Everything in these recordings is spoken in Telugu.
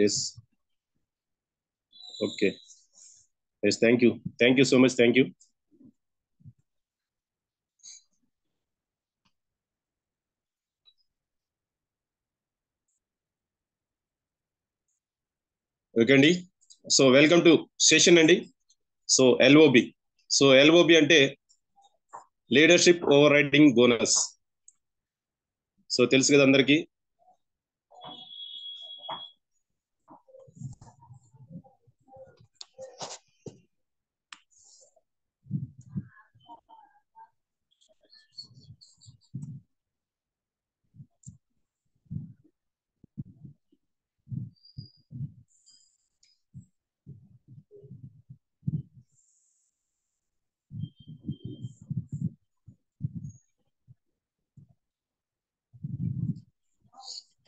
Yes. Okay. Yes. Thank you. Thank you so much. Thank you. Okay అండి. సో వెల్కమ్ టు సెషన్ అండి. So LOB. సో ఎల్ఓబి అంటే leadership over riding bonus. So తెలుసు కదా అందరికి.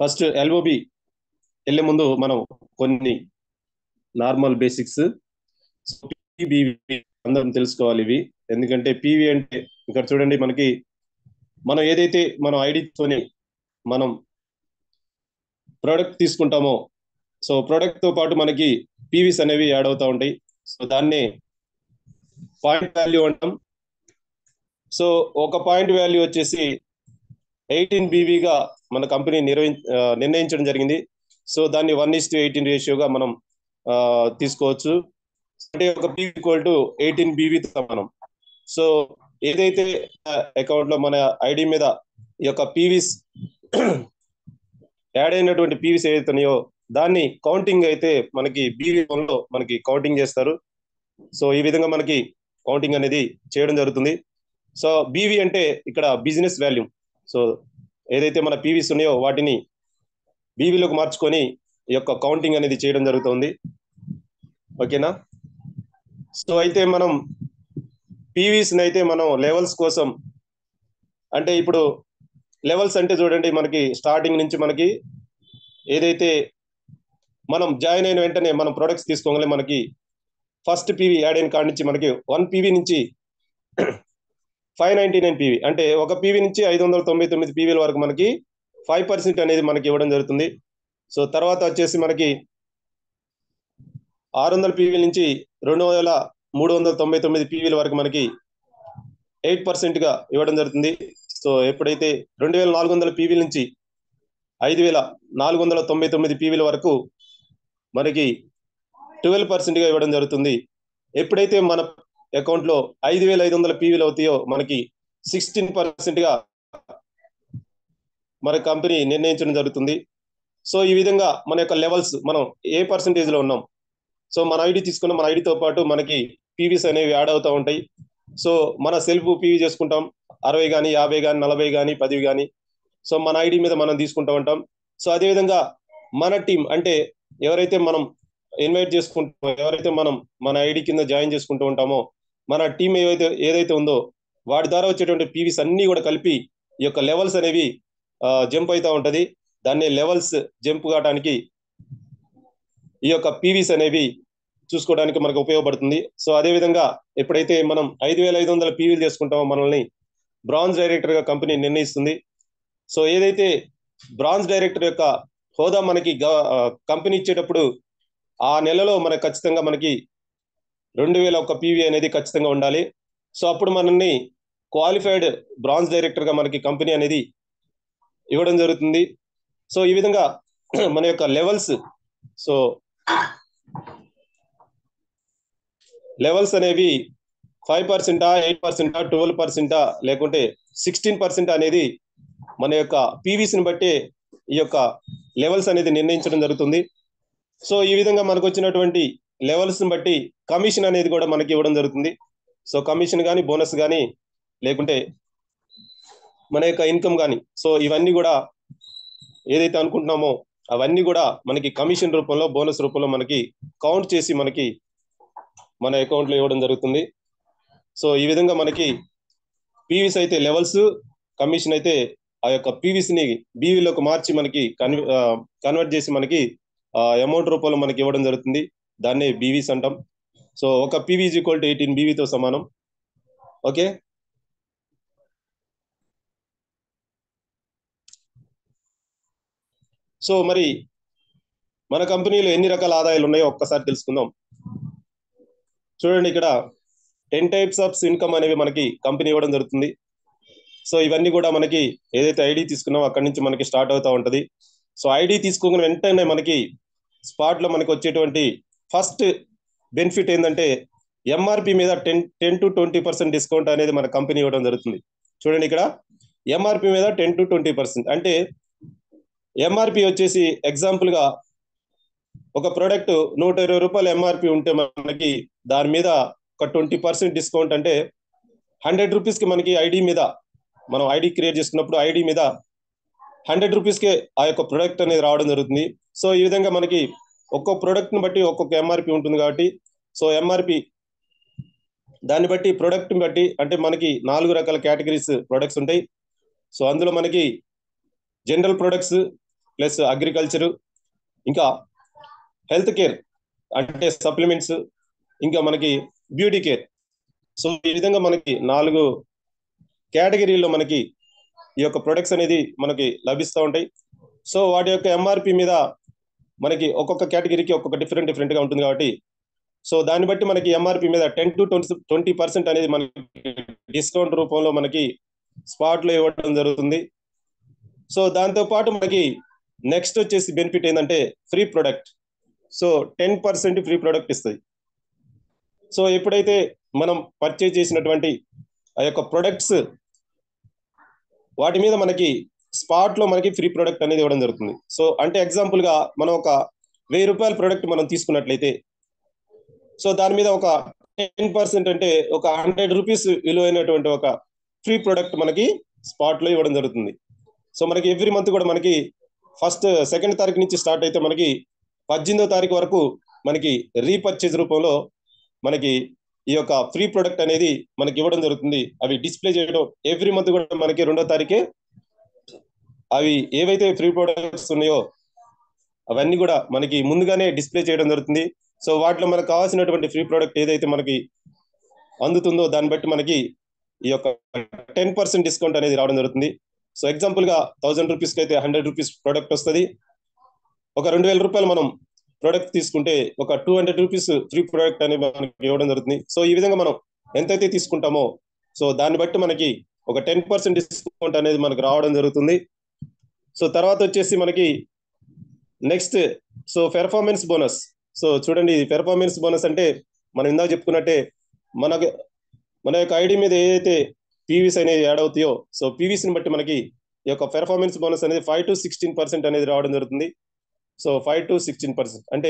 ఫస్ట్ ఎల్ఓబి వెళ్ళే ముందు మనం కొన్ని నార్మల్ బేసిక్స్ పీవీ అందరం తెలుసుకోవాలి ఇవి. ఎందుకంటే పీవీ అంటే ఇక్కడ చూడండి, మనం ఏదైతే మనం ఐడితోని మనం ప్రోడక్ట్ తీసుకుంటామో, సో ప్రోడక్ట్ తో పాటు మనకి పీవీస్ అనేవి యాడ్ అవుతా ఉంటాయి. సో దాన్ని పాయింట్ వాల్యూ అంటాం. సో ఒక పాయింట్ వాల్యూ వచ్చేసి 18 బీవీగా మన కంపెనీ నిర్ణయించడం జరిగింది. సో దాన్ని 1:18 రేషియోగా మనం తీసుకోవచ్చు. అంటే ఒక పీ ఈక్వల్ టు 18 బీవీతో సమానం. సో ఏదైతే అకౌంట్ లో మన ఐడి మీద ఈ యొక్క పీవీస్ యాడ్ అయినటువంటి పీవీస్ ఏదైతున్నాయో దాన్ని కౌంటింగ్ అయితే మనకి బీవీ లో మనకి కౌంటింగ్ చేస్తారు. సో ఈ విధంగా మనకి కౌంటింగ్ అనేది చేయడం జరుగుతుంది. సో బీవీ అంటే ఇక్కడ బిజినెస్ వాల్యూమ్. సో ఏదైతే మన పీవీస్ ఉన్నాయో వాటిని బీవీలోకి మార్చుకొని ఈ యొక్క కౌంటింగ్ అనేది చేయడం జరుగుతుంది. ఓకేనా? సో అయితే మనం పీవీస్ అయితే మనం లెవెల్స్ కోసం, అంటే ఇప్పుడు లెవెల్స్ అంటే చూడండి, మనకి స్టార్టింగ్ నుంచి మనకి ఏదైతే మనం జాయిన్ అయిన వెంటనే మనం ప్రొడక్ట్స్ తీసుకోగానే మనకి ఫస్ట్ పీవీ యాడ్ అయిన కాడి నుంచి మనకి 1 పీవీ నుంచి 599 పీవీ, అంటే ఒక పీవీ నుంచి 599 పీవీల వరకు మనకి 5% అనేది మనకి ఇవ్వడం జరుగుతుంది. సో తర్వాత వచ్చేసి మనకి 600 పీవీల నుంచి 2399 పీవీల వరకు మనకి 8% గా ఇవ్వడం జరుగుతుంది. సో ఎప్పుడైతే 2400 పీవీల నుంచి 5499 పీవీల వరకు మనకి 12% గా ఇవ్వడం జరుగుతుంది. ఎప్పుడైతే మన అకౌంట్ లో 5500 పీవీలు అవుతాయో మనకి 16% గా మన కంపెనీ నిర్ణయించడం జరుగుతుంది. సో ఈ విధంగా మన యొక్క లెవెల్స్, మనం ఏ పర్సంటేజ్ లో ఉన్నాం, సో మన ఐడి తీసుకున్న మన ఐడితో పాటు మనకి పీవీస్ అనేవి యాడ్ అవుతూ ఉంటాయి. సో మన సెల్ఫ్ పీవీ చేసుకుంటాం, 60 కానీ 50 కానీ 40 కానీ 10 కానీ. సో మన ఐడి మీద మనం తీసుకుంటూ ఉంటాం. సో అదేవిధంగా మన టీం, అంటే ఎవరైతే మనం ఇన్వైట్ చేసుకుంటామో, ఎవరైతే మనం మన ఐడి కింద జాయిన్ చేసుకుంటూ ఉంటామో, మన టీం ఏదైతే ఉందో వాటి ద్వారా వచ్చేటువంటి పీవీస్ అన్ని కూడా కలిపి ఈ యొక్క లెవెల్స్ అనేవి జంప్ అవుతూ ఉంటది. దాన్ని లెవెల్స్ జంప్ కావడానికి ఈ యొక్క పీవీస్ అనేవి చూసుకోవడానికి మనకు ఉపయోగపడుతుంది. సో అదేవిధంగా ఎప్పుడైతే మనం 5500 పీవీలు చేసుకుంటామో మనల్ని బ్రాంజ్ డైరెక్టర్ గా కంపెనీ నిర్ణయిస్తుంది. సో ఏదైతే బ్రాంజ్ డైరెక్టర్ యొక్క హోదా మనకి కంపెనీ ఇచ్చేటప్పుడు ఆ నెలలో మనకు ఖచ్చితంగా మనకి 2001 పీవీ అనేది ఖచ్చితంగా ఉండాలి. సో అప్పుడు మనల్ని క్వాలిఫైడ్ బ్రాంజ్ డైరెక్టర్ గా మనకి కంపెనీ అనేది ఇవ్వడం జరుగుతుంది. సో ఈ విధంగా మన యొక్క లెవెల్స్, సో లెవెల్స్ అనేవి 5%, 8%, 12%, లేకుంటే 16% అనేది మన యొక్క పీవీస్ని బట్టి ఈ యొక్క లెవెల్స్ అనేది నిర్ణయించడం జరుగుతుంది. సో ఈ విధంగా మనకు వచ్చినటువంటి లెవెల్స్ని బట్టి కమిషన్ అనేది కూడా మనకి ఇవ్వడం జరుగుతుంది. సో కమిషన్ కానీ, బోనస్ కానీ, లేకుంటే మన యొక్క ఇన్కమ్ కానీ, సో ఇవన్నీ కూడా ఏదైతే అనుకుంటున్నామో అవన్నీ కూడా మనకి కమిషన్ రూపంలో, బోనస్ రూపంలో మనకి కౌంట్ చేసి మనకి మన అకౌంట్ లో ఇవ్వడం జరుగుతుంది. సో ఈ విధంగా మనకి పీవీస్ అయితే లెవెల్స్, కమిషన్ అయితే ఆ యొక్క పీవీస్ ని బీవీలోకి మార్చి మనకి కన్వర్ట్ చేసి మనకి అమౌంట్ రూపంలో మనకి ఇవ్వడం జరుగుతుంది. దాన్నే బీవీస్ అంటాం. సో ఒక పీవీ ఈజ్ ఈక్వల్ టు 18 బీవీతో సమానం. ఓకే. సో మరి మన కంపెనీలో ఎన్ని రకాల ఆదాయాలు ఉన్నాయో ఒక్కసారి తెలుసుకుందాం. చూడండి, ఇక్కడ 10 టైప్స్ ఆఫ్ ఇన్కమ్ అనేవి మనకి కంపెనీ ఇవ్వడం జరుగుతుంది. సో ఇవన్నీ కూడా మనకి ఏదైతే ఐడి తీసుకున్నామో అక్కడి నుంచి మనకి స్టార్ట్ అవుతా ఉంటది. సో ఐడి తీసుకోగానే వెంటనే మనకి స్పాట్ లో మనకి వచ్చేటువంటి ఫస్ట్ బెనిఫిట్ ఏంటంటే ఎంఆర్పి మీద 10 to 20% డిస్కౌంట్ అనేది మన కంపెనీ ఇవ్వడం జరుగుతుంది. చూడండి, ఇక్కడ ఎంఆర్పి మీద 10 to 20%. అంటే ఎంఆర్పి వచ్చేసి ఎగ్జాంపుల్ గా ఒక ప్రోడక్ట్ 120 రూపాయలు ఎంఆర్పి ఉంటే మనకి దాని మీద ఒక 20% డిస్కౌంట్ అంటే 100 రూపీస్ కి మనకి ఐడి మీద, మనం ఐడి క్రియేట్ చేసుకున్నప్పుడు ఐడి మీద 100 రూపీస్ కే ఆ యొక్క ప్రొడక్ట్ అనేది రావడం జరుగుతుంది. సో ఈ విధంగా మనకి ఒక్కొక్క ప్రొడక్ట్ ని బట్టి ఒక్కొక్క ఎంఆర్పి ఉంటుంది కాబట్టి, సో ఎంఆర్పి దాన్ని బట్టి ప్రొడక్ట్ ని బట్టి అంటే మనకి 4 రకాల కేటగిరీస్ ప్రొడక్ట్స్ ఉంటాయి. సో అందులో మనకి జనరల్ ప్రొడక్ట్స్ ప్లస్ అగ్రికల్చర్, ఇంకా హెల్త్ కేర్ అంటే సప్లిమెంట్స్, ఇంకా మనకి బ్యూటీ కేర్. సో ఈ విధంగా మనకి 4 కేటగిరీల్లో మనకి ఈ యొక్క ప్రొడక్ట్స్ అనేది మనకి లభిస్తూ ఉంటాయి. సో వాటి యొక్క ఎంఆర్పి మీద మనకి ఒక్కొక్క కేటగిరీకి ఒక్కొక్క డిఫరెంట్ గా ఉంటుంది కాబట్టి, సో దాన్ని బట్టి మనకి ఎంఆర్పి మీద 10 to 20% అనేది మనకి డిస్కౌంట్ రూపంలో మనకి స్పాట్ లో ఇవ్వడం జరుగుతుంది. సో దాంతో పాటు మనకి నెక్స్ట్ వచ్చేసి బెనిఫిట్ ఏంటంటే free product. So 10% free product ఇస్తుంది. సో ఎప్పుడైతే మనం పర్చేజ్ చేసినటువంటి ఆ యొక్క ప్రొడక్ట్స్ వాటి మీద మనకి స్పాట్ లో మనకి ఫ్రీ ప్రొడక్ట్ అనేది ఇవ్వడం జరుగుతుంది. సో అంటే ఎగ్జాంపుల్ గా మనం ఒక 1000 రూపాయల ప్రొడక్ట్ మనం తీసుకున్నట్లయితే, సో దాని మీద ఒక 10% అంటే ఒక 100 రూపీస్ విలువైనటువంటి ఒక ఫ్రీ ప్రొడక్ట్ మనకి స్పాట్ లో ఇవ్వడం జరుగుతుంది. సో మనకి ఎవ్రీ మంత్ కూడా మనకి ఫస్ట్ 2nd తారీఖు నుంచి స్టార్ట్ అయితే మనకి 18వ తారీఖు వరకు మనకి రీపర్చేజ్ రూపంలో మనకి ఈ యొక్క ఫ్రీ ప్రొడక్ట్ అనేది మనకి ఇవ్వడం జరుగుతుంది. అవి డిస్ప్లే చేయడం ఎవ్రీ మంత్ కూడా మనకి 2వ తారీఖే అవి ఏవైతే ఫ్రీ ప్రొడక్ట్స్ ఉన్నాయో అవన్నీ కూడా మనకి ముందుగానే డిస్ప్లే చేయడం జరుగుతుంది. సో వాటిలో మనకు కావాల్సినటువంటి ఫ్రీ ప్రొడక్ట్ ఏదైతే మనకి అందుతుందో దాన్ని బట్టి మనకి ఈ యొక్క 10% డిస్కౌంట్ అనేది రావడం జరుగుతుంది. సో ఎగ్జాంపుల్ గా 1000 రూపీస్కి అయితే 100 రూపీస్ ప్రొడక్ట్ వస్తుంది. ఒక 2000 రూపాయలు మనం ప్రొడక్ట్ తీసుకుంటే ఒక 200 రూపీస్ ఫ్రీ ప్రొడక్ట్ అనేది మనకి ఇవ్వడం జరుగుతుంది. సో ఈ విధంగా మనం ఎంతైతే తీసుకుంటామో సో దాన్ని బట్టి మనకి ఒక 10% డిస్కౌంట్ అనేది మనకు రావడం జరుగుతుంది. సో తర్వాత వచ్చేసి మనకి next so performance bonus. So చూడండి, పెర్ఫార్మెన్స్ బోనస్ అంటే మనం ఇందాక చెప్పుకున్నట్టే మన యొక్క ఐడి మీద ఏదైతే పీవీస్ అనేవి యాడ్ అవుతాయో, సో పీవీస్ని బట్టి మనకి ఈ యొక్క పెర్ఫార్మెన్స్ బోనస్ అనేది 5 to 16% అనేది రావడం జరుగుతుంది. సో 5 to 16% అంటే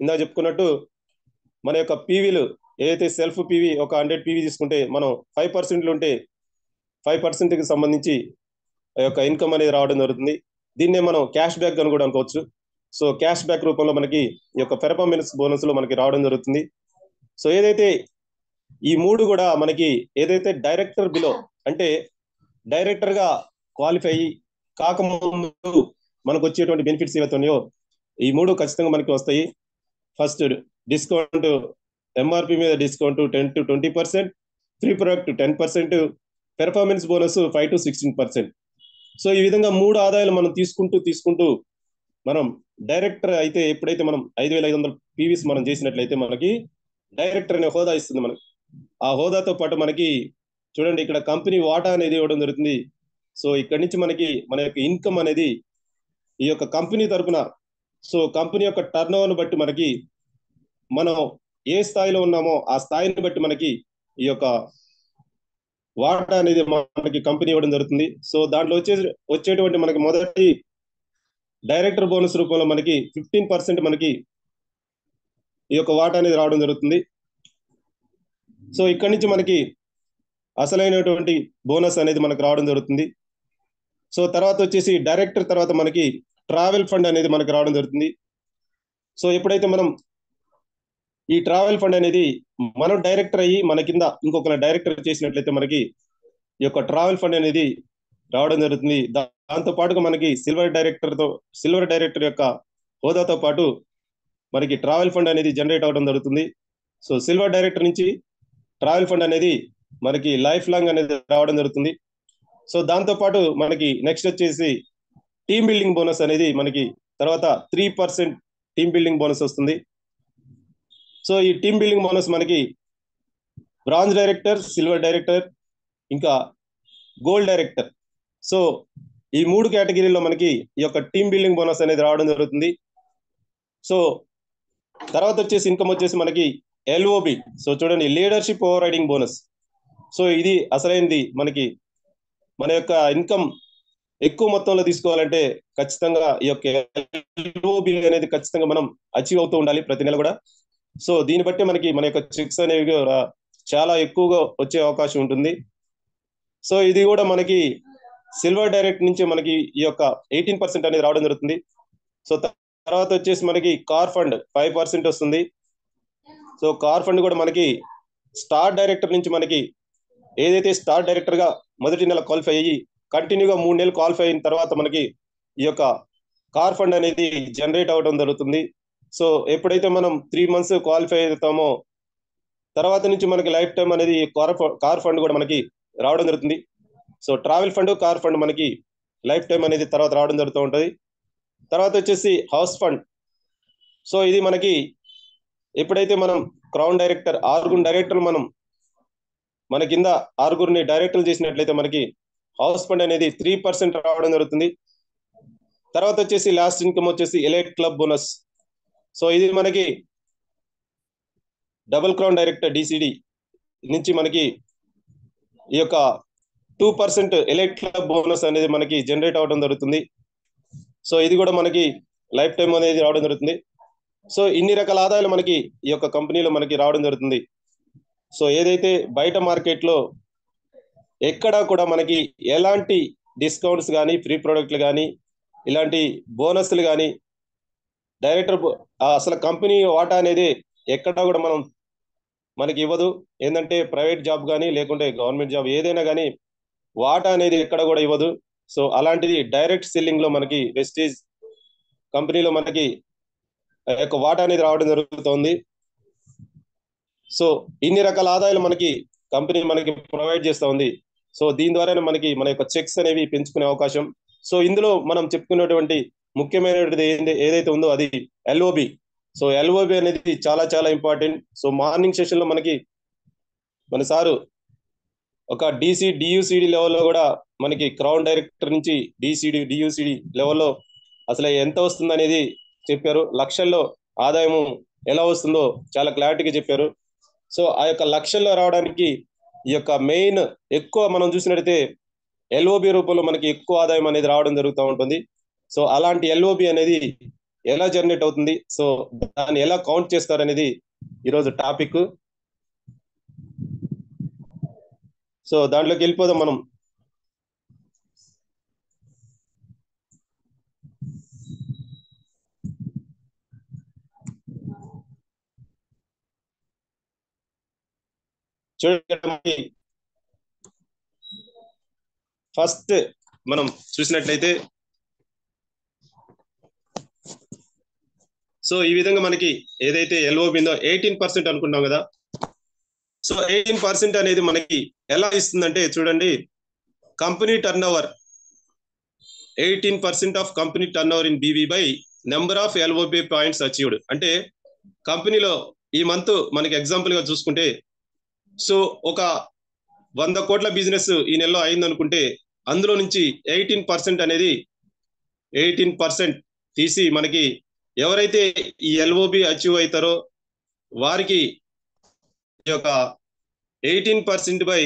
ఇందాక చెప్పుకున్నట్టు మన యొక్క పీవీలు ఏదైతే సెల్ఫ్ పీవీ ఒక 100 పీవీ తీసుకుంటే మనం 5% ఉంటే 5%కి సంబంధించి ఆ యొక్క ఇన్కమ్ అనేది రావడం జరుగుతుంది. దీన్నే మనం క్యాష్ బ్యాక్ అని కూడా అనుకోవచ్చు. సో క్యాష్ బ్యాక్ రూపంలో మనకి ఈ యొక్క పెర్ఫార్మెన్స్ బోనస్ లో మనకి రావడం జరుగుతుంది. సో ఏదైతే ఈ 3 కూడా మనకి ఏదైతే డైరెక్టర్ బిలో అంటే డైరెక్టర్ గా క్వాలిఫై కాకముందు మనకు వచ్చేటువంటి బెనిఫిట్స్ ఏవైతే ఉన్నాయో ఈ 3 ఖచ్చితంగా మనకి వస్తాయి. ఫస్ట్ డిస్కౌంట్, ఎంఆర్పి మీద discount 10 to 20%, free product 10%, performance bonus 5 to 16%. So ఈ విధంగా 3 ఆదాయాలు మనం తీసుకుంటూ మనం డైరెక్టర్ అయితే ఎప్పుడైతే మనం 5500 పీవీస్ మనం చేసినట్లయితే మనకి డైరెక్టర్ అనే హోదా ఇస్తుంది. మనకి ఆ హోదాతో పాటు మనకి చూడండి ఇక్కడ కంపెనీ వాటా అనేది ఇవ్వడం జరుగుతుంది. సో ఇక్కడ నుంచి మనకి మన యొక్క ఇన్కమ్ అనేది ఈ యొక్క కంపెనీ తరపున, సో కంపెనీ యొక్క టర్న్ ఓవర్ బట్టి మనకి మనం ఏ స్థాయిలో ఉన్నామో ఆ స్థాయిని బట్టి మనకి ఈ యొక్క వాటా అనేది మనకి కంపెనీ ఇవ్వడం జరుగుతుంది. సో దాంట్లో వచ్చేటువంటి మనకి మొదటి డైరెక్టర్ బోనస్ రూపంలో మనకి 15% మనకి ఈ యొక్క వాటా అనేది రావడం జరుగుతుంది. సో ఇక్కడి నుంచి మనకి అసలైనటువంటి బోనస్ అనేది మనకు రావడం జరుగుతుంది. సో తర్వాత వచ్చేసి డైరెక్టర్ తర్వాత మనకి ట్రావెల్ ఫండ్ అనేది మనకి రావడం జరుగుతుంది. సో ఎప్పుడైతే మనం ఈ ట్రావెల్ ఫండ్ అనేది మనం డైరెక్టర్ అయ్యి మన కింద ఇంకొక డైరెక్టర్ చేసినట్లయితే మనకి ఈ యొక్క ట్రావెల్ ఫండ్ అనేది రావడం జరుగుతుంది. దాంతో పాటుగా మనకి సిల్వర్ డైరెక్టర్ యొక్క హోదాతో పాటు మనకి ట్రావెల్ ఫండ్ అనేది జనరేట్ అవ్వడం జరుగుతుంది. సో సిల్వర్ డైరెక్టర్ నుంచి ట్రావెల్ ఫండ్ అనేది మనకి లైఫ్ లాంగ్ అనేది రావడం జరుగుతుంది. సో దాంతో పాటు మనకి నెక్స్ట్ వచ్చేసి టీమ్ బిల్డింగ్ బోనస్ అనేది మనకి తర్వాత 3% టీమ్ బిల్డింగ్ బోనస్ వస్తుంది. సో ఈ టీమ్ బిల్డింగ్ బోనస్ మనకి బ్రాంజ్ డైరెక్టర్, సిల్వర్ డైరెక్టర్, ఇంకా గోల్డ్ డైరెక్టర్. సో ఈ 3 కేటగిరీలో మనకి ఈ యొక్క టీమ్ బిల్డింగ్ బోనస్ అనేది రావడం జరుగుతుంది. సో తర్వాత వచ్చేసి ఇన్కమ్ వచ్చేసి మనకి ఎల్ఓబి. సో చూడండి, leadership over riding bonus. So ఇది అసలైంది. మనకి మన యొక్క ఇన్కమ్ ఎక్కువ మొత్తంలో తీసుకోవాలంటే ఖచ్చితంగా ఈ యొక్క ఎల్ఓబి అనేది ఖచ్చితంగా మనం అచీవ్ అవుతూ ఉండాలి ప్రతి నెల కూడా. సో దీన్ని బట్టి మనకి మన యొక్క చెక్స్ అనేవి చాలా ఎక్కువగా వచ్చే అవకాశం ఉంటుంది. సో ఇది కూడా మనకి సిల్వర్ డైరెక్ట్ నుంచి మనకి ఈ యొక్క 18% అనేది రావడం జరుగుతుంది. సో తర్వాత వచ్చేసి మనకి కార్ ఫండ్ 5% వస్తుంది. సో కార్ ఫండ్ కూడా మనకి స్టార్ డైరెక్టర్ నుంచి మనకి ఏదైతే స్టార్ డైరెక్టర్ గా మొదటి నెల క్వాలిఫై అయ్యి కంటిన్యూగా 3 నెలలు క్వాలిఫై అయిన తర్వాత మనకి ఈ యొక్క కార్ ఫండ్ అనేది జనరేట్ అవ్వడం జరుగుతుంది. సో ఎప్పుడైతే మనం 3 months క్వాలిఫై అవుతామో తర్వాత నుంచి మనకి లైఫ్ టైం అనేది కార్ ఫండ్ కూడా మనకి రావడం జరుగుతుంది. So travel fund, car fund మనకి లైఫ్ టైం అనేది తర్వాత రావడం జరుగుతూ ఉంటుంది. తర్వాత వచ్చేసి హౌస్ ఫండ్. సో ఇది మనకి ఎప్పుడైతే మనం క్రౌన్ డైరెక్టర్ 6 డైరెక్టర్లు మన కింద 6 డైరెక్టర్లు చేసినట్లయితే మనకి హౌస్ ఫండ్ అనేది 3% రావడం జరుగుతుంది. తర్వాత వచ్చేసి లాస్ట్ ఇన్కమ్ వచ్చేసి ఎలైట్ క్లబ్ బోనస్. సో ఇది మనకి డబుల్ క్రౌన్ డైరెక్టర్ డిసిడి నుంచి మనకి ఈ యొక్క 2% ఎలైట్ క్లబ్ బోనస్ అనేది మనకి జనరేట్ అవ్వడం జరుగుతుంది. సో ఇది కూడా మనకి లైఫ్ టైం అనేది రావడం జరుగుతుంది. సో ఇన్ని రకాల ఆదాయాలు మనకి ఈ యొక్క కంపెనీలో మనకి రావడం జరుగుతుంది. సో ఏదైతే బయట మార్కెట్లో ఎక్కడా కూడా మనకి ఎలాంటి డిస్కౌంట్స్ కానీ, ఫ్రీ ప్రోడక్ట్లు కానీ, ఇలాంటి బోనస్లు కానీ, డైరెక్టర్ అసలు కంపెనీ వాటా అనేది ఎక్కడా కూడా మనకి ఇవ్వదు. ఏంటంటే ప్రైవేట్ జాబ్ కానీ లేకుంటే గవర్నమెంట్ జాబ్ ఏదైనా కానీ వాటా అనేది ఎక్కడ కూడా ఇవ్వదు. సో అలాంటిది డైరెక్ట్ సెల్లింగ్ లో మనకి వెస్టీజ్ కంపెనీలో మనకి యొక్క వాటా అనేది రావడం జరుగుతుంది. సో ఇన్ని రకాల ఆదాయాలు మనకి కంపెనీ మనకి ప్రొవైడ్ చేస్తూ ఉంది. సో దీని ద్వారానే మనకి మన యొక్క చెక్స్ అనేవి పెంచుకునే అవకాశం. సో ఇందులో మనం చెప్పుకున్నటువంటి ముఖ్యమైనది ఏదైతే ఉందో అది ఎల్ఓబి. సో ఎల్ఓబి అనేది చాలా చాలా ఇంపార్టెంట్. సో మార్నింగ్ సెషన్ లో మనకి మన సారు ఒక డియుసిడి లెవెల్లో కూడా మనకి క్రౌన్ డైరెక్టర్ నుంచి డియుసిడి లెవెల్లో అసలు ఎంత వస్తుంది అనేది చెప్పారు. లక్షల్లో ఆదాయము ఎలా వస్తుందో చాలా క్లారిటీగా చెప్పారు. సో ఆ యొక్క లక్షల్లో రావడానికి ఈ యొక్క మెయిన్ ఎక్కువ మనం చూసినట్టయితే ఎల్ఓబి రూపంలో మనకి ఎక్కువ ఆదాయం అనేది రావడం జరుగుతూ ఉంటుంది. సో అలాంటి ఎల్ఓబి అనేది ఎలా జనరేట్ అవుతుంది, సో దాన్ని ఎలా కౌంట్ చేస్తారు అనేది ఈరోజు టాపిక్. సో దాంట్లోకి వెళ్ళిపోదాం మనం. చూడండి, ఫస్ట్ మనం చూసినట్లయితే సో ఈ విధంగా మనకి ఏదైతే ఎల్ఓబి ఉందో 18% అనుకుంటాం కదా. సో 18% అనేది మనకి ఎలా ఇస్తుందంటే చూడండి, company turnover 18% of company turnover in BB by number of LOB points achieved. అంటే కంపెనీలో ఈ మంత్ మనకి ఎగ్జాంపుల్ గా చూసుకుంటే, సో ఒక 100 కోట్ల బిజినెస్ ఈ నెలలో అయింది అనుకుంటే అందులో నుంచి 18% అనేది 18% తీసి మనకి ఎవరైతే ఈ ఎల్ఓబి అచీవ్ అవుతారో వారికి ఈ యొక్క 18% by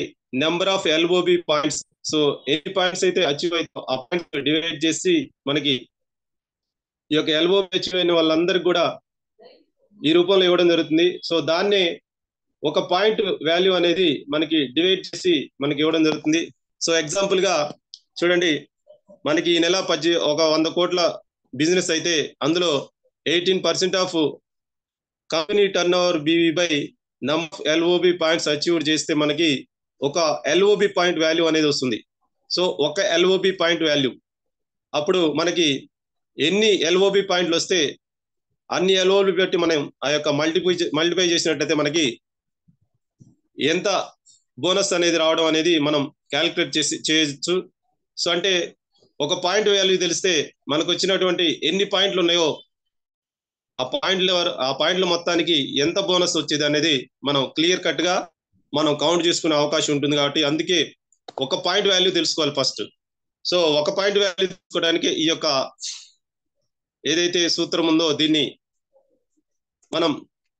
number of LOB points. So ఎన్ని పాయింట్స్ అయితే అచీవ్ అవుతారో ఆ పాయింట్స్ డివైడ్ చేసి మనకి ఈ యొక్క ఎల్ఓబి అచీవ్ అయిన వాళ్ళందరికీ కూడా ఈ రూపంలో ఇవ్వడం జరుగుతుంది. సో దాన్నే ఒక పాయింట్ వాల్యూ అనేది మనకి డివైడ్ చేసి మనకి ఇవ్వడం జరుగుతుంది. సో ఎగ్జాంపుల్ గా చూడండి, మనకి ఈ నెల ఒక 100 కోట్ల బిజినెస్ అయితే అందులో 18% of company turnover BV by number LOB points achieve చేస్తే మనకి ఒక ఎల్ఓబి పాయింట్ వాల్యూ అనేది వస్తుంది. సో ఒక ఎల్ఓబి పాయింట్ వాల్యూ అప్పుడు మనకి ఎన్ని ఎల్ఓబి పాయింట్లు వస్తే అన్ని ఎల్ఓబి పెట్టి మనం ఆ యొక్క మల్టిప్లై చేసినట్లయితే మనకి ఎంత బోనస్ అనేది రావడం అనేది మనం క్యాలిక్యులేట్ చేయొచ్చు. సో అంటే ఒక పాయింట్ వాల్యూ తెలిస్తే మనకు వచ్చినటువంటి ఎన్ని పాయింట్లు ఉన్నాయో ఆ పాయింట్ల మొత్తానికి ఎంత బోనస్ వచ్చేది అనేది మనం క్లియర్ కట్ గా మనం కౌంట్ చేసుకునే అవకాశం ఉంటుంది. కాబట్టి అందుకే ఒక పాయింట్ వాల్యూ తెలుసుకోవాలి ఫస్ట్. సో ఒక పాయింట్ వాల్యూ తెలుసుకోవడానికి ఈ యొక్క ఏదైతే సూత్రం ఉందో దీన్ని మనం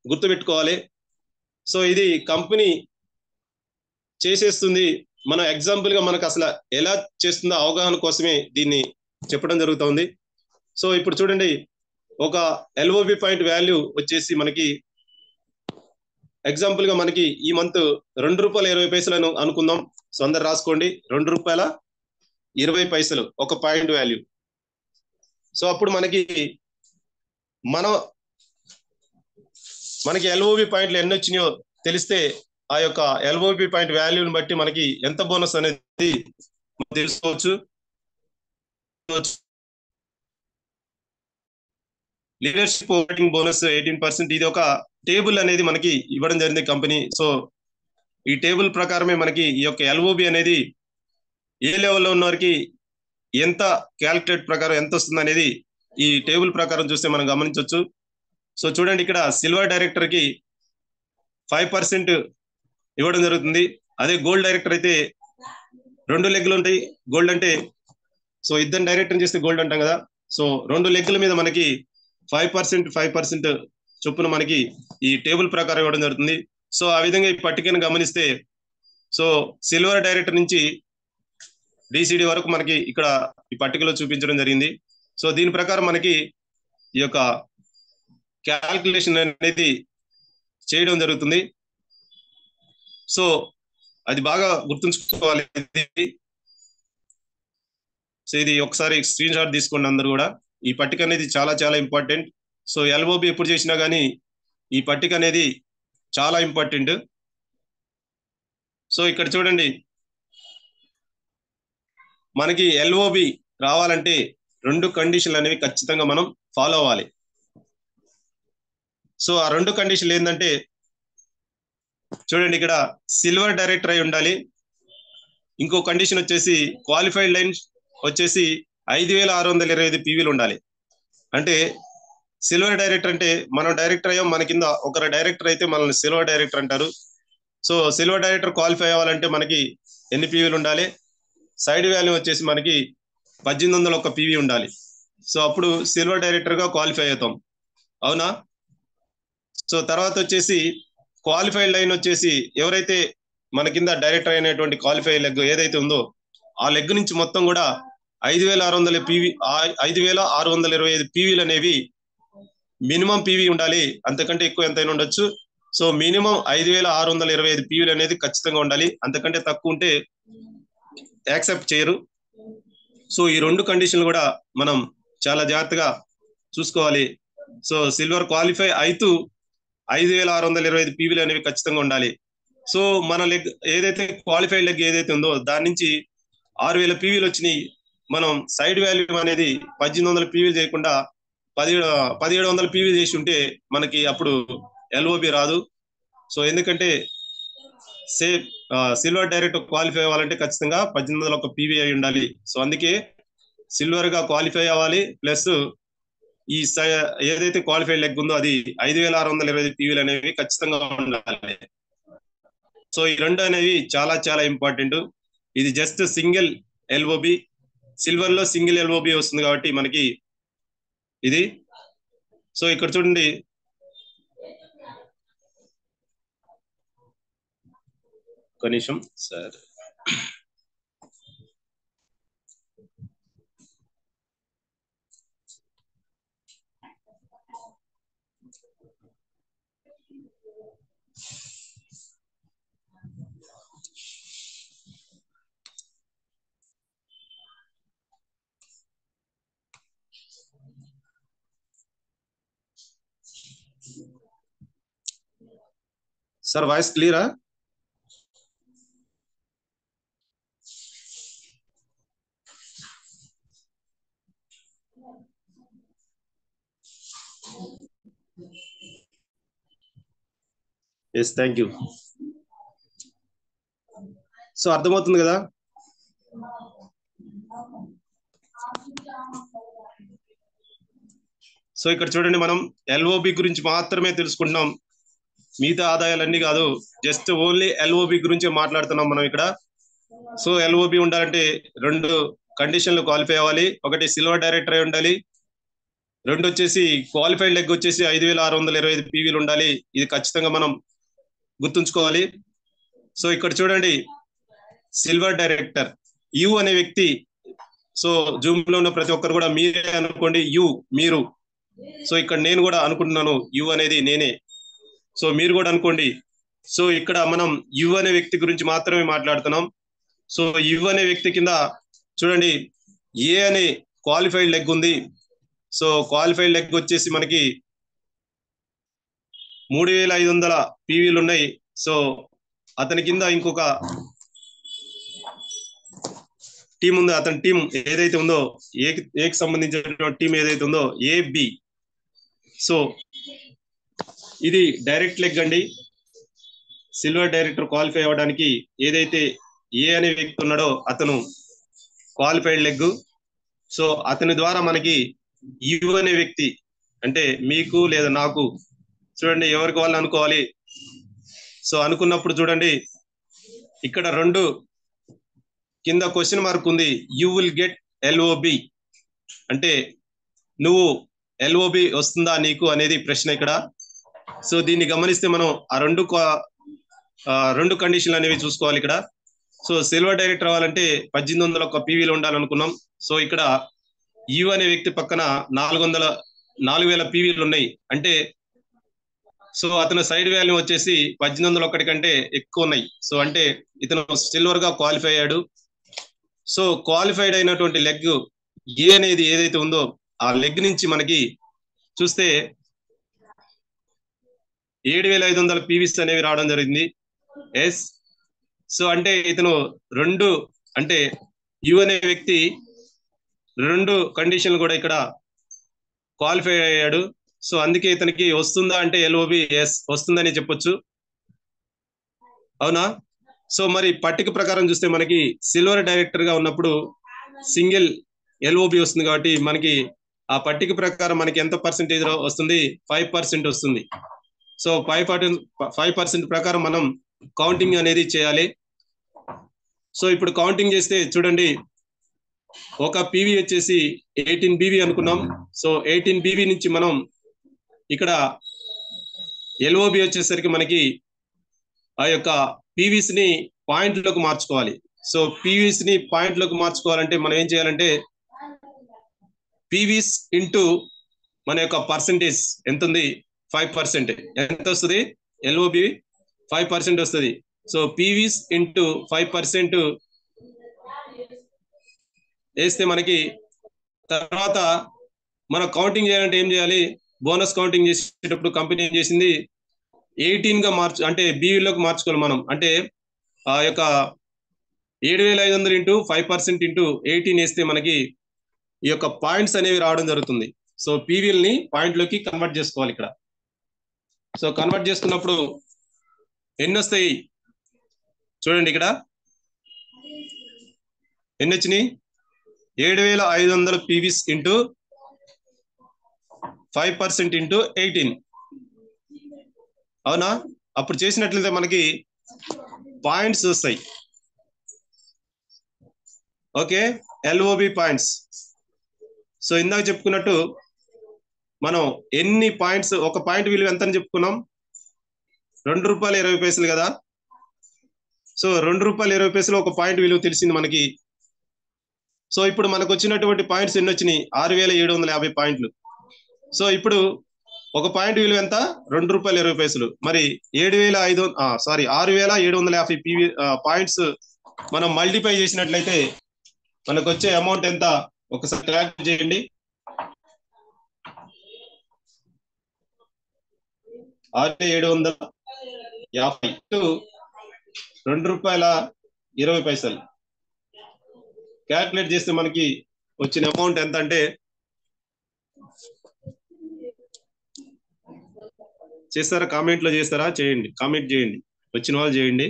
గుర్తుపెట్టుకోవాలి. సో ఇది కంపెనీ చేసేస్తుంది. మన ఎగ్జాంపుల్ గా మనకు అసలు ఎలా చేస్తుందో అవగాహన కోసమే దీన్ని చెప్పడం జరుగుతుంది. సో ఇప్పుడు చూడండి, ఒక ఎల్ఓబి పాయింట్ వాల్యూ వచ్చేసి మనకి ఎగ్జాంపుల్ గా మనకి ఈ మంత్ ₹2.20 అనుకుందాం. సో అందరు రాసుకోండి, ₹2.20 ఒక పాయింట్ వాల్యూ. సో అప్పుడు మనకి ఎల్ఓబి పాయింట్లు ఎన్ని వచ్చినాయో తెలిస్తే ఆ యొక్క ఎల్ఓబి పాయింట్ వాల్యూని బట్టి మనకి ఎంత బోనస్ అనేది తెలుసుకోవచ్చు. Leadership voting bonus 18%. ఇది ఒక టేబుల్ అనేది మనకి ఇవ్వడం జరిగింది కంపెనీ. సో ఈ టేబుల్ ప్రకారమే మనకి ఈ యొక్క ఎల్ఓబి అనేది ఏ లెవెల్లో ఉన్న వారికి ఎంత క్యాలిక్యులేట్ ప్రకారం ఎంత వస్తుంది అనేది ఈ టేబుల్ ప్రకారం చూస్తే మనం గమనించవచ్చు. సో చూడండి, ఇక్కడ సిల్వర్ డైరెక్టర్ కి 5% ఇవ్వడం జరుగుతుంది. అదే గోల్డ్ డైరెక్టర్ అయితే 2 లెగ్గులు ఉంటాయి. గోల్డ్ అంటే సో ఇద్దరు డైరెక్టర్ చేస్తే గోల్డ్ అంటాం కదా. సో 2 లెగ్గుల మీద మనకి 5% చొప్పున మనకి ఈ టేబుల్ ప్రకారం ఇవ్వడం జరుగుతుంది. సో ఆ విధంగా ఈ పట్టికను గమనిస్తే సో సిల్వర్ డైరెక్టర్ నుంచి డిసిడి వరకు మనకి ఇక్కడ ఈ పట్టికలో చూపించడం జరిగింది. సో దీని ప్రకారం మనకి ఈ యొక్క క్యాల్కులేషన్ అనేది చేయడం జరుగుతుంది. సో అది బాగా గుర్తుంచుకోవాలి. సో ఇది ఒకసారి స్క్రీన్ షాట్ తీసుకోండి అందరూ కూడా. ఈ పట్టిక అనేది చాలా చాలా ఇంపార్టెంట్. సో ఎల్ఓబి ఎప్పుడు చేసినా కానీ ఈ పట్టిక అనేది చాలా ఇంపార్టెంట్. సో ఇక్కడ చూడండి, మనకి ఎల్ఓబి రావాలంటే 2 కండిషన్లు అనేవి ఖచ్చితంగా మనం ఫాలో అవ్వాలి. సో ఆ 2 కండిషన్లు ఏంటంటే చూడండి, ఇక్కడ సిల్వర్ డైరెక్టర్ అయి ఉండాలి. ఇంకో కండిషన్ వచ్చేసి క్వాలిఫైడ్ లైన్ వచ్చేసి 5625 పీవీలు ఉండాలి. అంటే సిల్వర్ డైరెక్టర్ అంటే మనం డైరెక్టర్ అయ్యాం, మన కింద ఒకరు డైరెక్టర్ అయితే మనల్ని సిల్వర్ డైరెక్టర్ అంటారు. సో సిల్వర్ డైరెక్టర్ క్వాలిఫై అవ్వాలంటే మనకి ఎన్ని పీవీలు ఉండాలి? సైడ్ వాల్యూ వచ్చేసి మనకి 1801 పీవీ ఉండాలి. సో అప్పుడు సిల్వర్ డైరెక్టర్ గా క్వాలిఫై అవుతాం, అవునా? సో తర్వాత వచ్చేసి క్వాలిఫైడ్ లైన్ వచ్చేసి ఎవరైతే మన కింద డైరెక్టర్ అయినటువంటి క్వాలిఫైడ్ లెగ్ ఏదైతే ఉందో ఆ లెగ్ నుంచి మొత్తం కూడా 5600 పీవీ 5625 పీవీలు అనేవి మినిమం పీవీ ఉండాలి. అంతకంటే ఎక్కువ ఎంతైనా ఉండొచ్చు. సో మినిమం 5625 పీవీలు అనేది ఖచ్చితంగా ఉండాలి. అంతకంటే తక్కువ ఉంటే యాక్సెప్ట్ చేయరు. సో ఈ 2 కండిషన్లు కూడా మనం చాలా జాగ్రత్తగా చూసుకోవాలి. సో సిల్వర్ క్వాలిఫై అవుతూ 5625 పీవీలు అనేవి ఖచ్చితంగా ఉండాలి. సో మన లెగ్ ఏదైతే క్వాలిఫైడ్ లెగ్ ఏదైతే ఉందో దాని నుంచి 6000 పీవీలు వచ్చినాయి. మనం సైడ్ వాల్యూ అనేది 1800 పీవీలు చేయకుండా 1700 పీవీ చేసి ఉంటే మనకి అప్పుడు ఎల్ఓబి రాదు. సో ఎందుకంటే సిల్వర్ డైరెక్ట్ క్వాలిఫై అవ్వాలంటే ఖచ్చితంగా 1801 పీవీ అయి ఉండాలి. సో అందుకే సిల్వర్ గా క్వాలిఫై అవ్వాలి, ప్లస్ ఈ ఏదైతే క్వాలిఫైడ్ లెగ్ ఉందో అది 5625 పీవీలు అనేవి ఖచ్చితంగా ఉండాలి. సో ఈ 2 అనేవి చాలా చాలా ఇంపార్టెంట్. ఇది జస్ట్ సింగిల్ ఎల్ఓబి, సిల్వర్ లో సింగిల్ ఎల్ఓబి వస్తుంది కాబట్టి మనకి ఇది. సో ఇక్కడ చూడండి, ఒక నిమిషం సార్. సార్ వాయిస్ క్లియరా? Yes, thank you. సో అర్థమవుతుంది కదా? సో ఇక్కడ చూడండి, మనం ఎల్ఓబి గురించి మాత్రమే తెలుసుకుంటున్నాం, మిగతా ఆదాయాలన్నీ కాదు, జస్ట్ ఓన్లీ ఎల్ఓబి గురించి మాట్లాడుతున్నాం మనం ఇక్కడ. సో ఎల్ఓబి ఉండాలంటే 2 కండిషన్లు క్వాలిఫై అవ్వాలి. ఒకటి సిల్వర్ డైరెక్టర్ అయి ఉండాలి, రెండు వచ్చేసి క్వాలిఫైడ్ లెగ్ వచ్చేసి 5625 పీవీలు ఉండాలి. ఇది ఖచ్చితంగా మనం గుర్తుంచుకోవాలి. సో ఇక్కడ చూడండి, సిల్వర్ డైరెక్టర్ యు అనే వ్యక్తి, సో జూమ్ లో ఉన్న ప్రతి ఒక్కరు కూడా మీరే అనుకోండి, మీరు. సో ఇక్కడ నేను కూడా అనుకుంటున్నాను, యు అనేది నేనే. సో మీరు కూడా అనుకోండి. సో ఇక్కడ మనం యు అనే వ్యక్తి గురించి మాత్రమే మాట్లాడుతున్నాం. సో యు అనే వ్యక్తి కింద చూడండి, ఏ అనే క్వాలిఫైడ్ లెగ్ ఉంది. సో క్వాలిఫైడ్ లెగ్ వచ్చేసి మనకి 3500 పీవీలు ఉన్నాయి. సో అతని కింద ఇంకొక టీం ఉంది. అతని టీం ఏదైతే ఉందో, ఏకి సంబంధించిన టీం ఏదైతే ఉందో, ఏబి. సో ఇది డైరెక్ట్ లెగ్ అండి. సిల్వర్ డైరెక్టర్ క్వాలిఫై అవ్వడానికి ఏదైతే ఏ అనే వ్యక్తి ఉన్నాడో అతను క్వాలిఫైడ్ లెగ్. సో అతని ద్వారా మనకి యు అనే వ్యక్తి, అంటే మీకు లేదా నాకు, చూడండి ఎవరికి వాళ్ళు అనుకోవాలి. సో అనుకున్నప్పుడు చూడండి, ఇక్కడ 2 కింద క్వశ్చన్ మార్క్ ఉంది, యూ విల్ గెట్ ఎల్ఓబి, అంటే నువ్వు ఎల్ఓబి వస్తుందా నీకు అనేది ప్రశ్న ఇక్కడ. సో దీన్ని గమనిస్తే మనం ఆ 2 కండిషన్లు అనేవి చూసుకోవాలి ఇక్కడ. సో సిల్వర్ డైరెక్టర్ అవ్వాలంటే 1800 పీవీలు ఉండాలనుకున్నాం. సో ఇక్కడ యు అనే వ్యక్తి పక్కన 4000 పీవీలు ఉన్నాయి. అంటే సో అతను సైడ్ వాల్యూ వచ్చేసి 1801 కంటే ఎక్కువ ఉన్నాయి. సో అంటే ఇతను సిల్వర్ గా క్వాలిఫై అయ్యాడు. సో క్వాలిఫైడ్ అయినటువంటి లెగ్ ఏ అనేది ఏదైతే ఉందో, ఆ లెగ్ నుంచి మనకి చూస్తే 7500 పీవీస్ అనేవి రావడం జరిగింది. ఎస్. సో అంటే ఇతను అంటే యు అనే వ్యక్తి 2 కండిషన్లు కూడా ఇక్కడ క్వాలిఫై అయ్యాడు. సో అందుకే ఇతనికి వస్తుందా అంటే ఎల్ఓబి ఎస్ వస్తుందని చెప్పొచ్చు, అవునా? సో మరి పట్టిక ప్రకారం చూస్తే మనకి సిల్వర్ డైరెక్టర్ గా ఉన్నప్పుడు సింగిల్ ఎల్ఓబి వస్తుంది. కాబట్టి మనకి ఆ పట్టిక ప్రకారం మనకి ఎంత పర్సెంటేజ్ వస్తుంది? 5% వస్తుంది. సో 5% ప్రకారం మనం కౌంటింగ్ అనేది చేయాలి. సో ఇప్పుడు కౌంటింగ్ చేస్తే చూడండి, ఒక పీవీ వచ్చేసి 18 బీవీ అనుకున్నాం. సో 18 బీవీ నుంచి మనం ఇక్కడ ఎల్ఓబి వచ్చేసరికి మనకి ఆ యొక్క పీవీస్ ని పాయింట్లోకి మార్చుకోవాలి. సో పీవీస్ ని పాయింట్లోకి మార్చుకోవాలంటే మనం ఏం చేయాలంటే, పీవీస్ ఇంటూ మన యొక్క పర్సెంటేజ్ ఎంత ఉంది? 5%. ఎంత వస్తుంది? ఎల్ఓబి 5% వస్తుంది. సో పీవీస్ ఇంటూ 5% వేస్తే మనకి తర్వాత మనం కౌంటింగ్ చేయాలంటే ఏం చేయాలి? బోనస్ కౌంటింగ్ చేసేటప్పుడు కంపెనీ ఏం చేసింది, 18 గా అంటే బీవీలోకి మార్చుకోవాలి మనం. అంటే ఆ యొక్క 7500 ఇంటూ 5% ఇంటూ 18 వేస్తే మనకి ఈ యొక్క పాయింట్స్ అనేవి రావడం జరుగుతుంది. సో పీవీల్ని పాయింట్లోకి కన్వర్ట్ చేసుకోవాలి ఇక్కడ. సో కన్వర్ట్ చేసుకున్నప్పుడు ఎన్ని వస్తాయి చూడండి, ఇక్కడ ఎన్ని వచ్చినాయి? 7500 పీవీస్ ఇంటూ 5% ఇంటూ 18, అవునా? అప్పుడు చేసినట్లయితే మనకి పాయింట్స్ వస్తాయి. Okay, LOB points. సో ఇందాక చెప్పుకున్నట్టు మనం ఎన్ని పాయింట్స్, ఒక పాయింట్ విలువ ఎంత అని చెప్పుకున్నాం? ₹2.20 కదా. సో ₹2.20 ఒక పాయింట్ విలువ తెలిసింది మనకి. సో ఇప్పుడు మనకు వచ్చినటువంటి పాయింట్స్ ఎన్ని వచ్చినాయి? 6750 పాయింట్లు. సో ఇప్పుడు ఒక పాయింట్ విలువ ఎంత? ₹2.20. మరి 6750 పీవీ పాయింట్స్ మనం మల్టిప్లై చేసినట్లయితే మనకు వచ్చే అమౌంట్ ఎంత? ఒకసారి క్యాల్కులేట్ చేయండి. 6750 ₹2.20. క్యాల్కులేట్ చేస్తే మనకి వచ్చిన అమౌంట్ ఎంత అంటే, చేస్తారా? కామెంట్ లో చేస్తారా? చేయండి, కామెంట్ చేయండి, వచ్చిన వాళ్ళు చేయండి.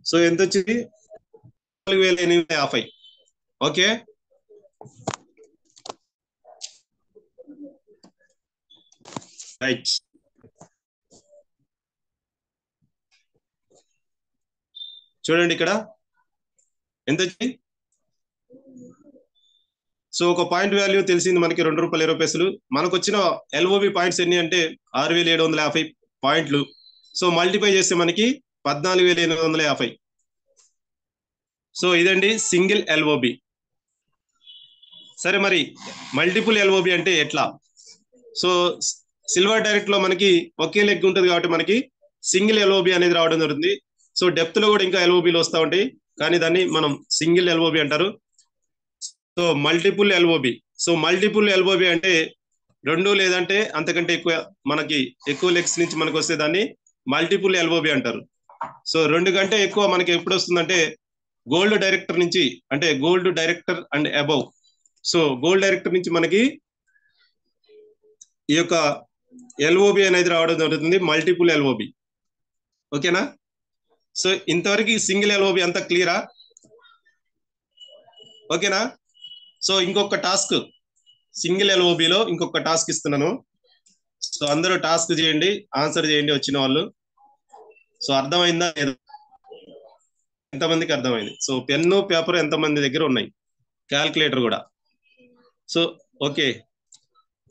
సో ఎంత వచ్చింది? 4850. Okay, right. చూడండి ఇక్కడ ఎంత వచ్చింది. సో ఒక పాయింట్ వాల్యూ తెలిసింది మనకి ₹2.20. మనకు వచ్చిన ఎల్ఓబి పాయింట్స్ ఎన్ని అంటే 6750 పాయింట్లు. సో మల్టిప్లై చేస్తే మనకి 14850. సో ఇదండి సింగిల్ ఎల్ఓబి. సరే, మరి మల్టిపుల్ ఎల్ఓబి అంటే ఎట్లా? సో సిల్వర్ డైరెక్ట్ లో మనకి ఒకే లెగ్ ఉంటుంది కాబట్టి మనకి సింగిల్ ఎల్ఓబి అనేది రావడం జరుగుతుంది. సో డెప్త్ లో కూడా ఇంకా ఎల్ఓబిలు వస్తూ ఉంటాయి, కానీ దాన్ని మనం సింగిల్ ఎల్ఓబి అంటారు. So multiple LOB. So multiple LOB అంటే 2 లేదంటే అంతకంటే ఎక్కువ మనకి ఎక్కువ లెగ్స్ నుంచి మనకు వస్తే దాన్ని మల్టిపుల్ ఎల్ఓబి అంటారు. సో 2 కంటే ఎక్కువ మనకి ఎప్పుడు వస్తుందంటే గోల్డ్ డైరెక్టర్ నుంచి, అంటే gold director and above. So gold director నుంచి మనకి ఈ యొక్క ఎల్ఓబి అనేది రావడం జరుగుతుంది, మల్టిపుల్ ఎల్ఓబి. ఓకేనా? సో ఇంతవరకు సింగిల్ ఎల్ఓబి అంతా క్లియరా? ఓకేనా? సో ఇంకొక టాస్క్, సింగిల్ ఎల్ఓబిలో ఇంకొక టాస్క్ ఇస్తున్నాను. సో అందరూ టాస్క్ చేయండి, ఆన్సర్ చేయండి వచ్చిన వాళ్ళు. సో అర్థమైందా లేదా? ఎంతమందికి అర్థమైంది? సో పెన్ను పేపర్ ఎంతమంది దగ్గర ఉన్నాయి? క్యాల్కులేటర్ కూడా. సో ఓకే,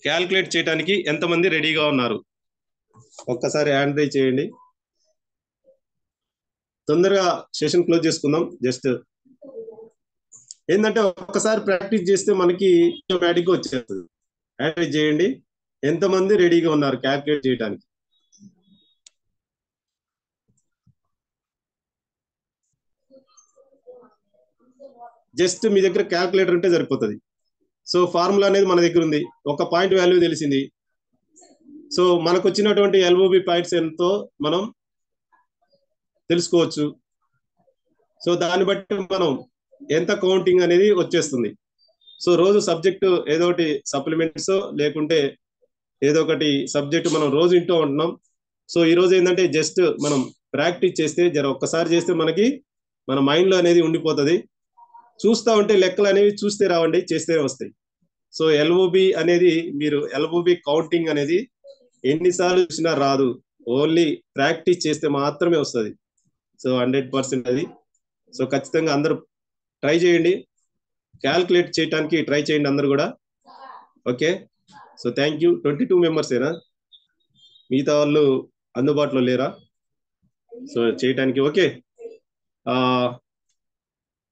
క్యాల్కులేట్ చేయడానికి ఎంతమంది రెడీగా ఉన్నారు? ఒక్కసారి హ్యాండ్ రైజ్ చేయండి. తొందరగా సెషన్ క్లోజ్ చేసుకుందాం. జస్ట్ ఏంటంటే ఒక్కసారి ప్రాక్టీస్ చేస్తే మనకి ఆటోమేటిక్గా వచ్చేస్తుంది. హ్యాండ్ రైజ్ చేయండి, ఎంతమంది రెడీగా ఉన్నారు క్యాల్కులేట్ చేయడానికి? జస్ట్ మీ దగ్గర క్యాల్కులేటర్ ఉంటే సరిపోతుంది. సో ఫార్ములా అనేది మన దగ్గర ఉంది, ఒక పాయింట్ వాల్యూ తెలిసింది. సో మనకు వచ్చినటువంటి ఎల్ఓబి పాయింట్స్ ఎంతో మనం తెలుసుకోవచ్చు. సో దాన్ని బట్టి మనం ఎంత కౌంటింగ్ అనేది వచ్చేస్తుంది. సో రోజు సబ్జెక్టు ఏదో ఒకటి సప్లిమెంట్స్ లేకుంటే ఏదో ఒకటి సబ్జెక్టు మనం రోజు వింటూ ఉంటున్నాం. సో ఈ రోజు ఏంటంటే జస్ట్ మనం ప్రాక్టీస్ చేస్తే ఒక్కసారి చేస్తే మనకి మన మైండ్ లో అనేది ఉండిపోతుంది. చూస్తూ ఉంటే లెక్కలు అనేవి చూస్తే రావండి, చేస్తే వస్తాయి. సో ఎల్ఓబి అనేది మీరు ఎల్ఓబి కౌంటింగ్ అనేది ఎన్నిసార్లు చూసినా రాదు, ఓన్లీ ప్రాక్టీస్ చేస్తే మాత్రమే వస్తుంది. సో 100% అది. సో ఖచ్చితంగా అందరూ ట్రై చేయండి, క్యాల్కులేట్ చేయడానికి ట్రై చేయండి అందరు కూడా. Okay, so thank you. 22 members ఏనా? మిగతా వాళ్ళు అందుబాటులో లేరా సో చేయటానికి? ఓకే,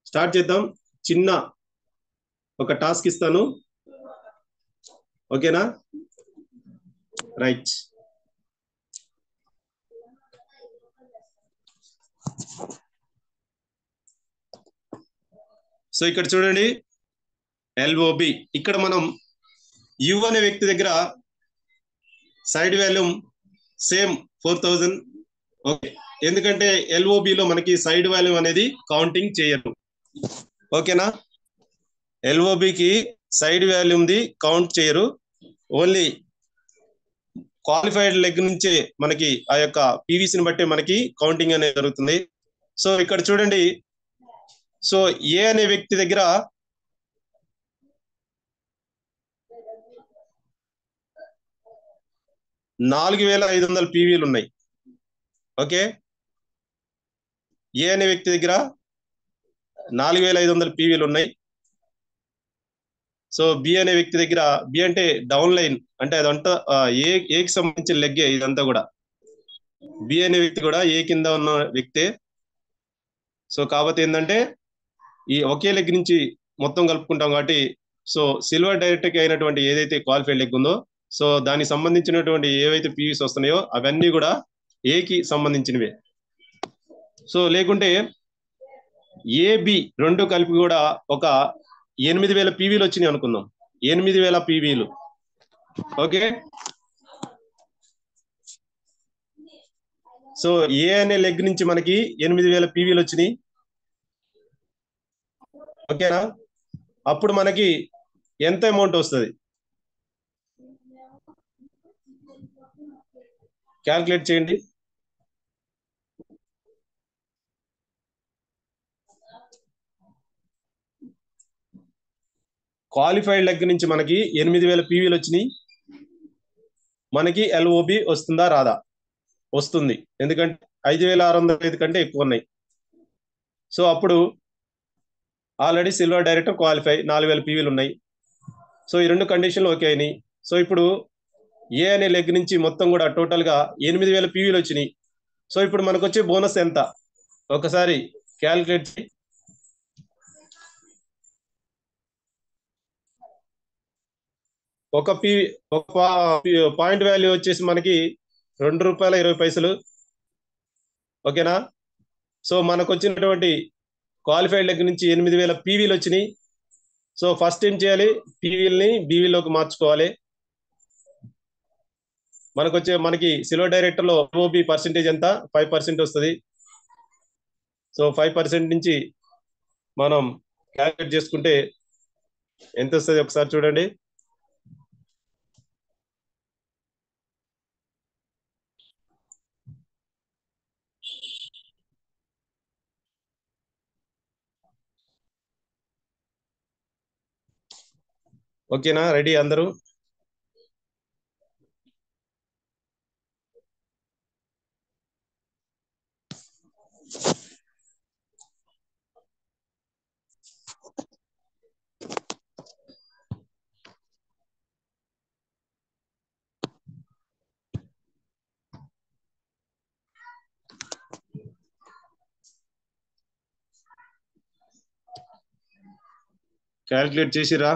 స్టార్ట్ చేద్దాం. చిన్న ఒక టాస్క్ ఇస్తాను, ఓకేనా? రైట్. సో ఇక్కడ చూడండి ఎల్ఓబి. ఇక్కడ మనం యు అనే వ్యక్తి దగ్గర సైడ్ వాల్యూమ్ సేమ్ 4000. ఓకే, ఎందుకంటే ఎల్ఓబిలో మనకి సైడ్ వాల్యూమ్ అనేది కౌంటింగ్ చేయరు. ఓకేనా? ఎల్ఓబికి సైడ్ వాల్యూమ్ది కౌంట్ చేయరు, ఓన్లీ క్వాలిఫైడ్ లెగ్ నుంచే మనకి ఆ యొక్క పీవీసీని బట్టి మనకి కౌంటింగ్ అనేది జరుగుతుంది. సో ఇక్కడ చూడండి, సో ఏ అనే వ్యక్తి దగ్గర 4500 పీవీలు ఉన్నాయి. ఓకే, ఏ అనే వ్యక్తి దగ్గర 4500 పీవీలు ఉన్నాయి. సో బి అనే వ్యక్తి దగ్గర, బి అంటే డౌన్ లైన్, అంటే అదంతా ఏకి సంబంధించిన లెగ్గే ఇదంతా కూడా. బి అనే వ్యక్తి కూడా ఏ కింద ఉన్న వ్యక్తే. సో కాకపోతే ఏంటంటే ఈ ఒకే లెగ్ నుంచి మొత్తం కలుపుకుంటాం కాబట్టి, సో సిల్వర్ డైరెక్ట్ అయినటువంటి ఏదైతే క్వాలిఫైడ్ లెగ్ ఉందో, సో దానికి సంబంధించినటువంటి ఏవైతే పీవీస్ వస్తున్నాయో అవన్నీ కూడా ఏకి సంబంధించినవే. సో లేకుంటే ఏబి రెండు కలిపి కూడా ఒక 8000 పీవీలు వచ్చినాయి అనుకుందాం, 8000 పీవీలు. ఓకే, సో ఏ అనే లెగ్ నుంచి మనకి 8000 పీవీలు వచ్చినాయి. ఓకేనా? అప్పుడు మనకి ఎంత అమౌంట్ వస్తుంది? క్యాల్కులేట్ చేయండి. క్వాలిఫైడ్ దగ్గర నుంచి మనకి 8000 పీవీలు వచ్చినాయి. మనకి ఎల్ఓబి వస్తుందా రాదా? వస్తుంది, ఎందుకంటే 5605 కంటే ఎక్కువ ఉన్నాయి. సో అప్పుడు ఆల్రెడీ సిల్వర్ డైరెక్టర్ క్వాలిఫై 4000 పీవీలు ఉన్నాయి. సో ఈ రెండు కండిషన్లు ఓకే అయినాయి. సో ఇప్పుడు ఏ అనే లెగ్ నుంచి మొత్తం కూడా టోటల్ గా 8000 పీవీలు వచ్చినాయి. సో ఇప్పుడు మనకు వచ్చే బోనస్ ఎంత ఒకసారి క్యాల్కులేట్. ఒక పాయింట్ వాల్యూ వచ్చేసి మనకి ₹2.20. ఓకేనా? సో మనకు వచ్చినటువంటి క్వాలిఫైడ్ దగ్గర నుంచి 8000 పీవీలు వచ్చినాయి. సో ఫస్ట్ ఏం చేయాలి, పీవీలని బీవీలోకి మార్చుకోవాలి. మనకి సిల్వర్ డైరెక్టర్ లో ఓబీ పర్సెంటేజ్ ఎంత? 5% వస్తుంది. సో 5% నుంచి మనం క్యాల్కులేట్ చేసుకుంటే ఎంత వస్తుంది ఒకసారి చూడండి. ఓకేనా? రెడీ అందరూ? క్యాల్కులేట్ చేసిరా?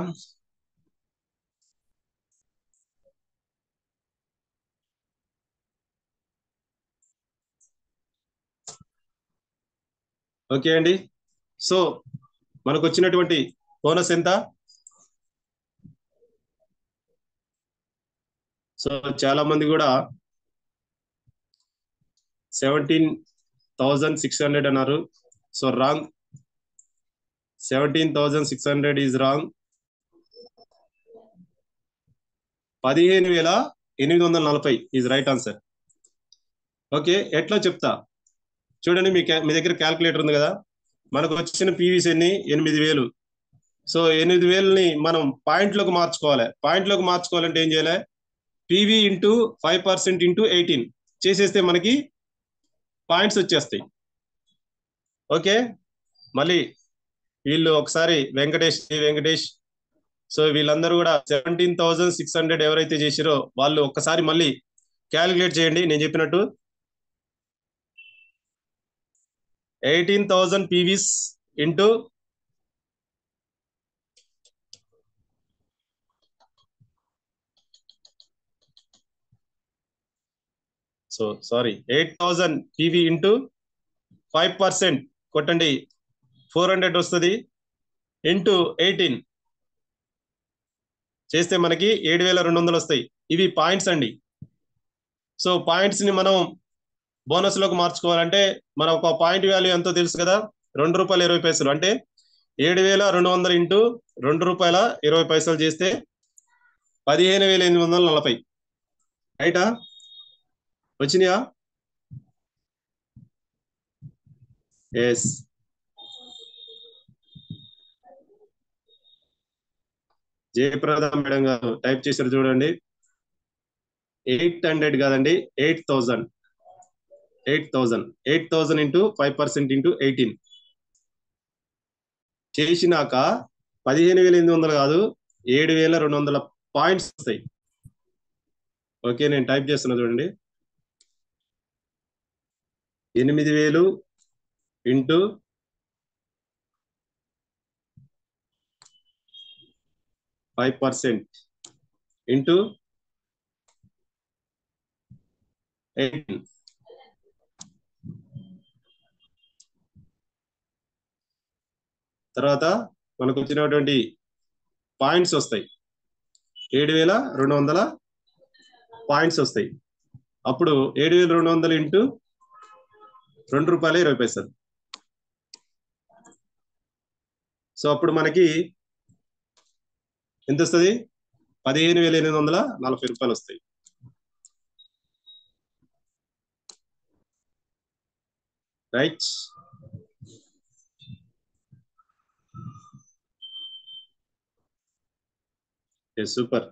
ఓకే అండి. సో మనకు వచ్చినటువంటి బోనస్ ఎంత? సో చాలా మంది కూడా 17,600 అన్నారు. So wrong. 17,600 is wrong. 15,840 is right answer. Okay, ఎట్లా చెప్తా చూడండి. మీ దగ్గర క్యాల్కులేటర్ ఉంది కదా. మనకు వచ్చిన పీవీస్ ఎన్ని? 8,000. సో 8,000ని మనం పాయింట్లోకి మార్చుకోవాలి. పాయింట్లోకి మార్చుకోవాలంటే ఏం చేయాలి? పీవీ ఇంటూ 5% ఇంటూ 18 చేసేస్తే మనకి పాయింట్స్ వచ్చేస్తాయి. ఓకే, మళ్ళీ వీళ్ళు ఒకసారి వెంకటేష్, సో వీళ్ళందరూ కూడా 17,600 ఎవరైతే చేసిరో వాళ్ళు ఒక్కసారి మళ్ళీ క్యాలిక్యులేట్ చేయండి నేను చెప్పినట్టు. 18,000 పీవీస్ ఇంటూ 8,000 పీవీ ఇంటూ 5% కొట్టండి, 400 వస్తుంది. ఇంటూ 18 చేస్తే మనకి 7,200 వస్తాయి. ఇవి పాయింట్స్ అండి. సో పాయింట్స్ ని మనం బోనస్ లోకి మార్చుకోవాలంటే మన ఒక పాయింట్ వాల్యూ ఎంతో తెలుసు కదా, ₹2.20. అంటే 7,200 ఇంటూ ₹2.20 చేస్తే 15,840 రైటా? వచ్చినాయా? ఎస్. జయప్రద మేడం గారు టైప్ చేశారు చూడండి. 800 కాదండి, 8,000. 8,000 ఇంటూ 5% ఇంటూ 18 చేసినాక 15,800 కాదు, 7,200 పాయింట్స్ వస్తాయి. ఓకే, నేను టైప్ చేస్తున్నా చూడండి. 8,000 ఇంటూ 5% ఇంటూ 18 తర్వాత మనకు వచ్చినటువంటి పాయింట్స్ వస్తాయి. 7,200 పాయింట్స్ వస్తాయి. అప్పుడు 7,200 ఇంటూ ₹2.20. సో అప్పుడు మనకి ఎంత వస్తుంది? 15,840 రూపాయలు వస్తాయి. Right. Super.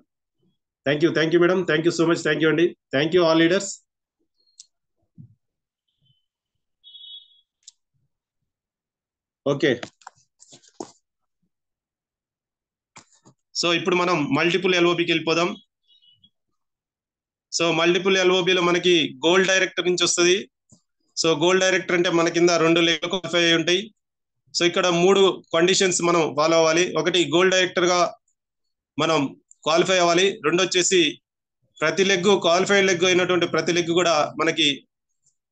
Thank you madam. Thank you so much. Thank you అండి. Thank you all leaders. Okay, so ఇప్పుడు మనం మల్టిపుల్ ఎల్ఓబికి వెళ్ళిపోదాం. సో మల్టిపుల్ ఎల్ఓబిలో మనకి గోల్డ్ డైరెక్టర్ నుంచి వస్తుంది. సో గోల్డ్ డైరెక్టర్ అంటే మన కింద 2 లెగ్లు క్వాలిఫై అయి ఉంటాయి. సో ఇక్కడ 3 కండిషన్స్ మనం ఫాలో అవ్వాలి. ఒకటి, గోల్డ్ డైరెక్టర్ గా మనం క్వాలిఫై అవ్వాలి. 2 వచ్చేసి ప్రతి లెగ్, క్వాలిఫైడ్ లెగ్ అయినటువంటి ప్రతి లెగ్ కూడా మనకి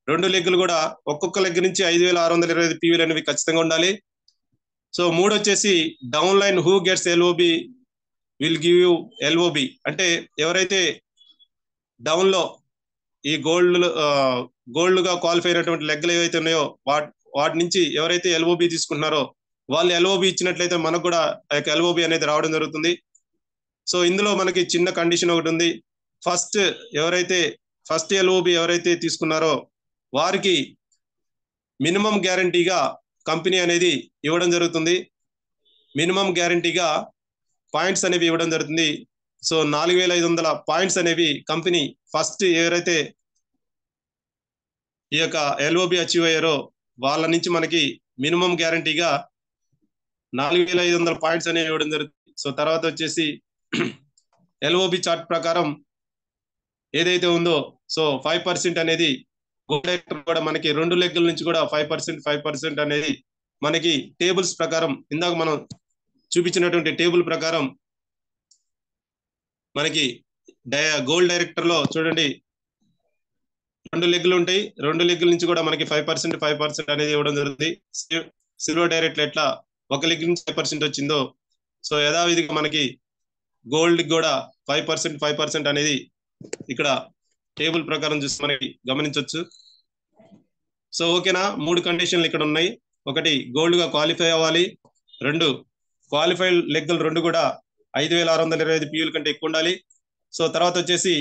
2 లెగ్గులు కూడా ఒక్కొక్క లెగ్ నుంచి 5625 పీవీలు అనేవి ఖచ్చితంగా ఉండాలి. సో 3 వచ్చేసి down line who gets LOB will give you LOB. అంటే ఎవరైతే డౌన్ లో ఈ గోల్డ్ గా క్వాలిఫై అయినటువంటి లెగ్లు ఏవైతే ఉన్నాయో వాటి నుంచి ఎవరైతే ఎల్ఓబి తీసుకుంటున్నారో వాళ్ళు ఎల్ఓబి ఇచ్చినట్లయితే మనకు కూడా ఆ యొక్క ఎల్ఓబి అనేది రావడం జరుగుతుంది. సో ఇందులో మనకి చిన్న కండిషన్ ఒకటి ఉంది. ఫస్ట్ ఎల్ఓబి ఎవరైతే తీసుకున్నారో వారికి మినిమం గ్యారంటీగా కంపెనీ అనేది ఇవ్వడం జరుగుతుంది. మినిమం గ్యారంటీగా పాయింట్స్ అనేవి ఇవ్వడం జరుగుతుంది. సో 4500 పాయింట్స్ అనేవి కంపెనీ ఫస్ట్ ఎవరైతే ఈ యొక్క ఎల్ఓబి అచీవ్ అయ్యారో వాళ్ళ నుంచి మనకి మినిమం గ్యారంటీగా 4500 పాయింట్స్ అనేవి ఇవ్వడం జరుగుతుంది. సో తర్వాత వచ్చేసి ఎల్ఓబి చార్ట్ ప్రకారం ఏదైతే ఉందో సో 5% అనేది గోల్డ్ డైరెక్టర్ కూడా మనకి 2 లెగ్ల నుంచి కూడా 5% అనేది మనకి టేబుల్స్ ప్రకారం, ఇందాక మనం చూపించినటువంటి టేబుల్ ప్రకారం మనకి గోల్డ్ డైరెక్టర్ లో చూడండి 2 లెగ్లు ఉంటాయి. 2 లెగ్ల నుంచి కూడా మనకి 5% అనేది ఇవ్వడం జరుగుతుంది. సిల్వర్ డైరెక్ట్ ఎట్లా 1 లెగ్ నుంచి 5% వచ్చిందో సో యథావిధిగా మనకి గోల్డ్ కూడా 5% అనేది ఇక్కడ టేబుల్ ప్రకారం చూసి మనకి గమనించవచ్చు. సో ఓకేనా, 3 కండిషన్లు ఇక్కడ ఉన్నాయి. ఒకటి, గోల్డ్ గా క్వాలిఫై అవ్వాలి. 2, క్వాలిఫైడ్ లెగ్లు 2 కూడా 5625 పీవీల కంటే ఎక్కువ ఉండాలి. సో తర్వాత వచ్చేసి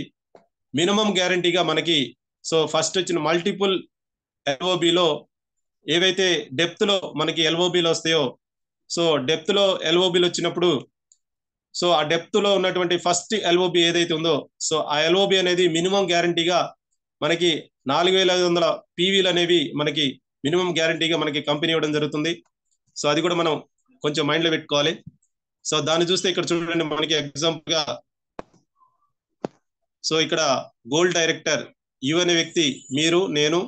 మినిమం గ్యారంటీగా మనకి సో ఫస్ట్ వచ్చిన మల్టిపుల్ ఎల్ఓబిలో ఏవైతే డెప్త్ లో మనకి ఎల్ఓబిలు వస్తాయో సో డెప్త్ లో ఎల్ఓబిలు వచ్చినప్పుడు సో ఆ డెప్త్ లో ఉన్నటువంటి ఫస్ట్ ఎల్ఓబి ఏదైతే ఉందో సో ఆ ఎల్ఓబి అనేది మినిమం గ్యారంటీగా మనకి 4500 పీవీలు అనేవి మనకి మినిమం గ్యారంటీగా మనకి కంపెనీ ఇవ్వడం జరుగుతుంది. సో అది కూడా మనం కొంచెం మైండ్ లో పెట్టుకోవాలి. సో దాన్ని చూస్తే ఇక్కడ చూడండి మనకి ఎగ్జాంపుల్ గా సో ఇక్కడ గోల్డ్ డైరెక్టర్ యు అనే వ్యక్తి, మీరు, నేను,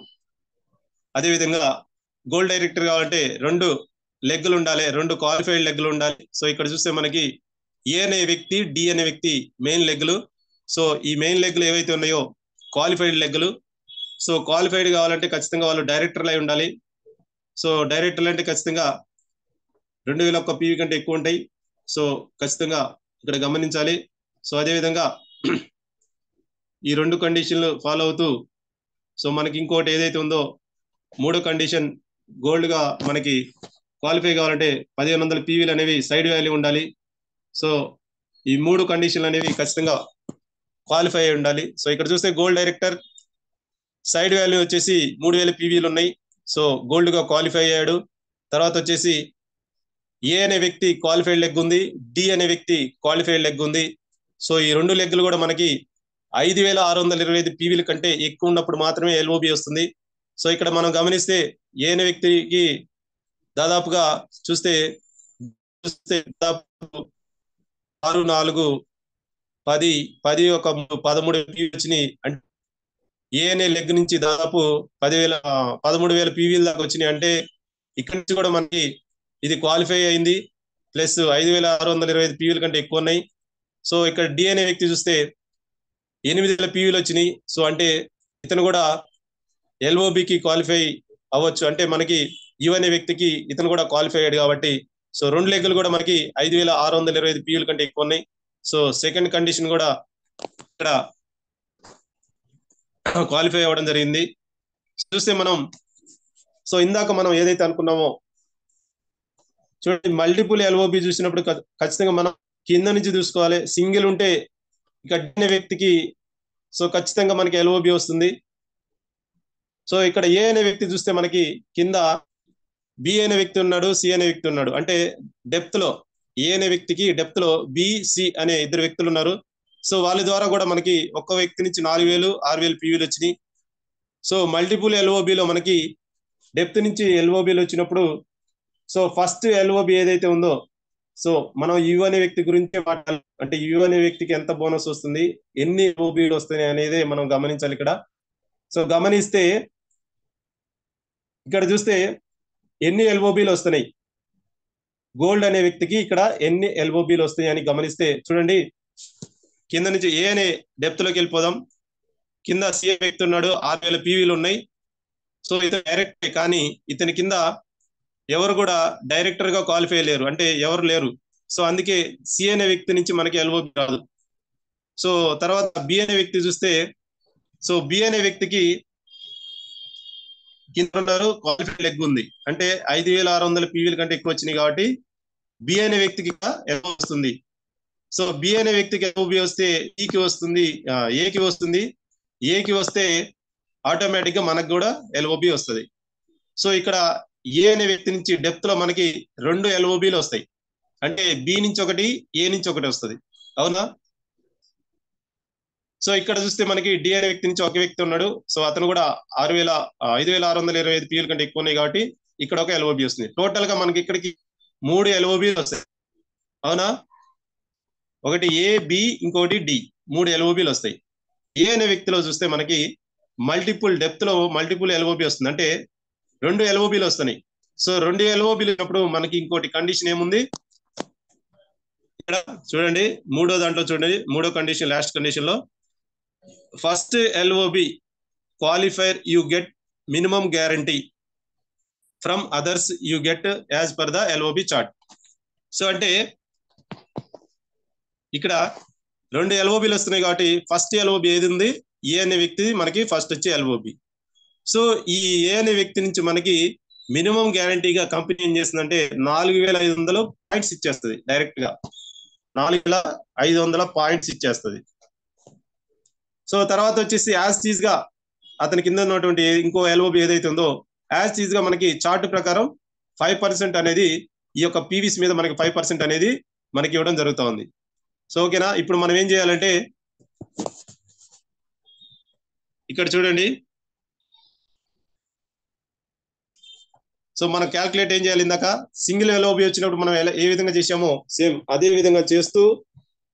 అదే విధంగా గోల్డ్ డైరెక్టర్ కావాలంటే 2 లెగ్లు ఉండాలి, 2 క్వాలిఫైడ్ లెగ్లు ఉండాలి. సో ఇక్కడ చూస్తే మనకి ఏ అనే వ్యక్తి, డి అనే వ్యక్తి మెయిన్ లెగ్లు. సో ఈ మెయిన్ లెగ్లు ఏవైతే ఉన్నాయో క్వాలిఫైడ్ లెగ్లు. సో క్వాలిఫైడ్ కావాలంటే ఖచ్చితంగా వాళ్ళు డైరెక్టర్లు అయి ఉండాలి. సో డైరెక్టర్లు అంటే ఖచ్చితంగా 2001 పీవీ కంటే ఎక్కువ ఉంటాయి. సో ఖచ్చితంగా ఇక్కడ గమనించాలి. సో అదేవిధంగా ఈ 2 కండిషన్లు ఫాలో అవుతూ సో మనకి ఇంకోటి ఏదైతే ఉందో 3వ కండిషన్, గోల్డ్ గా మనకి క్వాలిఫై కావాలంటే 1500 పీవీలు అనేవి సైడ్ వాల్యూ ఉండాలి. సో ఈ 3 కండిషన్లు అనేవి ఖచ్చితంగా క్వాలిఫై అయి ఉండాలి. సో ఇక్కడ చూస్తే గోల్డ్ డైరెక్టర్ సైడ్ వాల్యూ వచ్చేసి 3000 పీవీలు ఉన్నాయి. సో గోల్డ్ గా క్వాలిఫై అయ్యాడు. తర్వాత వచ్చేసి ఏ అనే వ్యక్తి క్వాలిఫైడ్ లెగ్ ఉంది, డి అనే వ్యక్తి క్వాలిఫైడ్ లెగ్ ఉంది. సో ఈ 2 లెగ్లు కూడా మనకి 5625 పీవీల కంటే ఎక్కువ ఉన్నప్పుడు మాత్రమే ఎల్ఓబి వస్తుంది. సో ఇక్కడ మనం గమనిస్తే ఏ అనే వ్యక్తికి దాదాపుగా చూస్తే 6, 4, 10, 13 పీవీ వచ్చినాయి. అంటే ఏ అనే లెగ్ నుంచి దాదాపు 13,000 పీవీల దాకా వచ్చినాయి. అంటే ఇక్కడ నుంచి కూడా మనకి ఇది క్వాలిఫై అయింది, ప్లస్ 5625 పీవీల కంటే ఎక్కువ ఉన్నాయి. సో ఇక్కడ డి అనే వ్యక్తి చూస్తే 8,000 పీవీలు వచ్చినాయి. సో అంటే ఇతను కూడా ఎల్ఓబికి క్వాలిఫై అవ్వచ్చు. అంటే మనకి యు అనే వ్యక్తికి ఇతను కూడా క్వాలిఫై అయ్యాడు కాబట్టి సో 2 లెగ్లు కూడా మనకి 5625 పీవీల కంటే ఎక్కువ ఉన్నాయి. సో సెకండ్ కండిషన్ కూడా ఇక్కడ క్వాలిఫై అవ్వడం జరిగింది. చూస్తే మనం సో ఇందాక మనం ఏదైతే అనుకున్నామో చూడండి, మల్టిపుల్ ఎల్ఓబి చూసినప్పుడు ఖచ్చితంగా మనం కింద నుంచి చూసుకోవాలి. సింగిల్ ఉంటే ఇక వ్యక్తికి సో ఖచ్చితంగా మనకి ఎల్ఓబి వస్తుంది. సో ఇక్కడ ఏ అనే వ్యక్తి చూస్తే మనకి కింద బి అనే వ్యక్తి ఉన్నాడు, సి అనే వ్యక్తి ఉన్నాడు. అంటే డెప్త్ లో ఏ అనే వ్యక్తికి డెప్త్ లో బి, సి అనే ఇద్దరు వ్యక్తులు ఉన్నారు. సో వాళ్ళ ద్వారా కూడా మనకి ఒక్క వ్యక్తి నుంచి 4000 6000 పీవీలు వచ్చినాయి. సో మల్టిపుల్ ఎల్ఓబిలో మనకి డెప్త్ నుంచి ఎల్ఓబిలు వచ్చినప్పుడు సో ఫస్ట్ ఎల్ఓబి ఏదైతే ఉందో సో మనం యు అనే వ్యక్తి గురించే మాట్లాడాలి. అంటే యు అనే వ్యక్తికి ఎంత బోనస్ వస్తుంది, ఎన్ని ఎల్ఓబిలు వస్తాయి అనేది మనం గమనించాలి ఇక్కడ. సో గమనిస్తే ఇక్కడ చూస్తే ఎన్ని ఎల్ఓబిలు వస్తున్నాయి, గోల్డ్ అనే వ్యక్తికి ఇక్కడ ఎన్ని ఎల్ఓబిలు వస్తాయి అని గమనిస్తే చూడండి, కింద నుంచి ఏ అనే డెప్త్ లోకి వెళ్ళిపోదాం. కింద సి వ్యక్తి ఉన్నాడు, 6000 పీవీలు ఉన్నాయి. సో ఇతను డైరెక్ట్, కానీ ఇతని కింద ఎవరు కూడా డైరెక్టర్ గా క్వాలిఫై లేరు, అంటే ఎవరు లేరు. సో అందుకే సి అనే వ్యక్తి నుంచి మనకి ఎల్ఓబి రాదు. సో తర్వాత బి అనే వ్యక్తి చూస్తే సో బి అనే వ్యక్తికి కింద ఉన్నారు, క్వాలిఫైడ్ లెగ్ ఉంది, అంటే 5600 పీవీల కంటే ఎక్కువ వచ్చినాయి కాబట్టి బి అనే వ్యక్తికి ఎల్ఓబి వస్తుంది. సో బి అనే వ్యక్తికి ఎల్ఓబి వస్తే ఈకి వస్తుంది, ఏకి వస్తుంది. ఏకి వస్తే ఆటోమేటిక్ గా మనకు కూడా ఎల్ఓబి వస్తుంది. సో ఇక్కడ ఏ అనే వ్యక్తి నుంచి డెప్త్ లో మనకి 2 ఎల్ఓబిలు వస్తాయి, అంటే బి నుంచి ఒకటి, ఏ నుంచి ఒకటి వస్తుంది, అవునా? సో ఇక్కడ చూస్తే మనకి డి అనే వ్యక్తి నుంచి ఒక వ్యక్తి ఉన్నాడు. సో అతను కూడా 5625 పీవీల కంటే ఎక్కువ ఉన్నాయి కాబట్టి ఇక్కడ ఒక ఎల్ఓబి వస్తుంది. టోటల్ గా మనకి ఇక్కడికి 3 ఎల్ఓబిలు వస్తాయి, అవునా? ఒకటి ఏ, బి, ఇంకోటి డి, 3 ఎల్ఓబిలు వస్తాయి. ఏ అనే వ్యక్తిలో చూస్తే మనకి మల్టిపుల్ డెప్త్ లో మల్టిపుల్ ఎల్ఓబి వస్తుంది, అంటే 2 ఎల్ఓబిలు వస్తున్నాయి. సో 2 ఎల్ఓబిలు ఉన్నప్పుడు మనకి ఇంకోటి కండిషన్ ఏముంది ఇక్కడ చూడండి, మూడో దాంట్లో చూడండి, మూడో కండిషన్, లాస్ట్ కండిషన్ లో first LOB qualifier you get minimum guarantee from others you get as per the LOB chart. So అంటే ఇక్కడ 2 ఎల్ఓబిలు వస్తున్నాయి కాబట్టి ఫస్ట్ ఎల్ఓబి ఏది ఉంది, ఏ అనే వ్యక్తి మనకి ఫస్ట్ వచ్చే ఎల్ఓబి. సో ఈ ఏ అనే వ్యక్తి నుంచి మనకి మినిమం గ్యారంటీగా కంపెనీ ఏం చేస్తుందంటే 4500 పాయింట్స్ ఇచ్చేస్తుంది, డైరెక్ట్ గా 4500 పాయింట్స్ ఇచ్చేస్తుంది. సో తర్వాత వచ్చేసి యాజ్ టీజ్ గా అతని కింద ఉన్నటువంటి ఇంకో ఎల్ఓబి ఏదైతే ఉందో యాజ్ టీజ్ గా మనకి చార్ట్ ప్రకారం 5% అనేది ఈ యొక్క పీవీస్ మీద మనకి 5% అనేది మనకి ఇవ్వడం జరుగుతూ ఉంది. సో ఓకేనా, ఇప్పుడు మనం ఏం చేయాలంటే ఇక్కడ చూడండి, సో మనం క్యాల్కులేట్ ఏం చేయాలి, ఇందాక సింగిల్ ఎల్ఓబి వచ్చినప్పుడు మనం ఏ విధంగా చేసామో సేమ్ అదే విధంగా చేస్తూ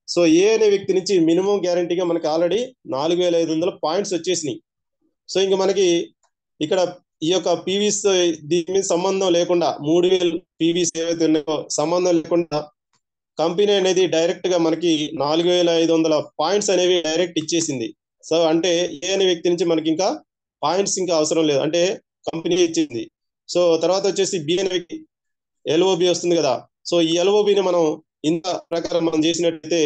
సో ఏ అనే వ్యక్తి నుంచి మినిమం గ్యారంటీగా మనకి ఆల్రెడీ 4500 పాయింట్స్ వచ్చేసినాయి. సో ఇంకా మనకి ఇక్కడ ఈ యొక్క పీవీస్ దీని మీద సంబంధం లేకుండా 3000 పీవీస్ ఏవైతే ఉన్నాయో సంబంధం లేకుండా కంపెనీ అనేది డైరెక్ట్ గా మనకి 4500 పాయింట్స్ అనేవి డైరెక్ట్ ఇచ్చేసింది. సో అంటే ఏ అనే వ్యక్తి నుంచి మనకి ఇంకా పాయింట్స్ ఇంకా అవసరం లేదు, అంటే కంపెనీ ఇచ్చింది. సో తర్వాత వచ్చేసి బి అనే వ్యక్తి ఎల్ఓబి వస్తుంది కదా. సో ఈ ఎల్ఓబిని మనం ఇంత ప్రకారం మనం చేసినట్టయితే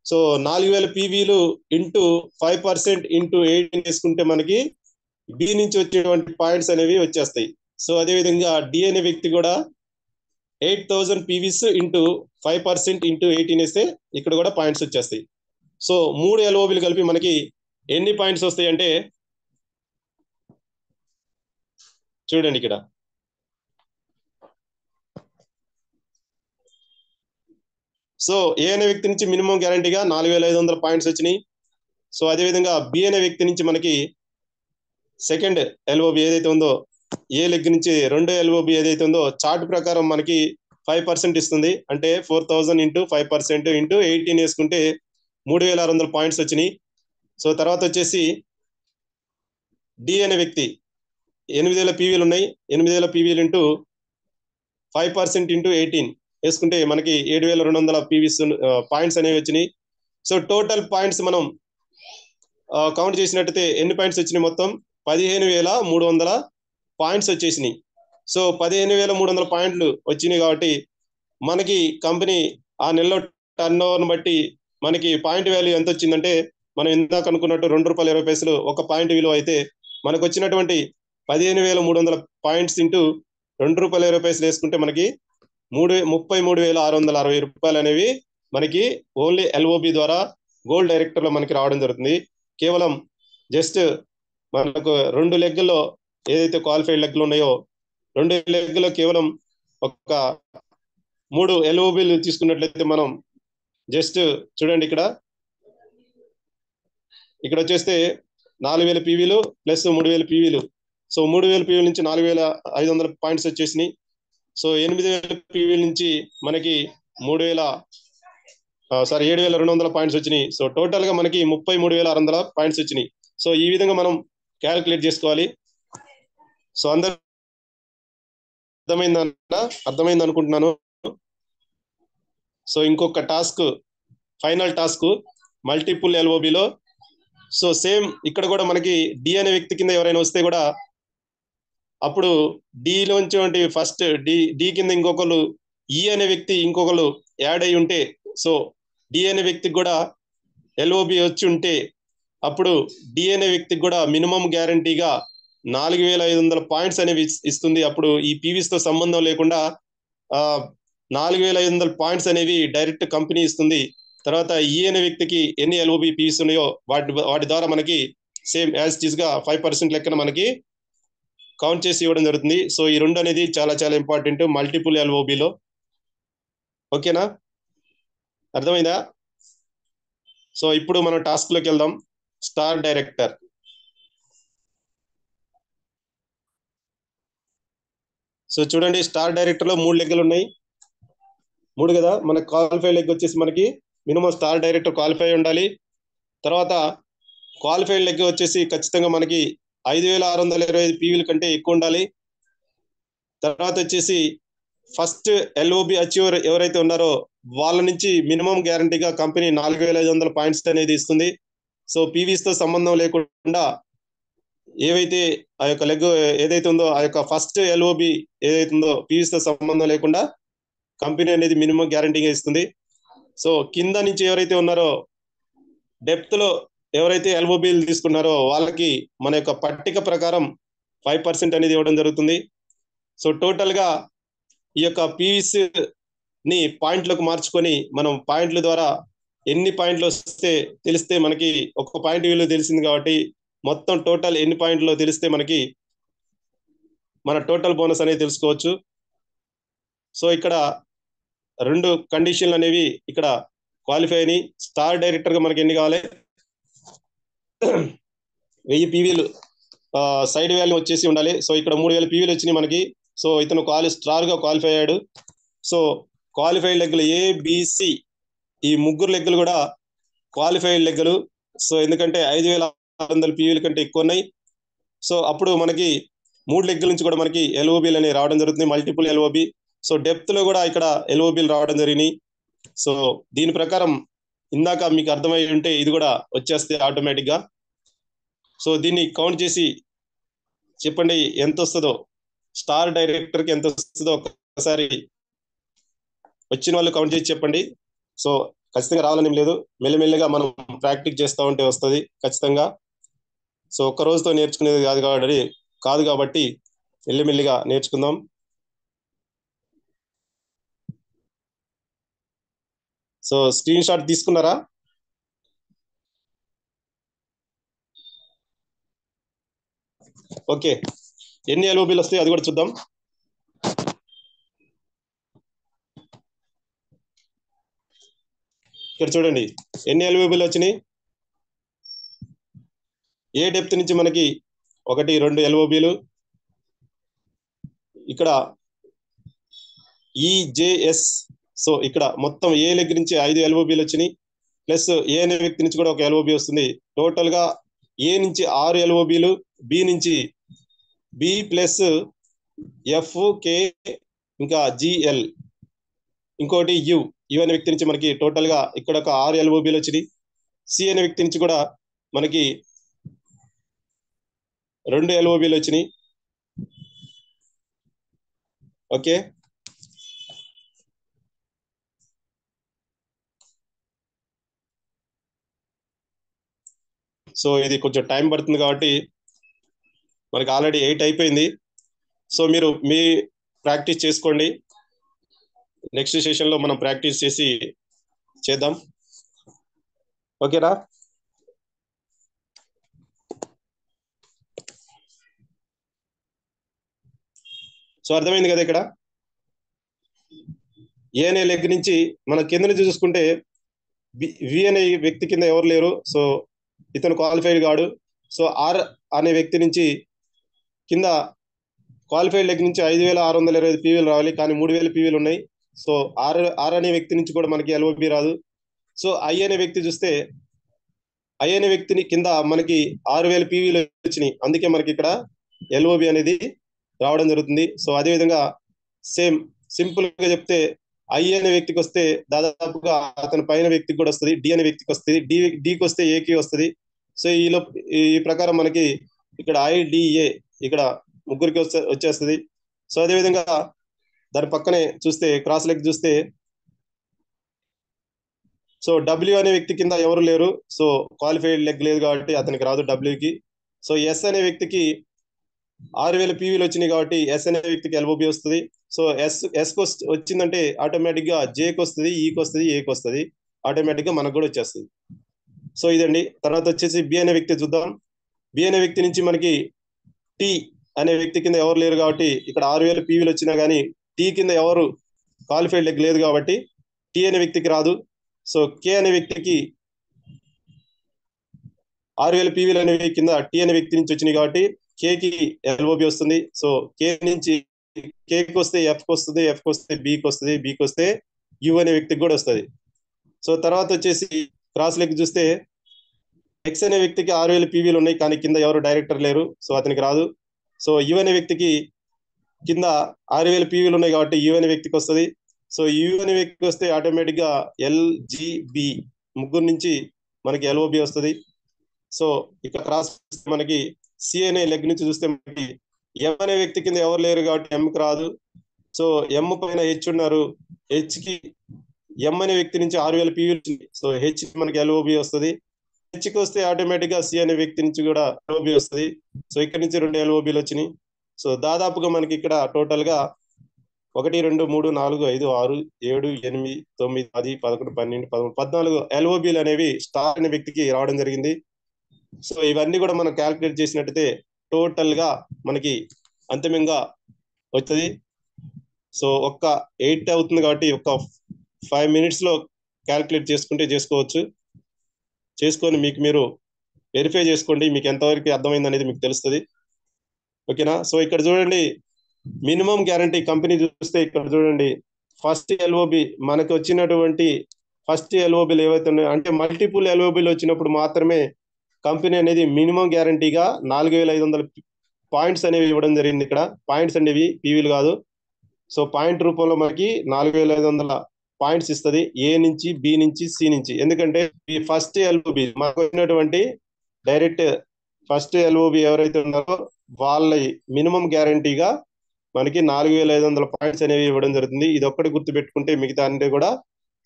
సో 4000 పీవీలు ఇంటూ 5% ఇంటూ 18 వేసుకుంటే మనకి బి నుంచి వచ్చేటువంటి పాయింట్స్ అనేవి వచ్చేస్తాయి. సో అదే విధంగా డి అనే వ్యక్తి కూడా 8000 పీవీస్ ఇంటూ 5% ఇంటూ 18 వేస్తే ఇక్కడ కూడా పాయింట్స్ వచ్చేస్తాయి. సో 3 ఎల్ఓబిలు కలిపి మనకి ఎన్ని పాయింట్స్ వస్తాయి అంటే చూడండి ఇక్కడ సో ఏ అనే వ్యక్తి నుంచి మినిమం గ్యారంటీగా 4500 పాయింట్స్ వచ్చినాయి. సో అదేవిధంగా బి అనే వ్యక్తి నుంచి మనకి సెకండ్ ఎల్ఓబి ఏదైతే ఉందో ఏ లెగ్ నుంచి 2 ఎల్ఓబి ఏదైతే ఉందో చార్ట్ ప్రకారం మనకి 5% ఇస్తుంది, అంటే 4000 ఇంటూ 5% ఇంటూ 18 వేసుకుంటే 3600 పాయింట్స్ వచ్చినాయి. సో తర్వాత వచ్చేసి డి అనే వ్యక్తి 8000 పీవీలు ఉన్నాయి, 8000 పీవీలు ఇంటూ 5% ఇంటూ 18 వేసుకుంటే మనకి 7200 పీవీస్ పాయింట్స్ అనేవి వచ్చినాయి. సో టోటల్ పాయింట్స్ మనం కౌంట్ చేసినట్టయితే ఎన్ని పాయింట్స్ వచ్చినాయి, మొత్తం 15300 పాయింట్స్ వచ్చేసినాయి. సో 15300 పాయింట్లు వచ్చినాయి కాబట్టి మనకి కంపెనీ ఆ నెలలో టర్న్ ఓవర్ని బట్టి మనకి పాయింట్ వాల్యూ ఎంత వచ్చిందంటే మనం ఇందాక అనుకున్నట్టు ₹2.20 ఒక పాయింట్ విలువ అయితే మనకు వచ్చినటువంటి 15300 పాయింట్స్ ఇంటూ ₹2.20 వేసుకుంటే మనకి 33,660 రూపాయలు అనేవి మనకి ఓన్లీ ఎల్ఓబి ద్వారా గోల్డ్ డైరెక్టర్ లో మనకి రావడం జరుగుతుంది. కేవలం జస్ట్ మనకు 2 లెగ్లో ఏదైతే క్వాలిఫైడ్ లెగ్లు ఉన్నాయో 2 లెగ్లో కేవలం ఒక 3 ఎల్ఓబిలు తీసుకున్నట్లయితే మనం జస్ట్ చూడండి ఇక్కడ వచ్చేస్తే 4000 పీవీలు ప్లస్ 3000 పీవీలు. సో 3000 పీవీల నుంచి 4500 పాయింట్స్ వచ్చేసినాయి. సో 8000 పీవీల నుంచి మనకి 7200 పాయింట్స్ వచ్చినాయి. సో టోటల్ గా మనకి 33600 పాయింట్స్ వచ్చినాయి. సో ఈ విధంగా మనం క్యాలిక్యులేట్ చేసుకోవాలి. సో అందరూ అర్థమైంది అనుకుంటున్నాను. సో ఇంకొక టాస్క్, ఫైనల్ టాస్క్ మల్టిపుల్ ఎల్ఓబిలో. సో సేమ్ ఇక్కడ కూడా మనకి డి అనే వ్యక్తి కింద ఎవరైనా వస్తే కూడా అప్పుడు డిలోంచి ఫస్ట్ డి కింద ఇంకొకరు ఈ అనే వ్యక్తి ఇంకొకరు యాడ్ అయి ఉంటే, సో డి అనే వ్యక్తికి కూడా ఎల్ఓబి వచ్చి ఉంటే అప్పుడు డి అనే వ్యక్తికి కూడా మినిమం గ్యారంటీగా 4500 పాయింట్స్ అనేవి ఇస్తుంది. అప్పుడు ఈ పీవీస్ తో సంబంధం లేకుండా 4500 పాయింట్స్ అనేవి డైరెక్ట్ కంపెనీ ఇస్తుంది. తర్వాత ఈ అనే వ్యక్తికి ఎన్ని ఎల్ఓబి పీవీస్ ఉన్నాయో వాటి ద్వారా మనకి సేమ్ యాజ్ ఇట్ ఈస్ గా 5% లెక్కన మనకి కౌంట్ చేసి ఇవ్వడం జరుగుతుంది. సో ఈ రెండు అనేది చాలా చాలా ఇంపార్టెంట్ మల్టిపుల్ ఎల్ఓబిలో. ఓకేనా, అర్థమైందా? సో ఇప్పుడు మనం టాస్క్ లోకి వెళ్దాం. Star director. సో చూడండి, స్టార్ డైరెక్టర్ లో 3 లెగ్గులు ఉన్నాయి. 3 కదా. మన క్వాలిఫై లెగ్ వచ్చేసి మనకి మినిమం స్టార్ డైరెక్టర్ క్వాలిఫై ఉండాలి. తర్వాత క్వాలిఫైడ్ లెగ్ వచ్చేసి ఖచ్చితంగా మనకి 5625 పీవీల కంటే ఎక్కువ ఉండాలి. తర్వాత వచ్చేసి ఫస్ట్ ఎల్ఓబి అచీవర్ ఎవరైతే ఉన్నారో వాళ్ళ నుంచి మినిమం గ్యారంటీగా కంపెనీ 4500 పాయింట్స్ అనేది ఇస్తుంది. సో పీవీస్ తో సంబంధం లేకుండా ఏవైతే ఆ యొక్క లెగ్ ఏదైతే ఉందో ఆ యొక్క ఫస్ట్ ఎల్ఓబి ఏదైతే ఉందో పీవీస్ తో సంబంధం లేకుండా కంపెనీ అనేది మినిమం గ్యారంటీగా ఇస్తుంది. సో కింద నుంచి ఎవరైతే ఉన్నారో డెప్త్ లో ఎవరైతే ఎల్ఓబిలు తీసుకున్నారో వాళ్ళకి మన యొక్క పట్టిక ప్రకారం 5% అనేది ఇవ్వడం జరుగుతుంది. సో టోటల్ గా ఈ యొక్క పీవీస్ ని పాయింట్లకు మార్చుకొని మనం పాయింట్ల ద్వారా ఎన్ని పాయింట్లు వస్తే తెలిస్తే మనకి ఒక పాయింట్ విలువ తెలిసింది కాబట్టి మొత్తం టోటల్ ఎన్ని పాయింట్లు తెలిస్తే మనకి మన టోటల్ బోనస్ అనేది తెలుసుకోవచ్చు. సో ఇక్కడ 2 కండిషన్లు అనేవి ఇక్కడ క్వాలిఫై అని. స్టార్ డైరెక్టర్ గా మనకి ఎన్ని కావాలి? 1000 పీవీలు సైడ్ వాల్యూ వచ్చేసి ఉండాలి. సో ఇక్కడ 3000 పీవీలు వచ్చినాయి మనకి. సో ఇతను స్టార్ గా క్వాలిఫై అయ్యాడు. సో క్వాలిఫైడ్ లెగ్గులు ఏబిసి ఈ 3 లెగ్గులు కూడా క్వాలిఫైడ్ లెగ్గులు. సో ఎందుకంటే 5600 పీవీల కంటే ఎక్కువ ఉన్నాయి. సో అప్పుడు మనకి 3 లెగ్గుల నుంచి కూడా మనకి ఎల్ఓబిలు అనేవి రావడం జరుగుతుంది, మల్టిపుల్ ఎల్ఓబి. సో డెప్త్ లో కూడా ఇక్కడ ఎల్ఓబిలు రావడం జరిగినాయి. సో దీని ప్రకారం ఇందాక మీకు అర్థమై ఉంటే ఇది కూడా వచ్చేస్తే ఆటోమేటిక్ గా. సో దీన్ని కౌంట్ చేసి చెప్పండి ఎంత వస్తుందో, స్టార్ డైరెక్టర్ కి ఎంత వస్తుందో ఒకసారి వచ్చిన వాళ్ళు కౌంట్ చేసి చెప్పండి. సో ఖచ్చితంగా రావాలని లేదు, మెల్లిమెల్లిగా మనం ప్రాక్టీస్ చేస్తూ ఉంటే వస్తుంది ఖచ్చితంగా. సో ఒక్క రోజుతో నేర్చుకునేది కాదు కాబట్టి మెల్లిమెల్లిగా నేర్చుకుందాం. సో స్క్రీన్ షాట్ తీసుకున్నారా? ఓకే, ఎన్ని ఎల్ఓబిలు వస్తాయి అది కూడా చూద్దాం. ఇక్కడ చూడండి ఎన్ని ఎల్ఓబిలు వచ్చినాయి. ఏ డెప్త్ నుంచి మనకి 1 2 ఎల్ఓబిలు, ఇక్కడ ఈజేఎస్. సో ఇక్కడ మొత్తం ఏ లెగ్ నుంచి 5 ఎల్ఓబిలు వచ్చినాయి, ప్లస్ ఏ అనే వ్యక్తి నుంచి కూడా 1 ఎల్ఓబి వస్తుంది. టోటల్ గా ఏ నుంచి 6 ఎల్ఓబిలు, బి నుంచి బి ప్లస్ ఎఫ్ కే ఇంకా జిఎల్ ఇంకోటి యు అనే వ్యక్తి నుంచి మనకి టోటల్ గా ఇక్కడ ఒక 6 ఎల్ఓబిలు వచ్చినాయి. సి అనే వ్యక్తి నుంచి కూడా మనకి 2 ఎల్ఓబిలు వచ్చినాయి. ఓకే, సో ఇది కొంచెం టైం పడుతుంది కాబట్టి మనకి ఆల్రెడీ 8 అయిపోయింది. సో మీరు మీ ప్రాక్టీస్ చేసుకోండి. నెక్స్ట్ సెషన్ లో మనం ప్రాక్టీస్ చేసి చేద్దాం. ఓకేనా? సో అర్థమైంది కదా ఇక్కడ. ఏ అనే లెగ్ నుంచి మన కింద నుంచి చూసుకుంటే వి అనే వ్యక్తి కింద ఎవరు లేరు. సో ఇతను క్వాలిఫైడ్ కాడు. సో ఆర్ అనే వ్యక్తి నుంచి కింద క్వాలిఫైడ్ లెగ్ నుంచి 5,625 పీవీలు రావాలి, కానీ 3,000 పీవీలు ఉన్నాయి. సో ఆర్ అనే వ్యక్తి నుంచి కూడా మనకి ఎల్ఓబి రాదు. సో ఐ అనే వ్యక్తి చూస్తే ఐ అనే వ్యక్తిని కింద మనకి 6,000 పీవీలు వచ్చినాయి, అందుకే మనకి ఇక్కడ ఎల్ఓబి అనేది రావడం జరుగుతుంది. సో అదే విధంగా సేమ్ సింపుల్ గా చెప్తే ఐ అనే వ్యక్తికి వస్తే దాదాపుగా అతని పైన వ్యక్తికి కూడా వస్తుంది, డి అనే వ్యక్తికి వస్తుంది, డికి వస్తే ఏకి వస్తుంది. సో ఈ ప్రకారం మనకి ఇక్కడ ఐడిఏ ఇక్కడ ముగ్గురికి వచ్చేస్తుంది. సో అదే విధంగా దాని పక్కనే చూస్తే క్రాస్ లెగ్ చూస్తే సో డబ్ల్యూ అనే వ్యక్తి కింద ఎవరు లేరు. సో క్వాలిఫైడ్ లెగ్ లేదు కాబట్టి అతనికి రాదు డబ్ల్యూకి. సో ఎస్ అనే వ్యక్తికి 6,000 పీవీలు వచ్చినాయి కాబట్టి ఎస్ అనే వ్యక్తికి ఎల్ఓబి వస్తుంది. సో ఎస్ వచ్చిందంటే ఆటోమేటిక్ గా జేకి వస్తుంది, ఈకి వస్తుంది, ఏకి వస్తుంది, ఆటోమేటిక్ గా మనకు కూడా వచ్చేస్తుంది. సో ఇదండి. తర్వాత వచ్చేసి బి అనే వ్యక్తి చూద్దాం. బి అనే వ్యక్తి నుంచి మనకి టి అనే వ్యక్తి కింద ఎవరు లేరు కాబట్టి ఇక్కడ 6,000 పీవీలు వచ్చినా కానీ టీ కింద ఎవరు క్వాలిఫైడ్ లెగ్ లేదు కాబట్టి టీ అనే వ్యక్తికి రాదు. సో కే అనే వ్యక్తికి 6,000 పీవీలు అనేవి కింద టీ అనే వ్యక్తి నుంచి వచ్చినాయి కాబట్టి కేకి ఎల్ఓబి వస్తుంది. సో కే నుంచి కేకి వస్తే ఎఫ్కి వస్తుంది, ఎఫ్కి వస్తే బికి వస్తుంది, బికి వస్తే యు అనే వ్యక్తికి కూడా వస్తుంది. సో తర్వాత వచ్చేసి క్రాస్ లెగ్ చూస్తే ఎక్స్ అనే వ్యక్తికి 6,000 పీవీలు ఉన్నాయి, కానీ కింద ఎవరు డైరెక్టర్ లేరు, సో అతనికి రాదు. సో యు అనే వ్యక్తికి కింద 6,000 పీవీలు ఉన్నాయి కాబట్టి యు అనే వ్యక్తికి వస్తుంది. సో యు అనే వ్యక్తికి వస్తే ఆటోమేటిక్ గా ఎల్జిబి ముగ్గురు నుంచి మనకి ఎల్ఓబి వస్తుంది. సో ఇక్కడ క్రాస్ మనకి సి అనే లెగ్ నుంచి చూస్తే మనకి ఎం అనే వ్యక్తి కింద ఎవరు లేరు కాబట్టి ఎంకి రాదు. సో ఎం పైన హెచ్ ఉన్నారు, హెచ్ కి ఎం అనే వ్యక్తి నుంచి 6,000 పీవీలు, సో హెచ్ మనకి ఎల్ఓబి వస్తుంది. హెచ్కి వస్తే ఆటోమేటిక్ గా సి అనే వ్యక్తి నుంచి కూడా ఎల్ఓబి వస్తుంది. సో ఇక్కడ నుంచి 2 ఎల్ఓబిలు వచ్చినాయి. సో దాదాపుగా మనకి ఇక్కడ టోటల్ గా 1, 2, 3, 4, 5, 6, 7, 8, 9, 10, 11, 12, 13, 14 ఎల్ఓబిలు అనేవి స్టార్ అనే వ్యక్తికి రావడం జరిగింది. సో ఇవన్నీ కూడా మనం క్యాల్కులేట్ చేసినట్టయితే టోటల్ గా మనకి అంతిమంగా వచ్చేది. సో ఒక్క 8 అవుతుంది కాబట్టి ఒక్క 5 మినిట్స్ లో క్యాల్కులేట్ చేసుకుంటే చేసుకోవచ్చు. చేసుకొని మీకు మీరు వెరిఫై చేసుకోండి, మీకు ఎంతవరకు అర్థమైంది అనేది మీకు తెలుస్తుంది. ఓకేనా. సో ఇక్కడ చూడండి, మినిమం గ్యారంటీ కంపెనీ చూస్తే ఇక్కడ చూడండి, ఫస్ట్ ఎల్ఓబి మనకి వచ్చినటువంటి ఫస్ట్ ఎల్ఓబిలు ఏవైతే ఉన్నాయో అంటే మల్టిపుల్ ఎల్ఓబిలు వచ్చినప్పుడు మాత్రమే కంపెనీ అనేది మినిమం గ్యారంటీగా 4,500 పాయింట్స్ అనేవి ఇవ్వడం జరిగింది. ఇక్కడ పాయింట్స్ అనేవి పీవీలు కాదు. సో పాయింట్ రూపంలో మనకి 4,500 పాయింట్స్ ఇస్తుంది, ఏ నుంచి బి నుంచి సి నుంచి. ఎందుకంటే ఈ ఫస్ట్ ఎల్ఓబి మనకు వచ్చినటువంటి డైరెక్ట్ ఫస్ట్ ఎల్ఓబి ఎవరైతే ఉన్నారో వాళ్ళ మినిమం గ్యారంటీగా మనకి 4,500 పాయింట్స్ అనేవి ఇవ్వడం జరుగుతుంది. ఇది ఒక్కటి గుర్తు పెట్టుకుంటే మిగతా అంటే కూడా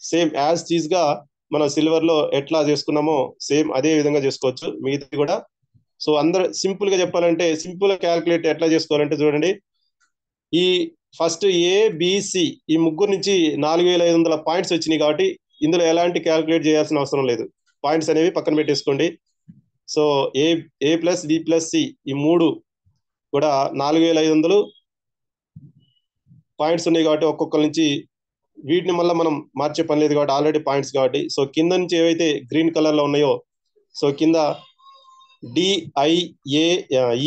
సేమ్ యాజ్ టీజ్ గా మనం సిల్వర్ లో ఎట్లా చేసుకున్నామో సేమ్ అదే విధంగా చేసుకోవచ్చు మిగతా కూడా. సో అందరూ సింపుల్ గా చెప్పాలంటే సింపుల్ గా క్యాల్కులేట్ ఎట్లా చేసుకోవాలంటే చూడండి, ఈ ఫస్ట్ ఏబిసి ఈ ముగ్గురు నుంచి 4,500 పాయింట్స్ వచ్చినాయి కాబట్టి ఇందులో ఎలాంటి క్యాల్కులేట్ చేయాల్సిన అవసరం లేదు, పాయింట్స్ అనేవి పక్కన పెట్టేసుకోండి. సో ఏ ఏ ప్లస్ బి ప్లస్ సి ఈ మూడు కూడా 4,500 పాయింట్స్ ఉన్నాయి కాబట్టి ఒక్కొక్కరి నుంచి వీటిని మళ్ళీ మనం మార్చే పని లేదు కాబట్టి ఆల్రెడీ పాయింట్స్ కాబట్టి. సో కింద నుంచి ఏవైతే గ్రీన్ కలర్ లో ఉన్నాయో సో కింద DIA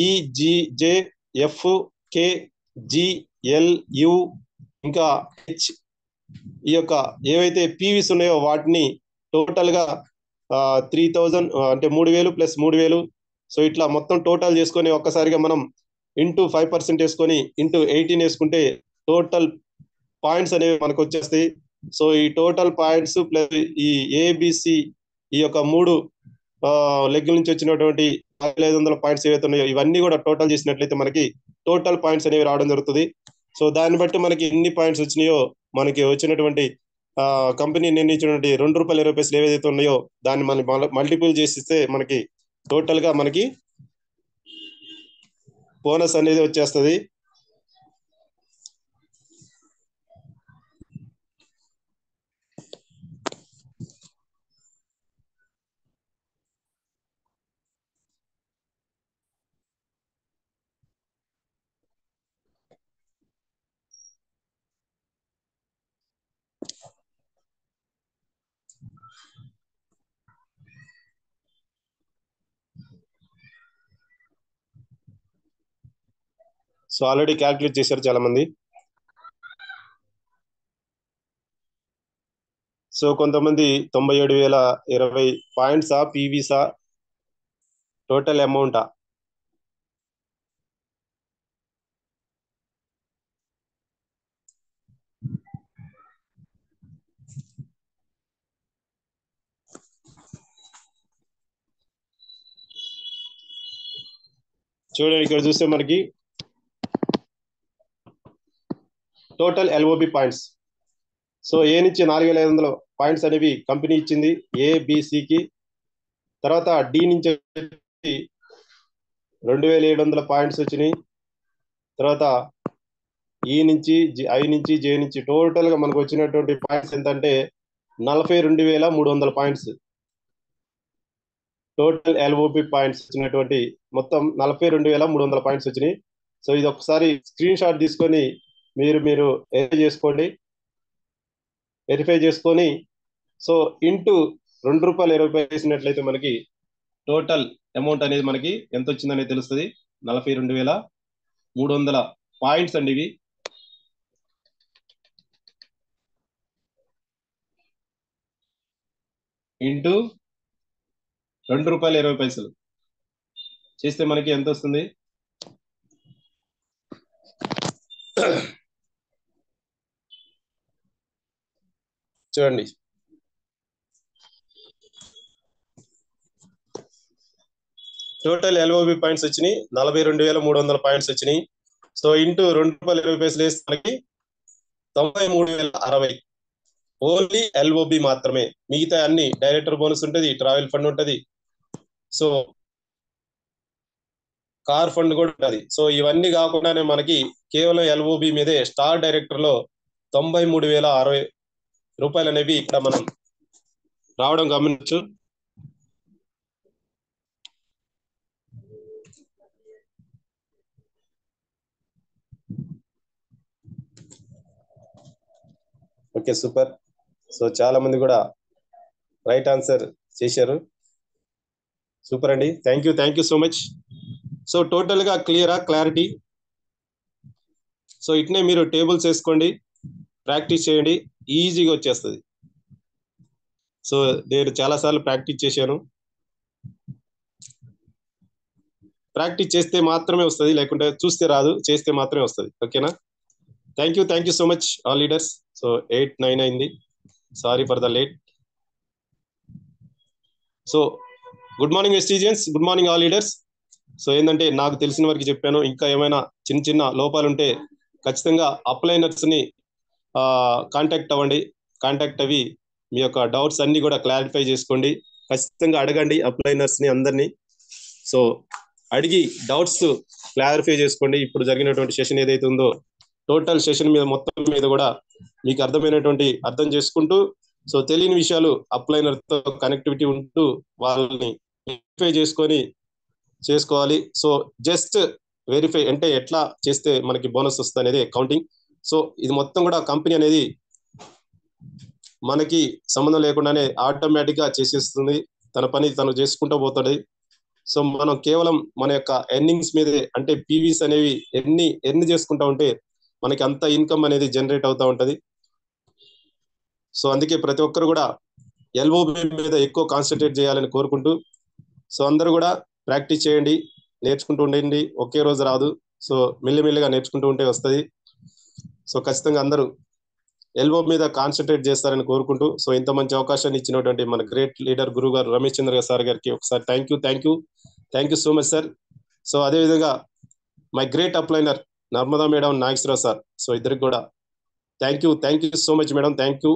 EGJ F K GL U ఇంకా హెచ్ ఈ యొక్క ఏవైతే పీవీస్ ఉన్నాయో వాటిని టోటల్ గా 3,000 అంటే 3,000 ప్లస్ 3,000. సో ఇట్లా మొత్తం టోటల్ చేసుకొని ఒక్కసారిగా మనం ఇంటూ 5% వేసుకొని ఇంటూ 18 వేసుకుంటే టోటల్ పాయింట్స్ అనేవి మనకు వచ్చేస్తాయి. సో ఈ టోటల్ పాయింట్స్ ప్లస్ ఈ ఏబిసి ఈ యొక్క మూడు లెగ్ నుంచి వచ్చినటువంటి 5,500 పాయింట్స్ ఏవైతే ఉన్నాయో ఇవన్నీ కూడా టోటల్ చేసినట్లయితే మనకి టోటల్ పాయింట్స్ అనేవి రావడం జరుగుతుంది. సో దాన్ని బట్టి మనకి ఎన్ని పాయింట్స్ వచ్చినాయో మనకి వచ్చినటువంటి కంపెనీ నిర్ణయించినటువంటి ₹2.20 ఏవైతే ఉన్నాయో దాన్ని మనం మల్టిపుల్ చేసిస్తే మనకి టోటల్ గా మనకి బోనస్ అనేది వచ్చేస్తుంది. సో ఆల్రెడీ క్యాల్కులేట్ చేశారు చాలా మంది. సో కొంతమంది 97,020 పాయింట్సా పీవీసా టోటల్ అమౌంటా? చూడండి ఇక్కడ చూస్తే మనకి టోటల్ ఎల్ఓబి పాయింట్స్. సో ఏ నుంచి 4,500 పాయింట్స్ అనేవి కంపెనీ ఇచ్చింది ఏబిసికి. తర్వాత డి నుంచి 2,700 పాయింట్స్ వచ్చినాయి. తర్వాత ఈ నుంచి ఐ నుంచి జే నుంచి టోటల్ గా మనకు వచ్చినటువంటి పాయింట్స్ ఎంత అంటే 42,300 పాయింట్స్. టోటల్ ఎల్ఓబి పాయింట్స్ వచ్చినటువంటి మొత్తం 42,300 పాయింట్స్ వచ్చినాయి. సో ఇది ఒకసారి స్క్రీన్ షాట్ తీసుకొని మీరు వెరిఫై చేసుకొని సో ఇంటూ ₹2.20 వేసినట్లయితే మనకి టోటల్ అమౌంట్ అనేది మనకి ఎంత వచ్చిందనేది తెలుస్తుంది. 42,300 పాయింట్స్ అండి ఇవి. ఇంటూ ₹2.20 చేస్తే మనకి ఎంత వస్తుంది? చూడండి టోటల్ ఎల్ఓబి పాయింట్స్ వచ్చినాయి 42,300 పాయింట్స్ వచ్చినాయి. సో ఇంటూ ₹2.20 వేస్తే మనకి 93,060 ఓన్లీ ఎల్ఓబి మాత్రమే. మిగతా అన్ని డైరెక్టర్ బోనస్ ఉంటుంది, ట్రావెల్ ఫండ్ ఉంటుంది, సో కార్ ఫండ్ కూడా ఉంటుంది. సో ఇవన్నీ కాకుండానే మనకి కేవలం ఎల్ఓబి మీదే స్టార్ డైరెక్టర్ లో ₹93,060 అనేవి ఇక్కడ మనం రావడం గమనించు. Okay super. సో చాలా మంది కూడా రైట్ ఆన్సర్ చేశారు. సూపర్ అండి, thank you so much. So total గా క్లారిటీ. సో ఇట్నే మీరు టేబుల్స్ వేసుకోండి, ప్రాక్టీస్ చేయండి, ఈజీగా వచ్చేస్తుంది. సో నేను చాలా సార్లు ప్రాక్టీస్ చేశాను. ప్రాక్టీస్ చేస్తే మాత్రమే వస్తుంది, లేకుంటే చూస్తే రాదు, చేస్తే మాత్రమే వస్తుంది. ఓకేనా? Thank you so much all leaders. So 8-9 అయింది, sorry for the late. So good morning ఎస్టీజియన్స్, good morning all leaders. So ఏంటంటే నాకు తెలిసిన వరకు చెప్పాను. ఇంకా ఏమైనా చిన్న లోపాలు ఉంటే ఖచ్చితంగా అప్లైనర్స్ ని కాంటాక్ట్ అవ్వండి. కాంటాక్ట్ అవి మీ యొక్క డౌట్స్ అన్ని కూడా క్లారిఫై చేసుకోండి. ఖచ్చితంగా అడగండి అప్లైనర్స్ ని అందరినీ. సో అడిగి డౌట్స్ క్లారిఫై చేసుకోండి. ఇప్పుడు జరిగినటువంటి సెషన్ ఏదైతే ఉందో టోటల్ సెషన్ మీద మొత్తం మీద కూడా మీకు అర్థం చేసుకుంటూ, సో తెలియని విషయాలు అప్లైనర్ తో కనెక్టివిటీ ఉంటూ వాళ్ళని వెరిఫై చేసుకోవాలి. సో జస్ట్ వెరిఫై అంటే ఎట్లా చేస్తే మనకి బోనస్ వస్తుంది అనేది కౌంటింగ్. సో ఇది మొత్తం కూడా కంపెనీ అనేది మనకి సంబంధం లేకుండానే ఆటోమేటిక్ గా చేసేస్తుంది, తన పని తను చేసుకుంటూ పోతుంది. సో మనం కేవలం మన యొక్క ఎర్నింగ్స్ మీదే, అంటే పీవీస్ అనేవి ఎన్ని చేసుకుంటా ఉంటే మనకి అంత ఇన్కమ్ అనేది జనరేట్ అవుతా ఉంటది. సో అందుకే ప్రతి ఒక్కరు కూడా ఎల్ఓబి మీద ఎక్కువ కాన్సన్ట్రేట్ చేయాలని కోరుకుంటూ, సో అందరూ కూడా ప్రాక్టీస్ చేయండి, నేర్చుకుంటూ ఉండండి. ఒకే రోజు రాదు, సో మెల్లిమెల్లిగా నేర్చుకుంటూ ఉంటే వస్తుంది. సో ఖచ్చితంగా అందరూ ఎల్ఓబి మీద కాన్సన్ట్రేట్ చేస్తారని కోరుకుంటూ, సో ఇంత మంచి అవకాశాన్ని ఇచ్చినటువంటి మన గ్రేట్ లీడర్ గురువు గారు రమేష్ చంద్ర సార్ గారికి ఒకసారి thank you so much sir. So అదేవిధంగా my great upliner Narmada madam, Nageswararao sir, so ఇద్దరికి కూడా thank you so much madam, thank you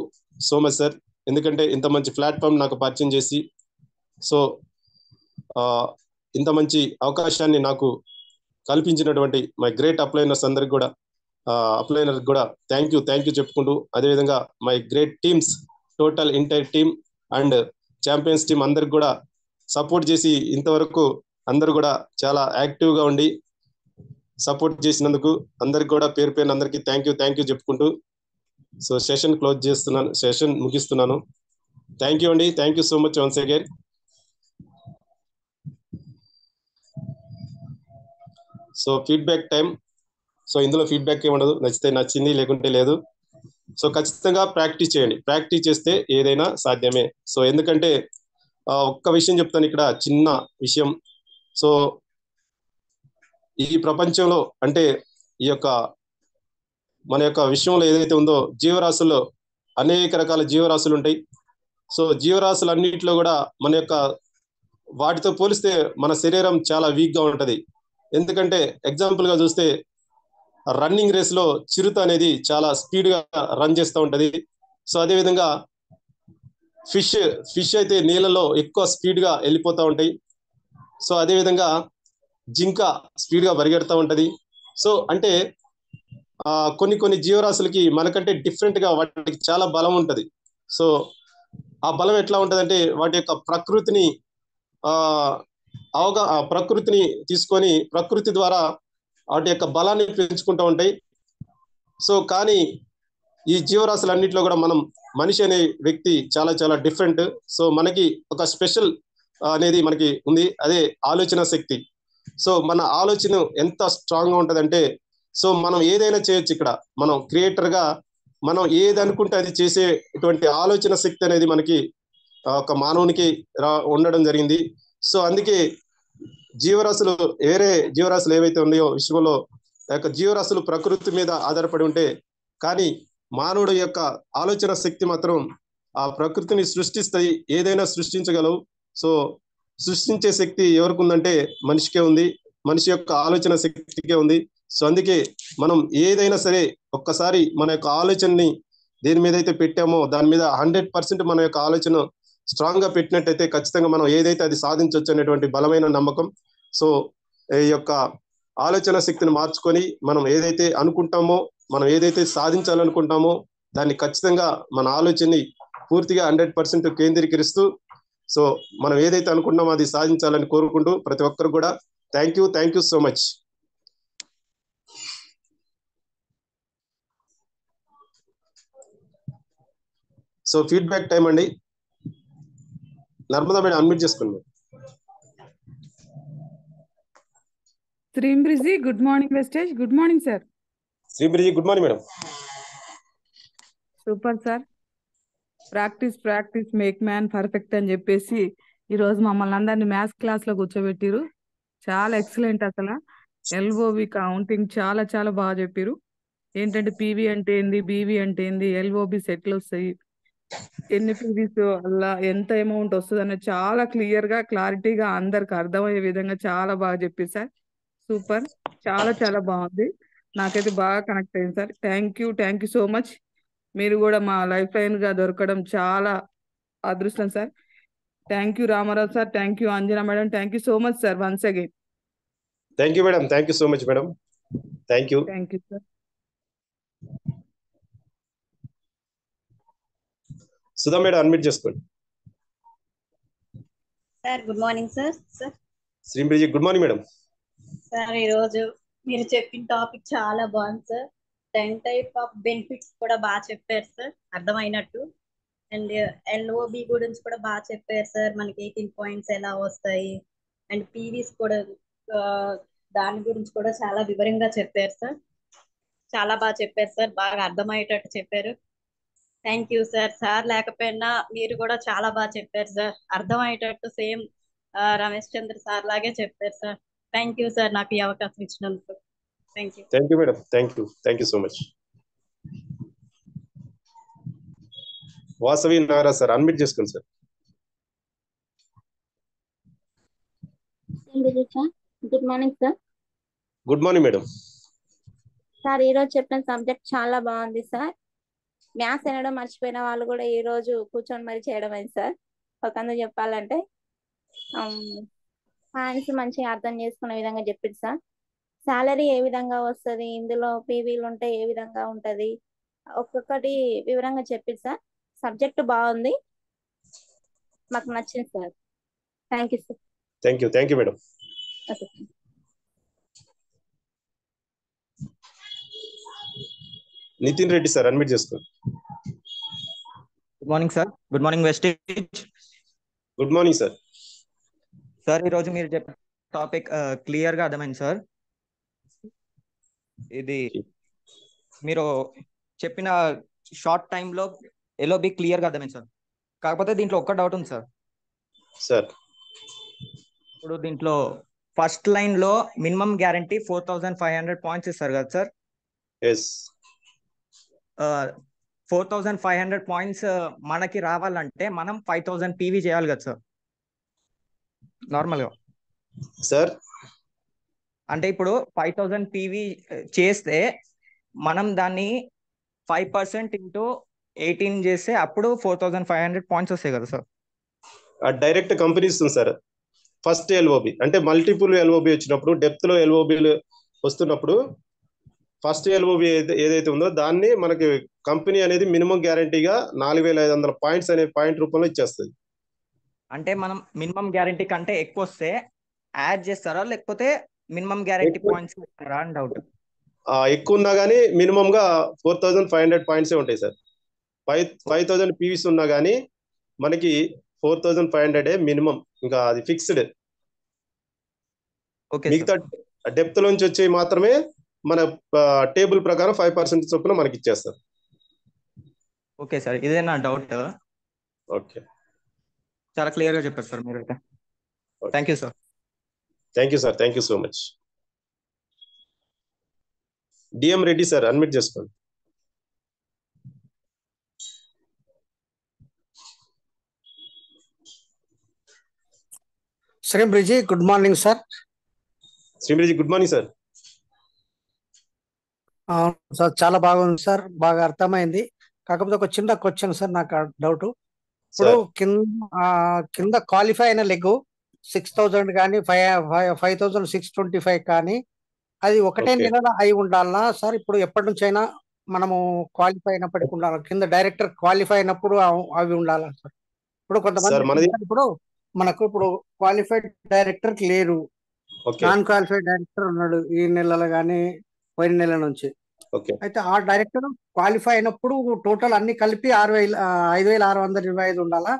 so much sir. ఎందుకంటే ఇంత మంచి ప్లాట్ఫామ్ నాకు పరిచయం చేసి, సో ఇంత మంచి అవకాశాన్ని నాకు కల్పించినటువంటి మై గ్రేట్ అప్లైనర్స్ అందరికి కూడా థ్యాంక్ యూ చెప్పుకుంటూ, అదేవిధంగా my great teams, total entire team and champions team అందరికి కూడా సపోర్ట్ చేసి ఇంతవరకు అందరు కూడా చాలా యాక్టివ్ గా ఉండి సపోర్ట్ చేసినందుకు అందరికి కూడా పేరు పేరు అందరికి థ్యాంక్ యూ చెప్పుకుంటూ, సో సెషన్ ముగిస్తున్నాను. థ్యాంక్ యూ అండి, thank you so much once again. So feedback time. So ఇందులో ఫీడ్బ్యాక్ ఏముండదు, నచ్చితే నచ్చింది లేకుంటే లేదు. సో ఖచ్చితంగా ప్రాక్టీస్ చేయండి, ప్రాక్టీస్ చేస్తే ఏదైనా సాధ్యమే. సో ఎందుకంటే ఒక్క విషయం చెప్తాను ఇక్కడ, చిన్న విషయం. సో ఈ ప్రపంచంలో అంటే ఈ యొక్క మన యొక్క విశ్వంలో ఏదైతే ఉందో జీవరాశుల్లో అనేక రకాల జీవరాశులు ఉంటాయి. సో జీవరాశులు అన్నింటిలో కూడా మన యొక్క వాటితో పోలిస్తే మన శరీరం చాలా వీక్ గా ఉంటది. ఎందుకంటే ఎగ్జాంపుల్ గా చూస్తే రన్నింగ్ రేస్ లో చిరుత అనేది చాలా స్పీడ్ గా రన్ చేస్తూ ఉంటది. సో అదే విధంగా ఫిష్ ఫిష్ అయితే నీళ్ళలో ఎక్కువ స్పీడ్ గా వెళ్ళిపోతూ ఉంటాయి. సో అదే విధంగా జింక స్పీడ్ గా పరిగెడుతూ ఉంటది. సో అంటే కొన్ని కొన్ని జీవరాశులకి మనకంటే డిఫరెంట్ గా వాటికి చాలా బలం ఉంటది. సో ఆ బలం ఎట్లా ఉంటదంటే వాటి యొక్క ప్రకృతిని ఆ ప్రకృతిని తీసుకొని ప్రకృతి ద్వారా వాటి యొక్క బలాన్ని పెంచుకుంటూ ఉంటాయి. సో కానీ ఈ జీవరాశులన్నింటిలో కూడా మనం మనిషి అనే వ్యక్తి చాలా చాలా డిఫరెంట్. సో మనకి ఒక స్పెషల్ అనేది మనకి ఉంది, అదే ఆలోచన శక్తి. సో మన ఆలోచన ఎంత స్ట్రాంగ్ గా ఉంటదంటే సో మనం ఏదైనా చేయొచ్చు. ఇక్కడ మనం క్రియేటర్ గా మనం ఏది అనుకుంటే అది చేసేటువంటి ఆలోచన శక్తి అనేది మనకి ఒక మానవునికి ఉండడం జరిగింది. సో అందుకే జీవరాశులు వేరే జీవరాశులు ఏవైతే ఉన్నాయో విశ్వంలో యొక్క జీవరాశులు ప్రకృతి మీద ఆధారపడి ఉంటే, కానీ మానవుడు యొక్క ఆలోచన శక్తి మాత్రం ఆ ప్రకృతిని సృష్టిస్తాయి, ఏదైనా సృష్టించగలవు. సో సృష్టించే శక్తి ఎవరికి ఉందంటే మనిషికే ఉంది, మనిషి యొక్క ఆలోచన శక్తికే ఉంది. సో అందుకే మనం ఏదైనా సరే ఒక్కసారి మన యొక్క ఆలోచనని దేని మీద అయితే పెట్టామో దాని మీద 100% మన యొక్క ఆలోచన స్ట్రాంగ్ గా పెట్టినట్టయితే ఖచ్చితంగా మనం ఏదైతే అది సాధించవచ్చు అనేటువంటి బలమైన నమ్మకం. సో ఈ యొక్క ఆలోచన శక్తిని మార్చుకొని మనం ఏదైతే అనుకుంటామో, మనం ఏదైతే సాధించాలనుకుంటామో దాన్ని ఖచ్చితంగా మన ఆలోచనని పూర్తిగా 100% కేంద్రీకరిస్తూ సో మనం ఏదైతే అనుకుంటామో అది సాధించాలని కోరుకుంటూ ప్రతి ఒక్కరు కూడా thank you so much. So feedback time అండి. నర్మదా మేడం అన్మ్యూట్ చేసుకోండి. శ్రీంబ్రిజీ good morning Vestige. Good morning sir. శ్రీంబ్రిజీ good morning madam. Super sir. Practice make man perfect అని చెప్పేసి ఈరోజు మమ్మల్ని అందరినీ మ్యాథ్స్ క్లాస్ లో కూర్చోబెట్టిరు. చాలా ఎక్సలెంట్. అసలు ఎల్ఓబి కౌంటింగ్ చాలా చాలా బాగా చెప్పారు. ఏంటంటే పీవీ అంటే ఏంది, బీవీ అంటే ఏంది, ఎల్ఓబిస్ ఎట్లా వస్తాయి, ఎన్ని పీవీస్ అలా ఎంత అమౌంట్ వస్తుంది అనేది చాలా క్లియర్ గా క్లారిటీగా అందరికి అర్థమయ్యే విధంగా చాలా బాగా చెప్పారు సార్. సూపర్, చాలా చాలా బాగుంది. నాకైతే బాగా కనెక్ట్ అయింది sir. Thank you so much. మీరు కూడా మా లైఫ్ లైన్ గా దొరకడం చాలా అదృష్టం sir. Thank you Ramarao sir, thank you Anjana madam, thank you so much sir once again. Thank you madam, thank you so much madam. Thank you sir. Sudha madam unmute చేసుకోండి. Sir good morning sir. శ్రీంబ్రిజీ గుడ్ మార్నింగ్ మేడం. సార్ ఈరోజు మీరు చెప్పిన టాపిక్ చాలా బాగుంది సార్. 10 టైప్ ఆఫ్ బెనిఫిట్స్ కూడా బాగా చెప్పారు సార్, అర్థమైనట్టు. అండ్ ఎల్ఓబి గురించి కూడా బాగా చెప్పారు సార్, మనకి 18 పాయింట్స్ ఎలా వస్తాయి. అండ్ పీవీస్ కూడా దాని గురించి కూడా చాలా వివరంగా చెప్పారు సార్. చాలా బాగా చెప్పారు సార్, బాగా అర్థమయ్యేటట్టు చెప్పారు. Thank you sir. సార్ లేకపోయినా మీరు కూడా చాలా బాగా చెప్పారు సార్, అర్థమయ్యేటట్టు సేమ్ రమేష్ చంద్ర సార్ లాగే చెప్పారు సార్. థ్యాంక్ యూ సార్ నాకు ఈ అవకాశం ఇచ్చినందుకు. Thank you madam. Thank you so much. Vasavi Nagaraj sir unmute చేసుకోండి sir. Good morning sir. Good morning madam. Sir ఈరోజు చెప్పిన సబ్జెక్ట్ చాలా బాగుంది సార్. మ్యాథ్స్ అనడం మర్చిపోయిన వాళ్ళు కూడా ఈ రోజు కూర్చొని మరి చేయడం అయింది సార్. ఒకందుకు చెప్పాలంటే సైన్స్ మంచిగా అర్థం చేసుకునే విధంగా చెప్పింది సార్. సాలరీ ఏ విధంగా వస్తుంది, ఇందులో పీవీలు ఉంటే ఏ విధంగా ఉంటది, ఒక్కొక్కటి వివరంగా చెప్పింది సార్. సబ్జెక్ట్ బాగుంది, మాకు నచ్చింది sir. Thank you sir. Thank you madam. Okay. Nitin Reddy sir unmute చేసుకోండి. Good morning sir. Good morning Vestige. Good morning sir. Sir ఈరోజు మీరు చెప్పిన టాపిక్ క్లియర్ గా అర్థమైంది సార్. ఇది మీరు చెప్పిన షార్ట్ టైంలో ఎల్ఓబి క్లియర్గా అర్థమైంది సార్. కాకపోతే దీంట్లో ఒక్క డౌట్ ఉంది సార్. సార్ ఇప్పుడు దీంట్లో ఫస్ట్ లైన్లో మినిమం గ్యారంటీ 4500 పాయింట్స్ ఇస్తారు కదా సార్. ఎస్ 4500 పాయింట్స్ మనకి రావాలంటే మనం 5000 పీవీ చేయాలి కదా సార్ నార్మల్గా. సార్ అంటే ఇప్పుడు 5000 పీవీ చేస్తే మనం దాన్ని 5% ఇంటూ 18 చేస్తే అప్పుడు 4500 పాయింట్స్ వస్తాయి కదా సార్. డైరెక్ట్ కంపెనీ ఇస్తుంది సార్. ఫస్ట్ ఎల్ఓబి అంటే మల్టిపుల్ ఎల్ఓబి వచ్చినప్పుడు, డెప్త్ లో ఎల్ఓబిలు వస్తున్నప్పుడు ఫస్ట్ ఎల్ఓబి ఏదైతే ఉందో దాన్ని మనకి కంపెనీ అనేది మినిమం గ్యారంటీగా 4500 పాయింట్స్ అనే పాయింట్ రూపంలో ఇచ్చేస్తుంది. అంటే మనం మినిమం గ్యారంటీ కంటే ఎక్కువ వస్తే యాడ్ చేస్తారా, లేకపోతే మినిమం గ్యారంటీ పాయింట్స్ ఇస్తారా అని డౌట్. ఎక్కువ ఉన్నా కానీ మినిమం గా 4500 పాయింట్సే ఉంటాయి సార్. 5000 పీవీస్ ఉన్నా కానీ మనకి 4500 మినిమం, ఇంకా అది ఫిక్స్డ్. మిగతా డెప్త్ నుంచి వచ్చే మాత్రమే మన టేబుల్ ప్రకారం 5% చొప్పున మనకి ఇచ్చేస్తారు. ఓకే సార్, ఇదే నా డౌట్. ఓకే, చాలా క్లియర్ గా చెప్పారు సార్ మీరైతే. Thank you sir. Thank you sir, thank you so much. DM Reddy sir, unmute చేసుకోండి. శ్రీబ్రిజీ, గుడ్ మార్నింగ్ సార్. శ్రీబ్రిజీ, గుడ్ మార్నింగ్ సార్. సార్ చాలా బాగుంది సార్, బాగా అర్థమైంది. కాకపోతే ఒక చిన్న క్వశ్చన్ సార్, నాకు డౌట్. ఇప్పుడు కింద క్వాలిఫై అయిన లెగ్ 6000 కానీ 5625 కానీ అది ఒకటే నెల అయి ఉండాలనా సార్? ఇప్పుడు ఎప్పటి నుంచి అయినా మనము క్వాలిఫై అయినప్పటికీ ఉండాలి, కింద డైరెక్టర్ క్వాలిఫై అయినప్పుడు అవి ఉండాలా సార్? ఇప్పుడు కొంతమంది ఇప్పుడు మనకు ఇప్పుడు క్వాలిఫైడ్ డైరెక్టర్ లేరు, నాన్ క్వాలిఫైడ్ డైరెక్టర్ ఉన్నాడు ఈ నెలలో కానీ పోయిన నెల నుంచి. అయితే ఆ డైరెక్టర్ క్వాలిఫై అయినప్పుడు టోటల్ అన్ని కలిపి 5625 ఉండాలా,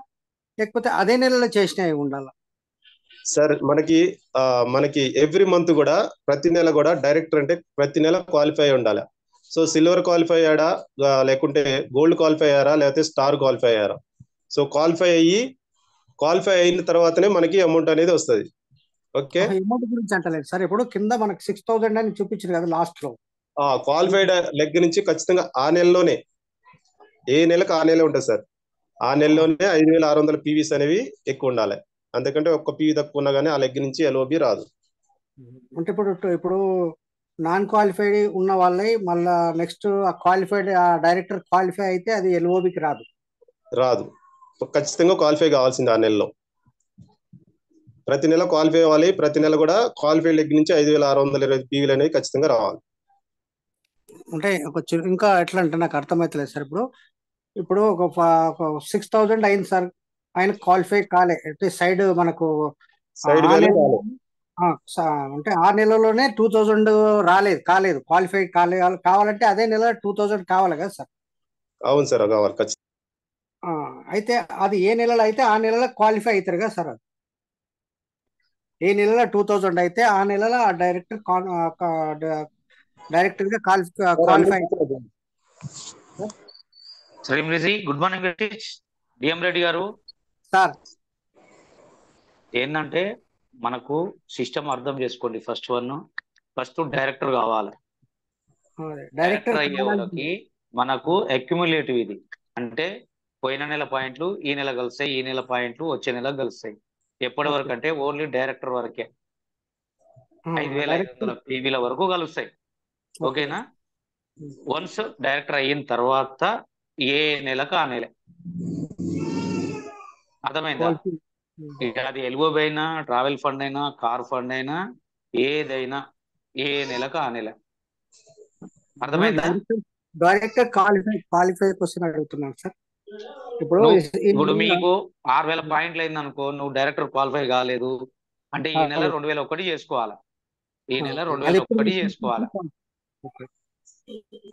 లేకపోతే అదే నెలలో చేసినవి ఉండాలా సార్? మనకి ఎవ్రీ మంత్ కూడా, ప్రతి నెల కూడా డైరెక్టర్ అంటే ప్రతి నెల క్వాలిఫై ఉండాలి. సో సిల్వర్ క్వాలిఫై అయ్యాడా, లేకుంటే గోల్డ్ క్వాలిఫై అయ్యారా, లేకపోతే స్టార్ క్వాలిఫై అయ్యారా? సో క్వాలిఫై అయిన తర్వాతనే మనకి అమౌంట్ అనేది వస్తుంది. ఓకే, అమౌంట్ గురించి అంటలేదు సార్. ఇప్పుడు కింద మనకి 6000 అని చూపించారు కదా లాస్ట్ లో. క్వాలిఫైడ్ లెగ్ నుంచి ఖచ్చితంగా ఆ నెలలోనే, ఏ నెలకు ఆ నెల ఉంటుంది సార్, ఆ నెలలోనే 5600 పీవీస్ అనేవి ఎక్కువ ఉండాలి. అందుకంటే ఒక్క పీవీ తక్కువ ఉన్నా కానీ ఆ లెగ్ నుంచి ఎల్ఓబి రాదు. అంటే ఇప్పుడు నాన్ క్వాలిఫైడ్ ఉన్న వాళ్ళే మళ్ళా నెక్స్ట్ క్వాలిఫైడ్ డైరెక్టర్ క్వాలిఫై అయితే అది ఎల్ఓబికి రాదు. ఖచ్చితంగా క్వాలిఫై కావాల్సింది ఆ నెలలో. ప్రతి నెల క్వాలిఫై అవ్వాలి. ప్రతి నెల కూడా క్వాలిఫైడ్ లెగ్ నుంచి 5620 పీవీలు అనేవి ఖచ్చితంగా రావాలి. అంటే ఇంకా ఎట్లా అంటే నాకు అర్థమవుతలేదు సార్. ఇప్పుడు ఒక 6000 అయింది సార్, ఆయన క్వాలిఫై కాలే అంటే సైడ్ మనకు అంటే ఆ నెలలోనే 2000 కాలేదు, క్వాలిఫై కావాలంటే అదే నెల 2000 కావాలి కదా సార్? అవును సార్, కావాలి ఖచ్చితంగా. అయితే అది ఏ నెలలో అయితే ఆ నెలలో క్వాలిఫై అవుతారు కదా సార్? ఏ నెలలో 2000 అయితే ఆ నెలలో ఆ డైరెక్టర్ గా క్వాలిఫై. శ్రీబ్రిజీ, గుడ్ మార్నింగ్ డిఎం రెడ్డి గారు. సార్ ఏంటంటే మనకు సిస్టమ్ అర్థం చేసుకోండి. ఫస్ట్ డైరెక్టర్ కావాలి. డైరెక్టర్ అయ్యే వాళ్ళకి మనకు అక్యుములేటివ్ ఇది అంటే పోయిన నెల పాయింట్లు ఈ నెల కలుస్తాయి, ఈ నెల పాయింట్లు వచ్చే నెల కలుస్తాయి. ఎప్పటి వరకు అంటే ఓన్లీ డైరెక్టర్ వరకే 5500 పీవీల వరకు కలుస్తాయి. ఓకేనా? వన్స్ డైరెక్టర్ అయిన తర్వాత ఏ నెలకు ఆ నెల. అర్థమైందా? ఇక అది ఎల్ఓబి అయినా, ట్రావెల్ ఫండ్ అయినా, కార్ ఫండ్ అయినా, ఏదైనా ఏ నెలకు ఆ నెల. అర్థమైందా? డైరెక్టర్ క్వాలిఫై క్వశ్చన్ అడుగుతున్నాను సార్. ఇప్పుడు మీకు 6000 పాయింట్లు అయింది అనుకో, నువ్వు డైరెక్టర్ క్వాలిఫై కాలేదు అంటే ఈ నెల 2001 చేసుకోవాలి. ఈ నెల 2001 చేసుకోవాలి.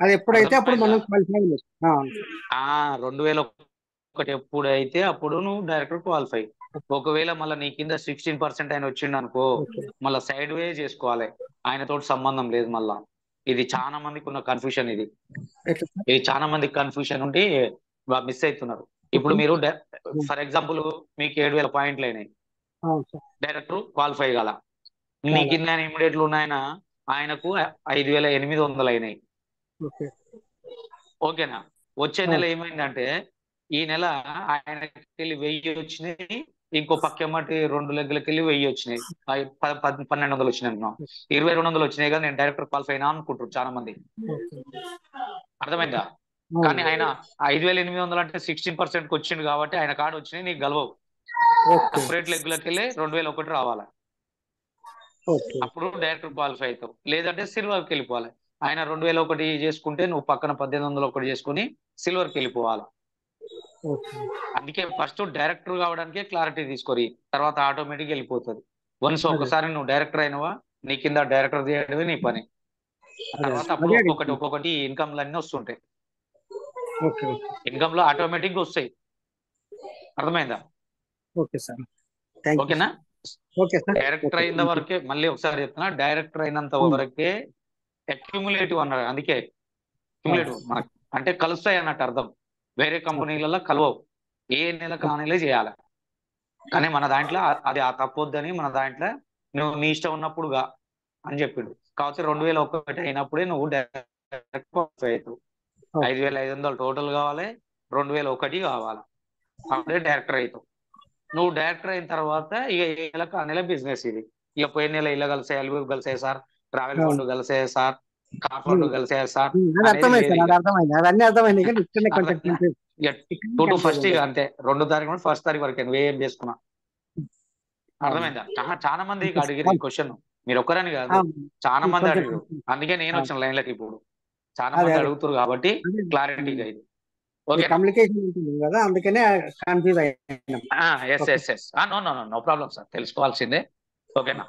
అది ఎప్పుడైతే అప్పుడు మనం క్వాలిఫై. 2001 ఎప్పుడైతే అప్పుడు నువ్వు డైరెక్టర్ క్వాలిఫై. ఒకవేళ మళ్ళీ నీ కింద 16% ఆయన వచ్చిండు అనుకో, మళ్ళీ సైడ్ వే చేసుకోవాలి, ఆయనతో సంబంధం లేదు. మళ్ళా ఇది చాలా మందికి ఉన్న కన్ఫ్యూషన్ ఇది ఎట్లా సార్? ఇది చాలా మందికి కన్ఫ్యూషన్ ఉండి మిస్ అవుతున్నారు. ఇప్పుడు ఓకే. మీరు ఫర్ ఎగ్జాంపుల్ మీకు 7,000 పాయింట్లు అయినాయి, అవును సార్. డైరెక్టర్ క్వాలిఫై కాల, నీ చాలా. కింద ఇమ్మీడియట్లు ఉన్నాయన ఆయనకు 5,800 అయినాయి. ఓకే. ఓకేనా? వచ్చే నెల ఏమైందంటే ఈ నెల ఆయనకి వెళ్ళి 1000 వచ్చినాయి, ఇంకో పక్కెమ్మటి 2 లెగ్గులకి వెళ్ళి 1000 వచ్చినాయి, 1,200 వచ్చినాయి అనుకున్నాం, 2,200 వచ్చినాయి కదా, నేను డైరెక్టర్ క్వాలిఫై అయినా అనుకుంటారు చాలా మంది. ఓకే. అర్థమైందా? అవును. కానీ ఆయన 5,800 అంటే 16% వచ్చిండు కాబట్టి ఆయన కాడ వచ్చినాయి, నీకు గెలవవు. ఓకే. సపరేట్ లెగ్గులకి వెళ్ళి 2,001 రావాలి, ఓకే. అప్పుడు డైరెక్టర్ క్వాలిఫై అవుతావు. లేదంటే సిల్వర్కి వెళ్ళిపోవాలి. ఆయన 2,001 చేసుకుంటే నువ్వు పక్కన 1,801 చేసుకుని సిల్వర్కి వెళ్ళిపోవాలి. ఓకే. అందుకే ఫస్ట్ డైరెక్టర్ కావడానికే క్లారిటీ తీసుకొని తర్వాత ఆటోమేటిక్ వెళ్ళిపోతుంది. వన్స్ అదే. ఒకసారి నువ్వు డైరెక్టర్ అయినవా, నీ కింద డైరెక్టర్ చేయడమే నీ పని. అదే. తర్వాత అప్పుడు అదే. ఒక్కొక్కటి ఇన్కమ్లు అన్నీ వస్తుంటాయి. ఓకే. ఓకే. ఇన్కమ్ లో ఆటోమేటిక్ గా వస్తాయి. అర్థమైందా? Okay sir. Thank you. ఓకేనా? Okay sir. డైరెక్టర్ అయిన వరకే, మళ్ళీ ఒకసారి చెప్తున్నా, డైరెక్టర్ అయినంత వరకే అక్యుములేటివ్ అన్నారు. అందుకే అక్యుములేటివ్ మనకు అంటే కలుస్తాయి అన్నట్టు అర్థం. వేరే కంపెనీలలో కలవవు, ఏ నెలకు ఆ నెలే చేయాలి. కానీ మన దాంట్లో అది ఆ తప్పొద్దని, మన దాంట్లో నువ్వు నీ ఇష్టం ఉన్నప్పుడుగా అని చెప్పిండు. కాకపోతే 2,001 అయినప్పుడే నువ్వు డైరెక్ట్ క్వాలిఫై అవుతావు. 5,500 టోటల్ కావాలి, 2,001 కావాలి, అప్పుడే డైరెక్టర్ అవుతావు. నువ్వు డైరెక్టర్ అయిన తర్వాత ఇక ఏ నెలకు ఆ నెల బిజినెస్ ఇది. ఇక పోయిన నెల ఇలా కలిసాయి, ఎల్బీ కలిసాయి సార్, ట్రావెల్ ఫండ్ కలిసాయి సార్, కార్ ఫండ్ కలిసాయి సార్ అది అనేది అర్థమైంది లేదు. సార్. అది అర్థమైంది. అవన్నీ అర్థమైంది. కానీ ఇక్కడనే కొంచెం ఇక 2 to 1st ఇక అంతే, 2వ తారీఖు నుండి 1st తారీఖు వరకు నువ్వు ఏం చేసుకున్నా. అర్థమైందా? చాలా మంది అడిగిరు ఈ క్వశ్చన్, మీరు ఒక్కరని కాదు, చాలా మంది అడిగారు. అందుకే నేను వచ్చిన లైన్లకి. ఇప్పుడు చాలా మంది అడుగుతారు కాబట్టి క్లారిటీగా ఇది. ఓకే, కమ్యూనికేషన్ ఉంటుంది కదా, అందుకనే కన్ఫ్యూజ్ అయ్యాను. నో ప్రాబ్లం సార్, తెలుసుకోవాల్సిందే. ఓకేనా?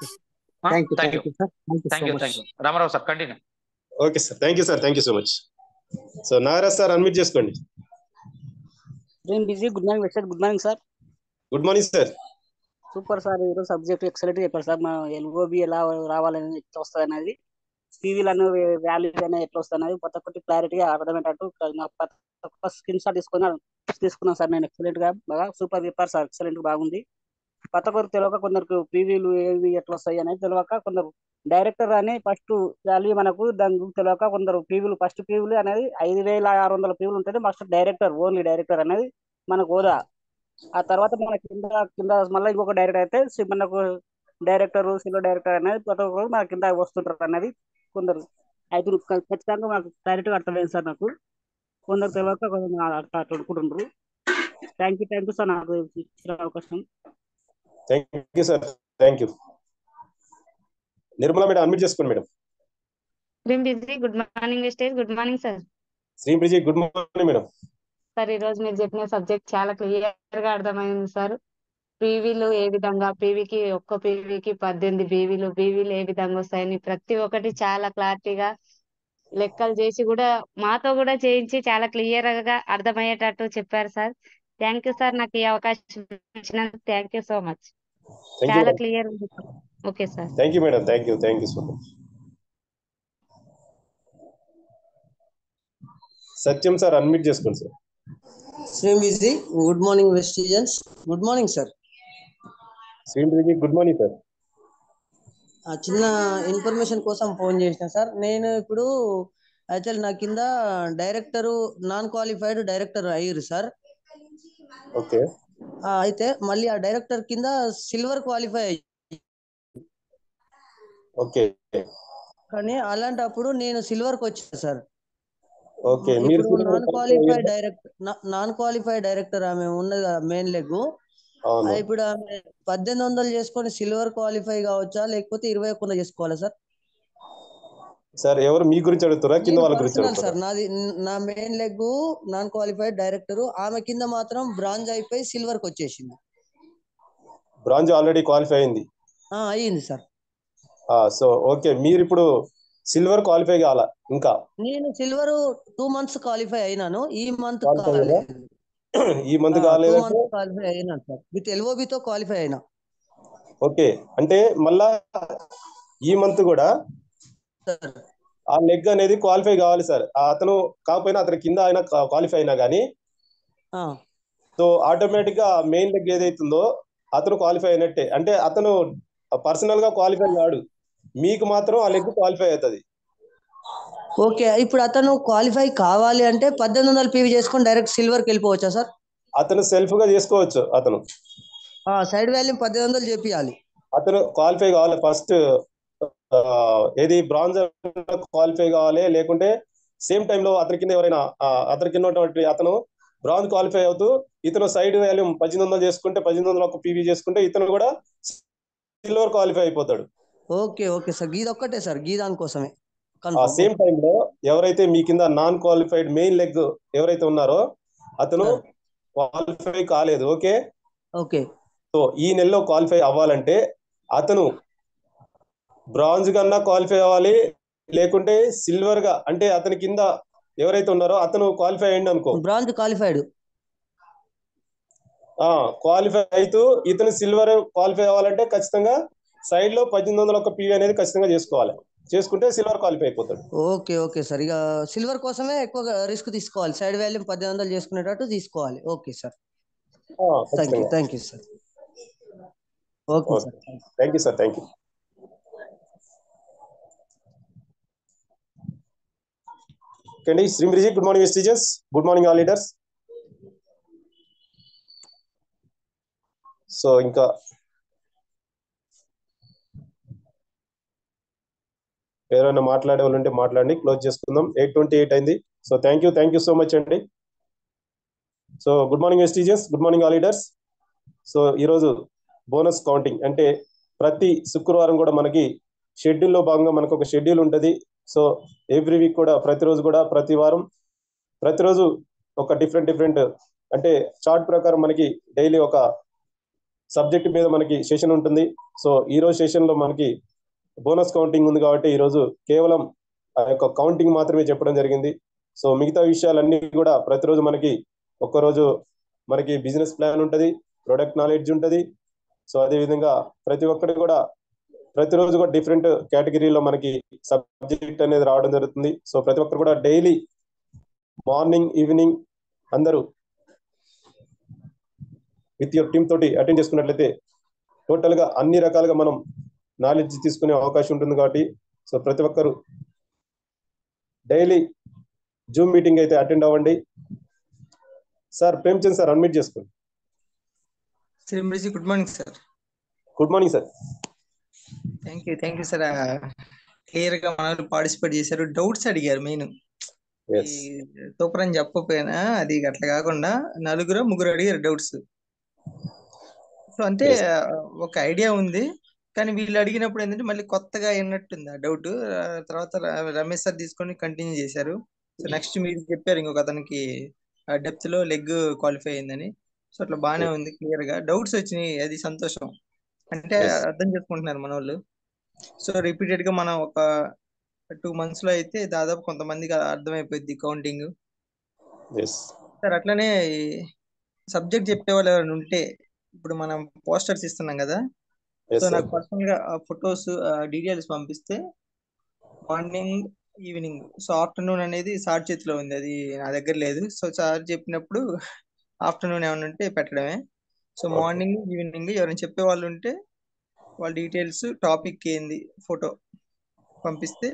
Thank you. Thank you. Thank you. Ramarao sir continue. Okay sir, thank you sir, thank you so much. So Nagaraj sir unmute చేసుకోండి. బిజీ. Good morning sir. Good morning sir. Good morning sir. Super sir, ఈరోజు సబ్జెక్ట్ ఎక్సలెంట్ చెప్పారు సార్. మన ఎల్ఓబి ఎలా రావాలని, ఎట్లా వస్తుంది అనేది, టీవీలు అనేవి వాల్యూస్ అనేది ఎట్లా వస్తుంది అనేది ప్రతి ఒక్కటి క్లారిటీగా అర్థమయ్యేటట్టు ప్రతి ఒక్క స్క్రీన్ షాట్ తీసుకున్నాను సార్. నేను ఎక్సలెంట్ గా బాగా సూపర్ చెప్పారు సార్. ఎక్సలెంట్ బాగుంది. కొత్త కొరకు తెలియక కొందరికి పీవీలు ఏవి ఎట్లా వస్తాయి అనేది తెలియక, కొందరు డైరెక్టర్ అని ఫస్ట్ వాల్యూ మనకు దాని గురించి తెలియక, కొందరు పీవీలు ఫస్ట్ పీవీలు అనేది 5,600 పీవీలు ఉంటుంది. ఫస్ట్ డైరెక్టర్, ఓన్లీ డైరెక్టర్ అనేది మనకు హోదా. ఆ తర్వాత మన కింద మళ్ళీ ఇంకొక డైరెక్టర్ అయితే మనకు డైరెక్టర్, సిల్వర్ డైరెక్టర్ అనేది ప్రతి ఒక్కరు మన కింద వస్తుంటారు అనేది కొందరు అయితే ఖచ్చితంగా మనకు డైరెక్ట్గా అర్థమైంది సార్. నాకు కొందరు తెలియక కొందరు అట్లా అనుకుంటుండ్రు. థ్యాంక్ యూ సార్ నాకు ఇచ్చిన అవకాశం. Thank you sir, thank you. Nirmala madam unmute చేసుకోండి madam. Good morning stage. Good morning sir. శ్రీబ్రిజి గుడ్ మార్నింగ్ మేడం. సార్, ఈ రోజు మీరు చెప్పిన సబ్జెక్ట్ చాలా క్లియర్ గా అర్థమైంది సార్. పీవీలు ఏ విధంగా, ఒక్క పీవీకి 18 పీవీలు ఏ విధంగా వస్తాయని ప్రతి ఒక్కటి చాలా క్లారిటీగా లెక్కలు చేసి కూడా మాతో కూడా చేయించి చాలా క్లియర్ గా అర్థమయ్యేటట్టు చెప్పారు సార్. థ్యాంక్ యూ సార్, నాకు ఈ అవకాశం ఇచ్చినందుకు థ్యాంక్ యూ సో మచ్. చాలా క్లియర్ ఉంది. Okay sir. Thank you madam, thank you so much. Satyam sir unmute చేసుకోండి సార్. శ్రీబ్రిజి good morning Vestigians. Good morning sir. శ్రీబ్రిజి గుడ్ మార్నింగ్ సార్. చిన్న ఇన్ఫర్మేషన్ కోసం ఫోన్ చేసిన సార్. నేను ఇప్పుడు యాక్చువల్ నా కింద డైరెక్టర్ నాన్ క్వాలిఫైడ్ డైరెక్టర్ అయ్యారు సార్. ఓకే. అయితే మళ్ళీ ఆ డైరెక్టర్ కింద సిల్వర్ క్వాలిఫై అయ్యి, ఓకే, కానీ అలాంటప్పుడు నేను సిల్వర్కి వచ్చాను సార్. ఓకే. ఇప్పుడు నాన్ క్వాలిఫైడ్ డైరెక్టర్ ఆమె ఉన్నది మెయిన్ లెగ్. ఇప్పుడు ఆమె 1,800 చేసుకొని సిల్వర్ క్వాలిఫై కావచ్చా, లేకపోతే 21 చేసుకోవాలా సార్? సార్ ఎవరు మీ గురించి అడుగుతారా, కింద వాళ్ళ గురించి అడుగుతారా? సార్ నా main leg non qualified director, ఆమె కింద మాత్రం బ్రాంజ్ అయిపోయి సిల్వర్ కి వచ్చేసింది. బ్రాంజ్ ఆల్రెడీ క్వాలిఫై అయింది. అయ్యింది సార్. సో ఓకే, మీరు ఇప్పుడు సిల్వర్ క్వాలిఫై కావాలా? ఇంకా నేను సిల్వర్ 2 months క్వాలిఫై అయినాను. ఈ మంత్ ఈ మంత్ కాలేదు క్వాలిఫై అయినాను సార్. విత్ ఎల్ఓబి తో క్వాలిఫై అయినా. ఓకే, అంటే మళ్ళా ఈ మంత్ కూడా ఆ లెగ్ అనేది క్వాలిఫై కావాలి సార్. అతను కాకపోయినా అతని కింద ఆయన క్వాలిఫై అయినా కానీ సో ఆటోమేటిక్ గా మెయిన్ లెగ్ ఏదైతుందో అతను క్వాలిఫై అయినట్టే. అంటే అతను పర్సనల్ గా క్వాలిఫై కాడు, మీకు మాత్రం ఆ లెగ్ క్వాలిఫై అవుతుంది. ఓకే, ఇప్పుడు అతను క్వాలిఫై కావాలి అంటే 1800 PV చేసుకొని డైరెక్ట్ సిల్వర్కి వెళ్ళిపోవచ్చా సార్? అతను సెల్ఫ్ గా చేసుకోవచ్చు. అతను సైడ్ వాల్యూమ్ 1800 చేపియాలి. అతను క్వాలిఫై కావాలి ఫస్ట్. ఏది బ్రాంజ్ క్వాలిఫై కావాలి, లేకుంటే సేమ్ టైంలో అతని కింద ఎవరైనా అతని కింద ఉన్నటువంటి అతను బ్రాంజ్ క్వాలిఫై అవుతూ ఇతను సైడ్ వాల్యూమ్ 1800 చేసుకుంటే 1800 ఒక PV చేసుకుంటే ఇతను కూడా సిల్వర్ క్వాలిఫై అయిపోతాడు. ఓకే ఓకే సార్, గీది ఒక్కటే సార్, గీ దానికోసమే. ఆ సేమ్ టైంలో ఎవరైతే మీ కింద నాన్ క్వాలిఫైడ్ మెయిన్ లెగ్ ఎవరైతే ఉన్నారో అతను క్వాలిఫై కాలేదు. ఓకే ఓకే, సో ఈ నెలలో క్వాలిఫై అవ్వాలంటే అతను బ్రాంజ్ కన్నా క్వాలిఫై అవ్వాలి, లేకుంటే సిల్వర్ గా, అంటే అతని కింద ఎవరైతే ఉన్నారో అతను క్వాలిఫై అయ్యింది అనుకో, బ్రాంజ్ క్వాలిఫైడ్ క్వాలిఫై అవుతూ ఇతను సిల్వర్ క్వాలిఫై అవ్వాలంటే ఖచ్చితంగా సైడ్ లో 1800 ఒక PV అనేది ఖచ్చితంగా చేసుకోవాలి. చేసుకుంటే సిల్వర్ క్వాలిఫై అయిపోతాడు. ఓకే ఓకే సార్, ఇక సిల్వర్ కోసమే ఎక్కువ రిస్క్ తీసుకోవాలి, సైడ్ వాల్యూమ్ 1800 చేసుకునేటట్టు తీసుకోవాలి. Okay sir, thank you sir. Okay sir, thank you sir, thank you. కండి శ్రీమృజీ, good morning students, good morning all leaders. So ఇంకా ఎవరైనా మాట్లాడే వాళ్ళు ఉంటే మాట్లాడండి, క్లోజ్ చేసుకుందాం. 8:28 అయింది. So thank you so much అండి. So good morning students, good morning all leaders. So ఈరోజు బోనస్ కౌంటింగ్ అంటే ప్రతి శుక్రవారం కూడా మనకి షెడ్యూల్లో భాగంగా మనకు ఒక షెడ్యూల్ ఉంటుంది. సో ఎవ్రీ వీక్ కూడా ప్రతిరోజు కూడా ప్రతిరోజు ఒక డిఫరెంట్ అంటే చార్ట్ ప్రకారం మనకి డైలీ ఒక సబ్జెక్ట్ మీద మనకి సెషన్ ఉంటుంది. సో ఈరోజు సెషన్లో మనకి బోనస్ కౌంటింగ్ ఉంది కాబట్టి ఈరోజు కేవలం ఆ యొక్క కౌంటింగ్ మాత్రమే చెప్పడం జరిగింది. సో మిగతా విషయాలన్నీ కూడా ప్రతిరోజు మనకి ఒక్కరోజు మనకి బిజినెస్ ప్లాన్ ఉంటుంది, ప్రొడక్ట్ నాలెడ్జ్ ఉంటుంది. సో అదేవిధంగా ప్రతి ఒక్కటి కూడా ప్రతిరోజు కూడా డిఫరెంట్ కేటగిరీలో మనకి సబ్జెక్ట్ అనేది రావడం జరుగుతుంది. సో ప్రతి ఒక్కరు కూడా డైలీ మార్నింగ్ ఈవినింగ్ అందరూ విత్ యువర్ టీమ్ తోటి అటెండ్ చేసుకున్నట్లయితే టోటల్ గా అన్ని రకాలుగా మనం నాలెడ్జ్ తీసుకునే అవకాశం ఉంటుంది కాబట్టి సో ప్రతి ఒక్కరు డైలీ జూమ్ మీటింగ్ అయితే అటెండ్ అవ్వండి. సార్ ప్రేమ్చంద్ సార్ అన్మ్యూట్ చేసుకోండి. శ్రీమృజీ, good morning sir. Good morning sir. Thank you sir. Clear గా మనల్ని పార్టిసిపేట్ చేశారు, డౌట్స్ అడిగారు. మెయిన్ సూపర్ అని చెప్పకపోయినా అది అట్లా కాకుండా ముగ్గురు అడిగారు డౌట్స్. సో అంటే ఒక ఐడియా ఉంది, కానీ వీళ్ళు అడిగినప్పుడు ఏంటంటే మళ్ళీ కొత్తగా అయినట్టుంది ఆ డౌట్. తర్వాత రమేష్ సార్ తీసుకొని కంటిన్యూ చేశారు. సో నెక్స్ట్ మీరు చెప్పారు ఇంకొక అతనికి డెప్త్ లో లెగ్ క్వాలిఫై అయిందని. సో అట్లా బాగానే ఉంది, క్లియర్ గా డౌట్స్ వచ్చినాయి, అది సంతోషం. అంటే అర్థం చేసుకుంటున్నారు మన వాళ్ళు. సో రిపీటెడ్ గా మనం ఒక 2 months లో అయితే దాదాపు కొంతమందికి అర్థమైపోయింది కౌంటింగ్. సార్ అట్లనే సబ్జెక్ట్ చెప్పే వాళ్ళు ఎవరైనా ఉంటే, ఇప్పుడు మనం పోస్టర్స్ ఇస్తున్నాం కదా, సో నాకు పర్సనల్ గా ఫొటోస్ డీటెయిల్స్ పంపిస్తే మార్నింగ్ ఈవినింగ్, సో ఆఫ్టర్నూన్ అనేది సార్ చేతిలో ఉంది, అది నా దగ్గర లేదు. సో సార్ చెప్పినప్పుడు ఆఫ్టర్నూన్ ఏమైనా ఉంటే పెట్టడమే. సో మార్నింగ్ ఈవినింగ్ ఎవరైనా చెప్పే వాళ్ళు ఉంటే వాళ్ళ డీటెయిల్స్, టాపిక్ ఏంది, ఫోటో పంపిస్తే,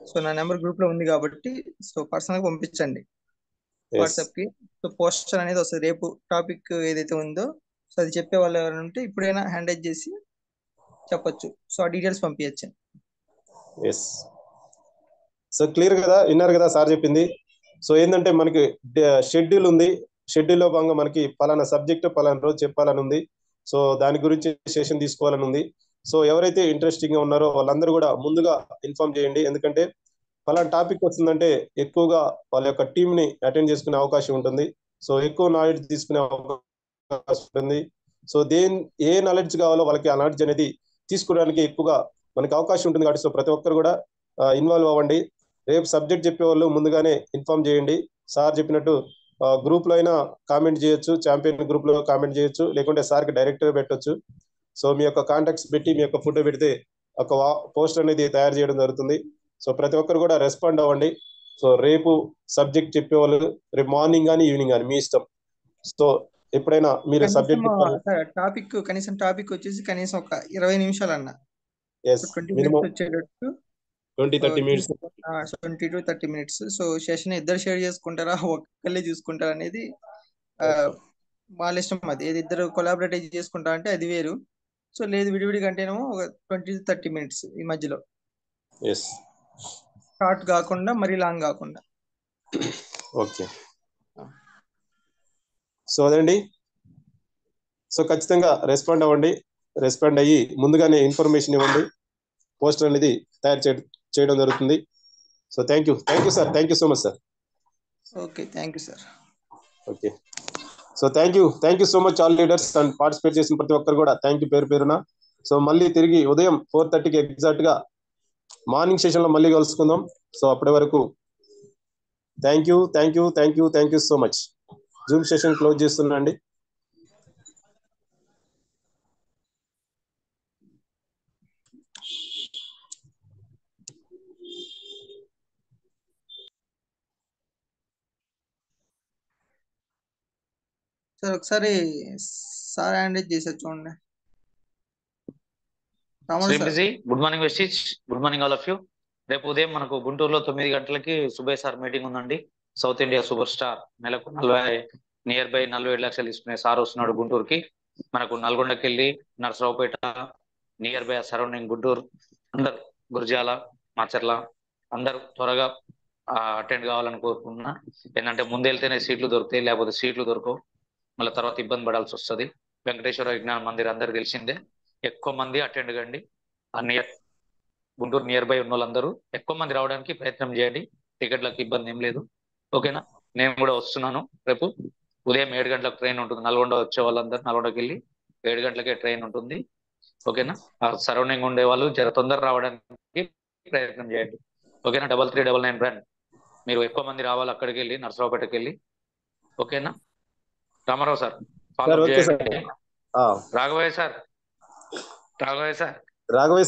సో నా నెంబర్ గ్రూప్ లో ఉంది కాబట్టి సో పర్సనల్ గా పంపించండి వాట్సాప్ కి. సో పోస్టర్ అనేది వస్తుంది రేపు, టాపిక్ ఏదైతే ఉందో సో అది చెప్పే వాళ్ళు ఎవరైనా ఉంటే ఇప్పుడైనా హ్యాండ్ చేసి చెప్పొచ్చు. సో ఆ డీటెయిల్స్ పంపించచ్చు. సో క్లియర్ కదా, విన్నారు కదా సార్ చెప్పింది. సో ఏంటంటే మనకి షెడ్యూల్ ఉంది, షెడ్యూల్లో భాగంగా మనకి పలానా సబ్జెక్ట్ పలానా రోజు చెప్పాలని ఉంది. సో దాని గురించి సెషన్ తీసుకోవాలని ఉంది. సో ఎవరైతే ఇంట్రెస్టింగ్ గా ఉన్నారో వాళ్ళందరూ కూడా ముందుగా ఇన్ఫార్మ్ చేయండి, ఎందుకంటే పలానా టాపిక్ వస్తుందంటే ఎక్కువగా వాళ్ళ యొక్క టీమ్ ని అటెండ్ చేసుకునే అవకాశం ఉంటుంది. సో ఎక్కువ నాలెడ్జ్ తీసుకునే అవకాశం ఉంటుంది. సో ఏ నాలెడ్జ్ కావాలో వాళ్ళకి ఆ నాలెడ్జ్ అనేది తీసుకోవడానికి ఎక్కువగా మనకి అవకాశం ఉంటుంది కాబట్టి సో ప్రతి ఒక్కరు కూడా ఇన్వాల్వ్ అవ్వండి. రేపు సబ్జెక్ట్ చెప్పే వాళ్ళు ముందుగానే ఇన్ఫార్మ్ చేయండి. సార్ చెప్పినట్టు గ్రూప్ లో అయినా కామెంట్ చేయొచ్చు, ఛాంపియన్ గ్రూప్ లో కామెంట్ చేయొచ్చు, లేకుంటే సార్కి డైరెక్ట్ గా పెట్టొచ్చు. సో మీ యొక్క కాంటాక్ట్స్ పెట్టి మీ యొక్క ఫోటో పెడితే ఒక పోస్టర్ అనేది తయారు చేయడం జరుగుతుంది. సో ప్రతి ఒక్కరు కూడా రెస్పాండ్ అవ్వండి. సో రేపు సబ్జెక్ట్ చెప్పేవాళ్ళు రేపు మార్నింగ్ కానీ ఈవినింగ్ కానీ మీ ఇష్టం. సో ఎప్పుడైనా మీరు సబ్జెక్ట్ టాపిక్ కనీసం టాపిక్ వచ్చేసి కనీసం ఒక 20 నిమిషాలు అన్న, 20 మినిమం మినిట్స్ వచ్చేటట్టు 20-30 minutes 20 to 30 minutes. So session ఇద్దరు షేర్ చేసుకుంటారా ఒక్కళ్ళే చూసుకుంటారా అనేది వాళ్ళ ఇష్టం. అది ఏది ఇద్దరు కొలాబరేట్ చేసుకుంటారా అంటే అది వేరు. సో లేదు విడివిడిగా అంటేనేమో ఒక 20 to 30 మినిట్స్ ఈ మధ్యలో, షార్ట్ కాకుండా మరీ లాంగ్ కాకుండా. ఓకే, సో అదండి. సో ఖచ్చితంగా రెస్పాండ్ అవ్వండి. రెస్పాండ్ అయ్యి ముందుగానే ఇన్ఫర్మేషన్ ఇవ్వండి. పోస్టర్ అనేది తయారు చేయడం జరుగుతుంది. So thank you sir, thank you so much sir. Okay, thank you sir. Okay, so thank you so much all leaders and participate చేసిన ప్రతి ఒక్కరు కూడా థ్యాంక్ యూ పేరు పేరున. సో మళ్ళీ తిరిగి ఉదయం 4:30కి ఎగ్జాక్ట్ గా మార్నింగ్ సెషన్ లో మళ్ళీ కలుసుకుందాం. సో అప్పటి వరకు thank you so much. Zoom session close చేస్తున్నా అండి. సార్ ఒకసారి సార్ హ్యాండ్ చేసారు చూడండి. Good morning Vestige, good morning all of you. రేపు ఉదయం మనకు గుంటూరులో 9 గంటలకి సుబేయ్ సార్ మీటింగ్ ఉందండి. సౌత్ ఇండియా సూపర్ స్టార్, నెలకు 40 లక్షలు తీసుకునే సార్ వస్తున్నాడు గుంటూరుకి. మనకు నల్గొండకి వెళ్ళి Narasaraopet near by surrounding Guntur అందరు గురజాల మాచర్ల అందరూ త్వరగా అటెండ్ కావాలని కోరుకుంటున్నా. ఏంటంటే ముందెళ్తేనే సీట్లు దొరుకుతాయి, లేకపోతే సీట్లు దొరకవు, మళ్ళీ తర్వాత ఇబ్బంది పడాల్సి వస్తుంది. వెంకటేశ్వర విజ్ఞాన మందిర్ అందరు తెలిసిందే. ఎక్కువ మంది అటెండ్ కండి. గుంటూరు నియర్ బై ఉన్న వాళ్ళందరూ ఎక్కువ మంది రావడానికి ప్రయత్నం చేయండి. టికెట్లకు ఇబ్బంది ఏం లేదు, ఓకేనా. నేను కూడా వస్తున్నాను. రేపు ఉదయం 7 గంటలకు ట్రైన్ ఉంటుంది. నల్గొండ వచ్చే వాళ్ళందరూ నల్గొండకి వెళ్ళి 7 గంటలకే ట్రైన్ ఉంటుంది, ఓకేనా. ఆ సరౌండింగ్ ఉండే వాళ్ళు జర తొందర రావడానికి ప్రయత్నం చేయండి, ఓకేనా. 3399 బ్రాండ్ మీరు ఎక్కువ మంది రావాలి అక్కడికి వెళ్ళి నర్సరావుపేటకి వెళ్ళి, ఓకేనా. రామారావు సార్ ఫాలో చేయండి. రాఘవయ్య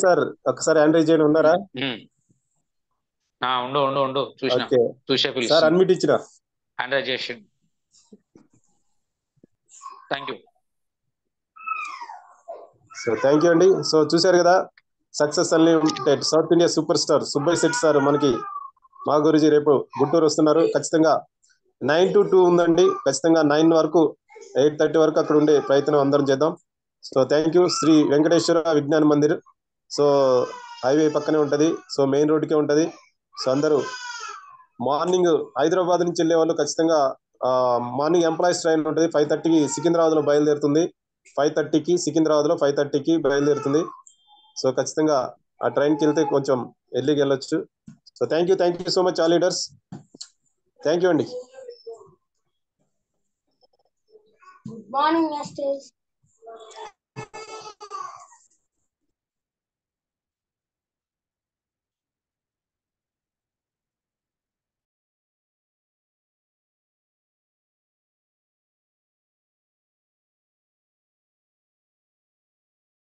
సార్ ఒకసారి హ్యాండ్ రైజ్ చేయండి. ఉన్నారా? ఉండు చూసే సార్ అన్మిట్ ఇచ్చిన హ్యాండ్ రైజ్ చేయండి. Thank you. So thank you అండి. సో చూశారు కదా, success unlimited south India super star Subbaiah Shetty sir మనకి మా గురుజీ రేపు గుంటూరు వస్తున్నారు. ఖచ్చితంగా 9 to 2 ఉందండి. ఖచ్చితంగా 9 వరకు 8:30 వరకు అక్కడ ఉండే ప్రయత్నం అందరం చేద్దాం. So thank you. Shri Venkateswara Vignana Mandir, so highway పక్కనే ఉంటది, సో మెయిన్ రోడ్కే ఉంటది. సో అందరూ మార్నింగ్ హైదరాబాద్ నుంచి వెళ్ళే వాళ్ళు ఖచ్చితంగా మార్నింగ్ ఎంప్లాయీస్ ట్రైన్ ఉంటుంది. 5:30కి సికింద్రాబాద్ లో బయలుదేరుతుంది. 5:30కి సికింద్రాబాద్ లో 5:30కి బయలుదేరుతుంది. సో ఖచ్చితంగా ఆ ట్రైన్కి వెళ్తే కొంచెం ఎర్లీకి వెళ్ళొచ్చు. So thank you so much all leaders. Thank you అండి. Good morning, Masters.